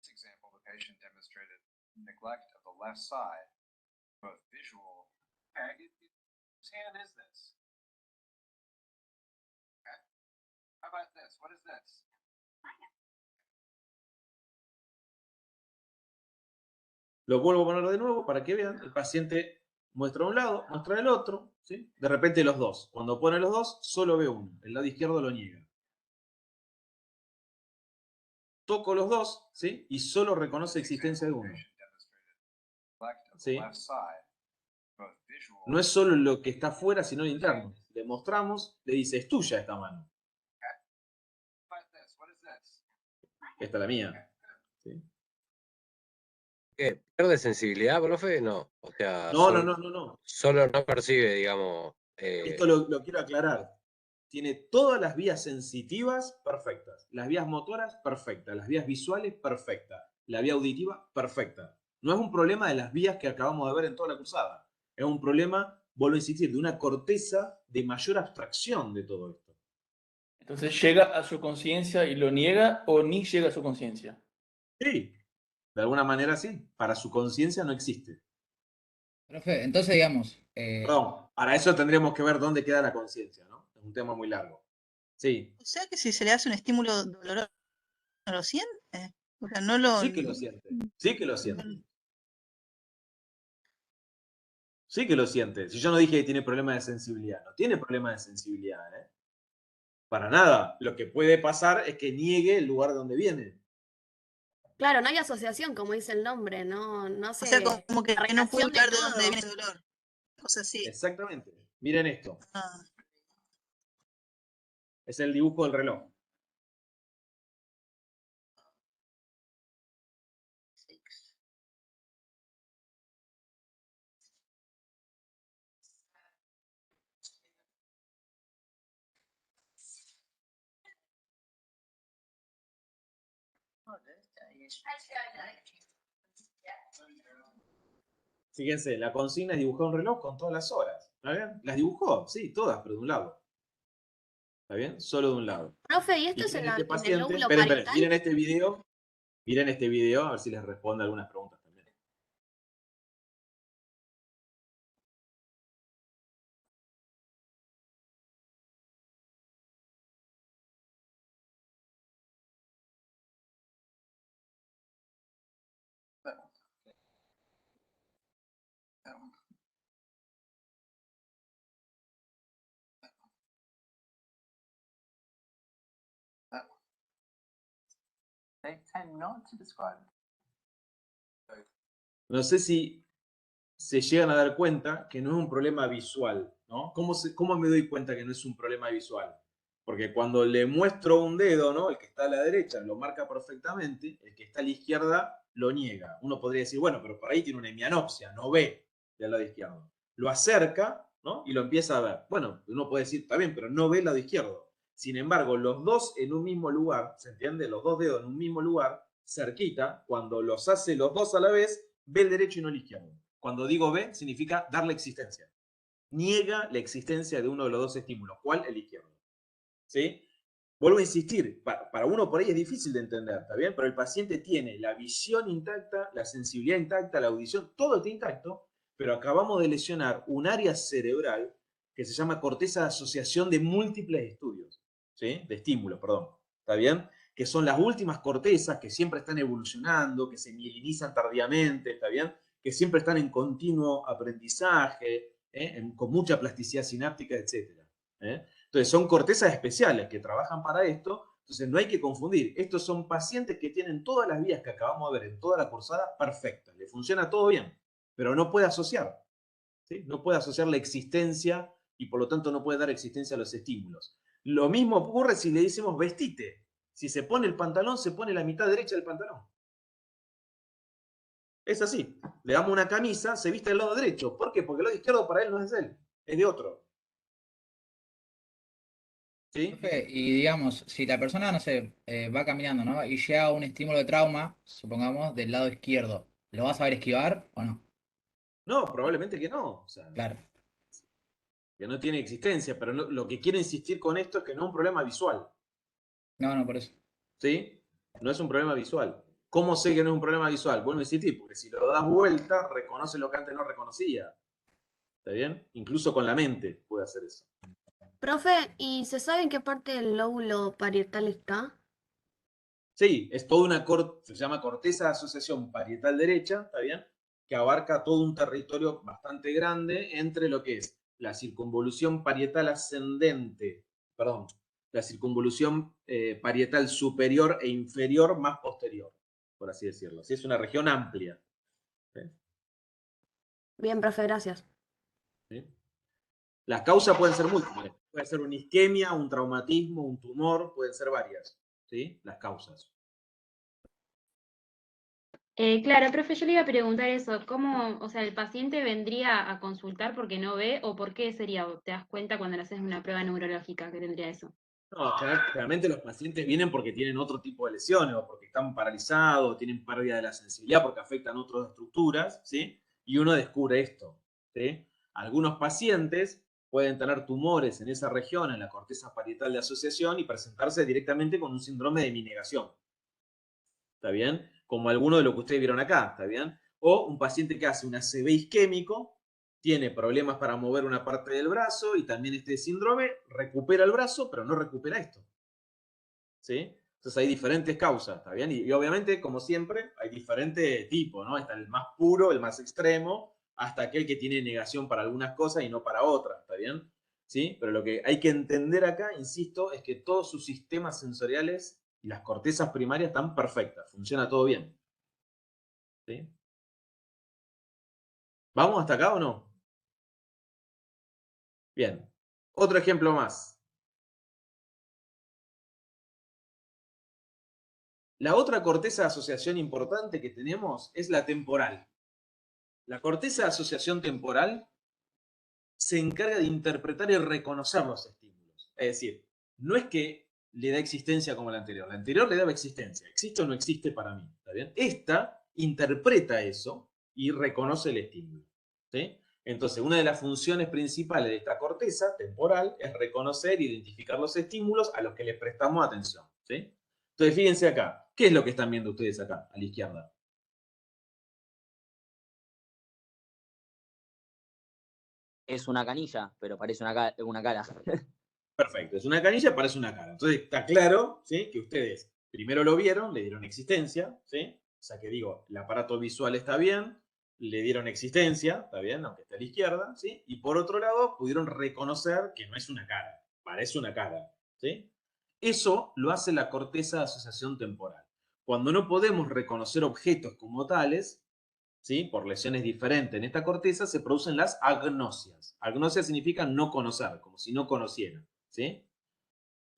Speaker 11: Example, the patient demonstrated neglect of the left side, both visual. Okay, whose hand is this? Okay. How about this? What is this?
Speaker 1: Lo vuelvo a poner de nuevo para que vean. El paciente muestra un lado, muestra el otro. ¿Sí? De repente los dos. Cuando pone los dos, solo ve uno. El lado izquierdo lo niega. Toco los dos, ¿sí? Y solo reconoce existencia de uno. ¿Sí? No es solo lo que está afuera, sino lo interno. Le mostramos, le dice, es tuya esta mano. Esta es la mía. ¿Sí?
Speaker 9: ¿Qué? ¿Pierde sensibilidad, profe? No. O sea,
Speaker 1: No.
Speaker 9: solo no percibe, digamos.
Speaker 1: Esto lo quiero aclarar. Tiene todas las vías sensitivas perfectas, las vías motoras perfectas, las vías visuales perfectas, la vía auditiva perfecta. No es un problema de las vías que acabamos de ver en toda la cursada. Es un problema, vuelvo a insistir, de una corteza de mayor abstracción de todo esto.
Speaker 12: Entonces, ¿llega a su conciencia y lo niega o ni llega a su conciencia?
Speaker 1: Sí, de alguna manera sí. Para su conciencia no existe.
Speaker 8: Profe, entonces digamos,
Speaker 1: Perdón, para eso tendríamos que ver dónde queda la conciencia, ¿no? Es un tema muy largo. Sí.
Speaker 5: O sea que si se le hace un estímulo doloroso, ¿no lo siente? O sea, no lo...
Speaker 1: Sí que lo siente. Sí que lo siente. Sí que lo siente. Si yo no dije que tiene problema de sensibilidad, no tiene problema de sensibilidad, ¿eh? Para nada. Lo que puede pasar es que niegue el lugar de donde viene.
Speaker 13: Claro, no hay asociación, como dice el nombre, no sé.
Speaker 5: O sea, como que no puede
Speaker 13: relación de
Speaker 5: hablar de
Speaker 13: todo.
Speaker 5: dónde viene el dolor. O sea, sí.
Speaker 1: Exactamente. Miren esto.
Speaker 5: Ah.
Speaker 1: Es el dibujo del reloj. Fíjense, la consigna es dibujar un reloj con todas las horas. ¿Está bien? ¿Las dibujó? Sí, todas, pero de un lado. ¿Está bien? Solo de un lado.
Speaker 13: Profe, ¿y esto
Speaker 1: Y
Speaker 13: es
Speaker 1: miren
Speaker 13: en
Speaker 1: este
Speaker 13: el
Speaker 1: paciente.
Speaker 13: lóbulo
Speaker 1: Esperen,
Speaker 13: parietal?
Speaker 1: miren este video. Miren este video, a ver si les responde algunas preguntas también. No sé si se llegan a dar cuenta que no es un problema visual, ¿no? ¿Cómo me doy cuenta que no es un problema visual? Porque cuando le muestro un dedo, ¿no? El que está a la derecha lo marca perfectamente, el que está a la izquierda lo niega. Uno podría decir, bueno, pero por ahí tiene una hemianopsia, no ve del lado izquierdo. Lo acerca, ¿no? Y lo empieza a ver. Bueno, uno puede decir, está bien, pero no ve el lado izquierdo. Sin embargo, los dos en un mismo lugar, ¿se entiende? Los dos dedos en un mismo lugar, cerquita, cuando los hace los dos a la vez, ve el derecho y no el izquierdo. Cuando digo ve, significa darle existencia. Niega la existencia de uno de los dos estímulos. ¿Cuál? El izquierdo. ¿Sí? Vuelvo a insistir, para uno por ahí es difícil de entender, ¿está bien? Pero el paciente tiene la visión intacta, la sensibilidad intacta, la audición, todo está intacto, pero acabamos de lesionar un área cerebral que se llama corteza de asociación de múltiples estudios, ¿sí? De estímulos, perdón, ¿está bien? Que son las últimas cortezas que siempre están evolucionando, que se mielinizan tardíamente, ¿está bien? Que siempre están en continuo aprendizaje, con mucha plasticidad sináptica, etc. Entonces son cortezas especiales que trabajan para esto, entonces no hay que confundir. Estos son pacientes que tienen todas las vías que acabamos de ver en toda la cursada perfectas, le funciona todo bien, pero no puede asociar, ¿sí? No puede asociar la existencia y por lo tanto no puede dar existencia a los estímulos. Lo mismo ocurre si le decimos vestite. Si se pone el pantalón, se pone la mitad derecha del pantalón. Es así. Le damos una camisa, se viste del lado derecho. ¿Por qué? Porque el lado izquierdo para él no es de él, es de otro. ¿Sí?
Speaker 8: Profe, y digamos, si la persona, no sé, va caminando, ¿no? Y llega un estímulo de trauma, supongamos, del lado izquierdo, ¿lo va a saber esquivar o no?
Speaker 1: No, probablemente que no. O sea,
Speaker 8: Claro.
Speaker 1: que no tiene existencia, pero lo que quiero insistir con esto es que no es un problema visual.
Speaker 8: No, no, por eso.
Speaker 1: ¿Sí? No es un problema visual. ¿Cómo sé que no es un problema visual? Vuelvo a insistir, porque si lo das vuelta, reconoce lo que antes no reconocía. ¿Está bien? Incluso con la mente puede hacer eso.
Speaker 13: Profe, ¿y se sabe en qué parte del lóbulo parietal está?
Speaker 1: Sí, es toda una se llama corteza de asociación parietal derecha, ¿está bien? Que abarca todo un territorio bastante grande entre lo que es la circunvolución parietal ascendente, perdón, la circunvolución parietal superior e inferior más posterior, por así decirlo. Sí, es una región amplia. ¿Sí?
Speaker 13: Bien, profe, gracias.
Speaker 1: ¿Sí? Las causas pueden ser múltiples. Puede ser una isquemia, un traumatismo, un tumor, pueden ser varias. ¿Sí? Las causas.
Speaker 2: Claro, profe, yo le iba a preguntar eso, ¿cómo, o sea, el paciente vendría a consultar porque no ve o por qué sería, o te das cuenta cuando le haces una prueba neurológica que tendría eso?
Speaker 1: No, generalmente los pacientes vienen porque tienen otro tipo de lesiones o porque están paralizados, tienen pérdida de la sensibilidad porque afectan otras estructuras, ¿sí? Y uno descubre esto, ¿sí? Algunos pacientes pueden tener tumores en esa región, en la corteza parietal de asociación, y presentarse directamente con un síndrome de minegación. ¿Está bien? Como alguno de lo que ustedes vieron acá, ¿está bien? O un paciente que hace un ACV isquémico, tiene problemas para mover una parte del brazo y también este síndrome recupera el brazo, pero no recupera esto. ¿Sí? Entonces hay diferentes causas, ¿está bien? Y obviamente, como siempre, hay diferentes tipos, ¿no? Está el más puro, el más extremo, hasta aquel que tiene negación para algunas cosas y no para otras, ¿está bien? ¿Sí? Pero lo que hay que entender acá, insisto, es que todos sus sistemas sensoriales y las cortezas primarias están perfectas, funciona todo bien. ¿Sí? ¿Vamos hasta acá o no? Bien. Otro ejemplo más. La otra corteza de asociación importante que tenemos es la temporal. La corteza de asociación temporal se encarga de interpretar y reconocer los estímulos. Es decir, no es que le da existencia como la anterior le daba existencia, existe o no existe para mí, ¿está bien? Esta interpreta eso y reconoce el estímulo, ¿sí? Entonces, una de las funciones principales de esta corteza temporal es reconocer e identificar los estímulos a los que le prestamos atención, ¿sí? Entonces, fíjense acá, ¿qué es lo que están viendo ustedes acá, a la izquierda?
Speaker 4: Es una canilla, pero parece una cara.
Speaker 1: Perfecto, es una canilla, parece una cara. Entonces está claro, ¿sí? Que ustedes primero lo vieron, le dieron existencia, ¿sí? O sea que digo, el aparato visual está bien, le dieron existencia, está bien, aunque esté a la izquierda, ¿sí? Y por otro lado, pudieron reconocer que no es una cara, parece una cara, ¿sí? Eso lo hace la corteza de asociación temporal. Cuando no podemos reconocer objetos como tales, ¿sí? Por lesiones diferentes en esta corteza, se producen las agnosias. Agnosia significa no conocer, como si no conocieran, ¿sí?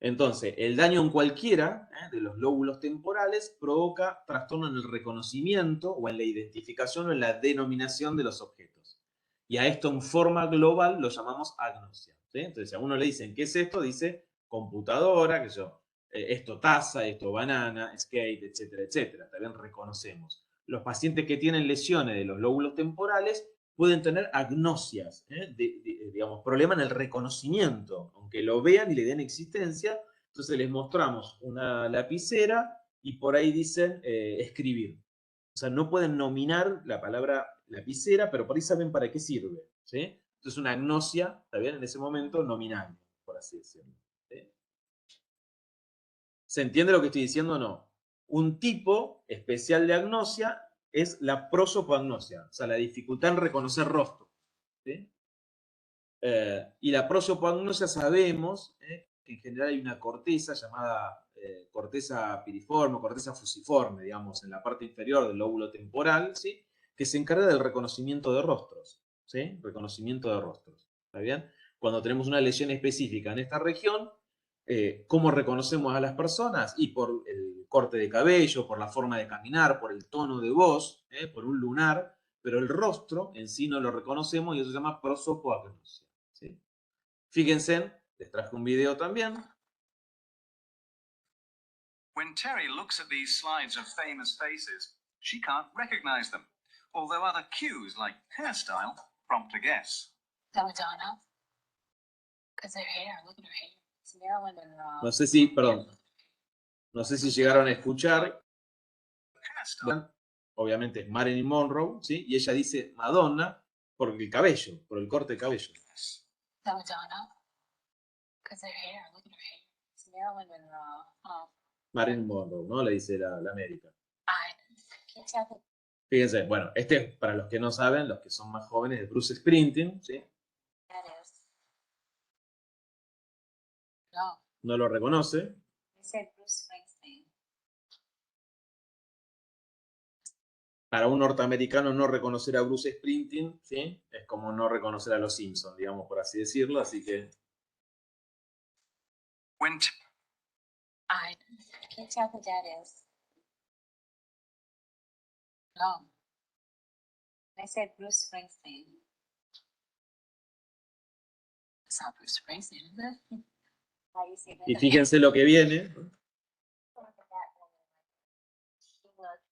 Speaker 1: Entonces, el daño en cualquiera de los lóbulos temporales provoca trastorno en el reconocimiento o en la identificación o en la denominación de los objetos. Y a esto en forma global lo llamamos agnosia, ¿sí? Entonces, si a uno le dicen, ¿qué es esto? Dice computadora, que yo, esto taza, esto banana, skate, etcétera, etcétera. También reconocemos. Los pacientes que tienen lesiones de los lóbulos temporales pueden tener agnosias, digamos, problema en el reconocimiento, aunque lo vean y le den existencia. Entonces les mostramos una lapicera y por ahí dicen escribir. O sea, no pueden nominar la palabra lapicera, pero por ahí saben para qué sirve, ¿sí? Entonces una agnosia, ¿está bien? En ese momento nominal, por así decirlo, ¿sí? ¿Se entiende lo que estoy diciendo o no? Un tipo especial de agnosia es la prosopoagnosia, o sea, la dificultad en reconocer rostro, ¿sí? Y la prosopoagnosia sabemos que en general hay una corteza llamada corteza piriforme, corteza fusiforme, digamos, en la parte inferior del lóbulo temporal, ¿sí? Que se encarga del reconocimiento de rostros, ¿sí? Reconocimiento de rostros, ¿está bien? Cuando tenemos una lesión específica en esta región, ¿cómo reconocemos a las personas? Y por el corte de cabello, por la forma de caminar, por el tono de voz, por un lunar, pero el rostro en sí no lo reconocemos y eso se llama prosopoagnosia, ¿sí? Fíjense, les traje un video también
Speaker 11: When Terry looks at these slides of famous faces, she can't recognize them, although other cues like hairstyle prompt a guess.
Speaker 10: Is that Madonna? Because her hair, look at her hair. It's Marilyn Monroe.
Speaker 1: No sé si, perdón, no sé si llegaron a escuchar. Bueno, obviamente es Marilyn Monroe, ¿sí? Y ella dice Madonna por el cabello, por el corte de cabello.
Speaker 10: Is that Madonna? Because her hair, look at her hair. It's Marilyn Monroe. Oh.
Speaker 1: Marilyn Monroe, ¿no? Le dice la América.
Speaker 10: Can't tell the
Speaker 1: Fíjense, bueno, este es para los que no saben, los que son más jóvenes, de Bruce Springsteen, ¿sí?
Speaker 10: that is. No,
Speaker 1: No lo reconoce.
Speaker 10: they said Bruce Springsteen.
Speaker 1: Para un norteamericano no reconocer a Bruce Springsteen, ¿sí? Es como no reconocer a los Simpsons, digamos, por así decirlo, así que...
Speaker 11: When
Speaker 10: I can't tell who that is. No. I said Bruce Springsteen. It's not Bruce Springsteen, is it? How you say that?
Speaker 1: Y fíjense lo que viene.
Speaker 10: She looked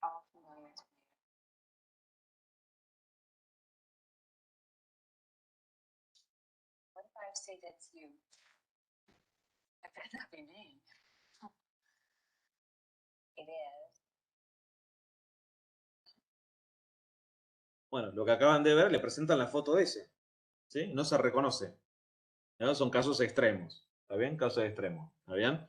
Speaker 10: all familiar to me. What if I say that's you? I better not be named. It is.
Speaker 1: Bueno, lo que acaban de ver, le presentan la foto de ese, ¿sí? No se reconoce, ¿no? Son casos extremos, ¿está bien? Casos extremos, ¿está bien?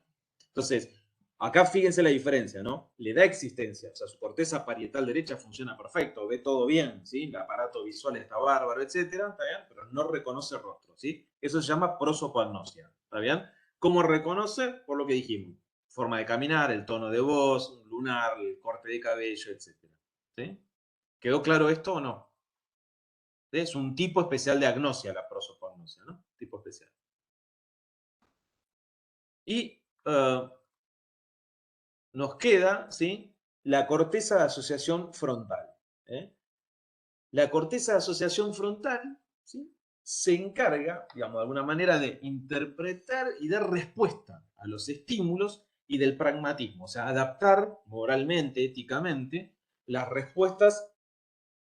Speaker 1: Entonces, acá fíjense la diferencia, ¿no? Le da existencia, o sea, su corteza parietal derecha funciona perfecto, ve todo bien, ¿sí? El aparato visual está bárbaro, etcétera, ¿está bien? Pero no reconoce el rostro, ¿sí? Eso se llama prosopagnosia, ¿está bien? ¿Cómo reconoce? Por lo que dijimos, forma de caminar, el tono de voz, un lunar, el corte de cabello, etcétera, ¿sí? ¿Quedó claro esto o no? Es un tipo especial de agnosia, la prosopagnosia, ¿no? Tipo especial. Y nos queda, ¿sí? La corteza de asociación frontal. ¿eh? La corteza de asociación frontal, ¿sí? Se encarga, digamos, de alguna manera de interpretar y dar respuesta a los estímulos y del pragmatismo, o sea, adaptar moralmente, éticamente, las respuestas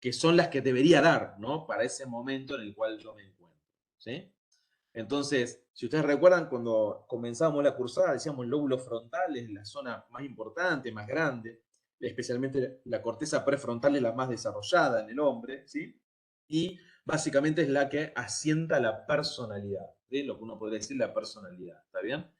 Speaker 1: que son las que debería dar, ¿no? Para ese momento en el cual yo me encuentro, ¿sí? Entonces, si ustedes recuerdan, cuando comenzamos la cursada, decíamos el lóbulo frontal es la zona más importante, más grande, especialmente la corteza prefrontal es la más desarrollada en el hombre, ¿sí? Y básicamente es la que asienta la personalidad, ¿sí? Lo que uno podría decir la personalidad, ¿está bien?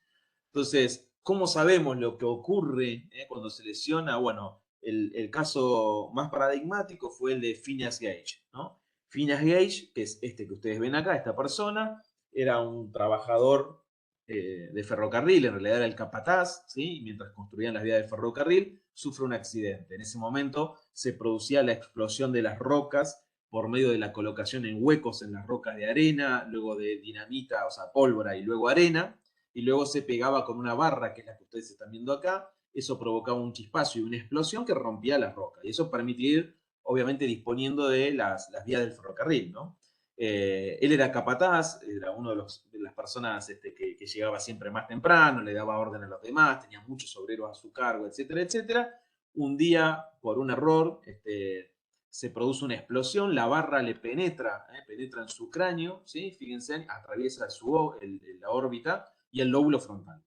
Speaker 1: Entonces, ¿cómo sabemos lo que ocurre cuando se lesiona? Bueno, el caso más paradigmático fue el de Phineas Gage, ¿no? Phineas Gage, que es este que ustedes ven acá, esta persona, era un trabajador de ferrocarril, en realidad era el capataz, ¿sí? Y mientras construían las vías del ferrocarril, sufre un accidente. En ese momento se producía la explosión de las rocas por medio de la colocación en huecos en las rocas de arena, luego de dinamita, o sea, pólvora y luego arena, y luego se pegaba con una barra, que es la que ustedes están viendo acá. Eso provocaba un chispazo y una explosión que rompía las rocas. Y eso permitía ir, obviamente, disponiendo de las vías del ferrocarril, ¿no? Él era capataz, era uno de las personas que llegaba siempre más temprano, le daba orden a los demás, tenía muchos obreros a su cargo, etcétera, etcétera. Un día, por un error, se produce una explosión, la barra le penetra en su cráneo, ¿sí? Fíjense, atraviesa la órbita y el lóbulo frontal.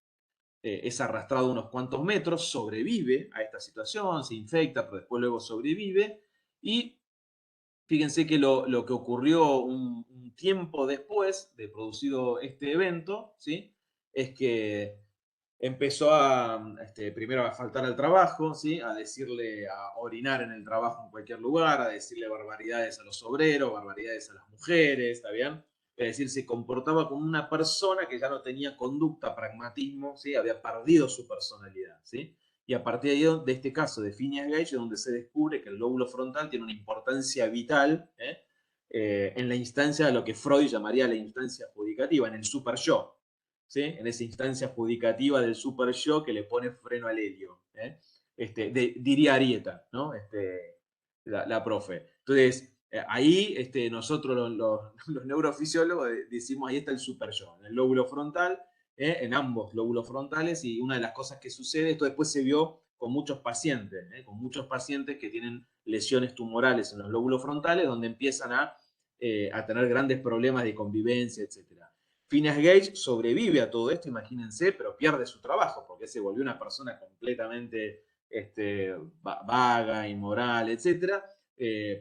Speaker 1: Es arrastrado unos cuantos metros, sobrevive a esta situación, se infecta, pero después luego sobrevive. Y fíjense que lo que ocurrió un tiempo después de producido este evento, ¿sí? Es que empezó primero a faltar al trabajo, ¿sí? A orinar en el trabajo en cualquier lugar, a decirle barbaridades a los obreros, barbaridades a las mujeres, ¿está bien? Es decir, se comportaba como una persona que ya no tenía conducta, pragmatismo, ¿sí? Había perdido su personalidad, ¿sí? Y a partir de este caso de Phineas Gage, donde se descubre que el lóbulo frontal tiene una importancia vital en la instancia de lo que Freud llamaría la instancia adjudicativa, en el super yo, ¿sí? En esa instancia adjudicativa del super yo que le pone freno al helio, diría Arieta, ¿no? La profe. Entonces, ahí nosotros los neurofisiólogos decimos, ahí está el super yo, en el lóbulo frontal, en ambos lóbulos frontales, y una de las cosas que sucede, esto después se vio con muchos pacientes que tienen lesiones tumorales en los lóbulos frontales, donde empiezan a tener grandes problemas de convivencia, etc. Phineas Gage sobrevive a todo esto, imagínense, pero pierde su trabajo, porque se volvió una persona completamente vaga, inmoral, etc.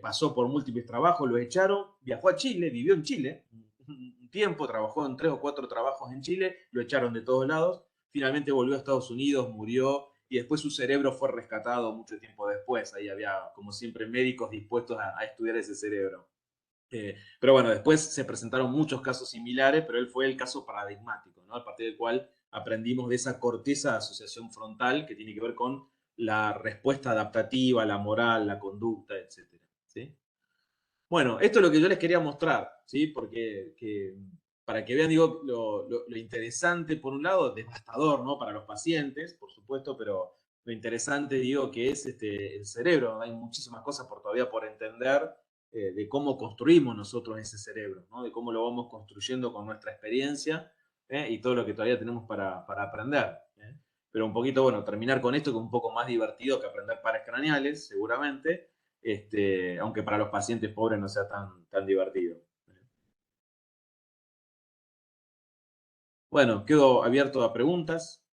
Speaker 1: Pasó por múltiples trabajos, lo echaron, viajó a Chile, vivió en Chile un tiempo, trabajó en 3 o 4 trabajos en Chile, lo echaron de todos lados, finalmente volvió a Estados Unidos, murió, y después su cerebro fue rescatado mucho tiempo después. Ahí había, como siempre, médicos dispuestos a estudiar ese cerebro. Pero bueno, después se presentaron muchos casos similares, pero él fue el caso paradigmático, ¿no? A partir del cual aprendimos de esa corteza de asociación frontal que tiene que ver con la respuesta adaptativa, la moral, la conducta, etc. ¿Sí? Bueno, esto es lo que yo les quería mostrar, ¿sí? Porque para que vean, digo, lo interesante, por un lado, devastador, ¿no? Para los pacientes, por supuesto, pero lo interesante, digo, que es el cerebro. Hay muchísimas cosas todavía por entender de cómo construimos nosotros ese cerebro, ¿no? De cómo lo vamos construyendo con nuestra experiencia y todo lo que todavía tenemos para aprender. Pero un poquito, bueno, terminar con esto, que es un poco más divertido que aprender pares craneales, seguramente, aunque para los pacientes pobres no sea tan divertido. Bueno, quedo abierto a preguntas.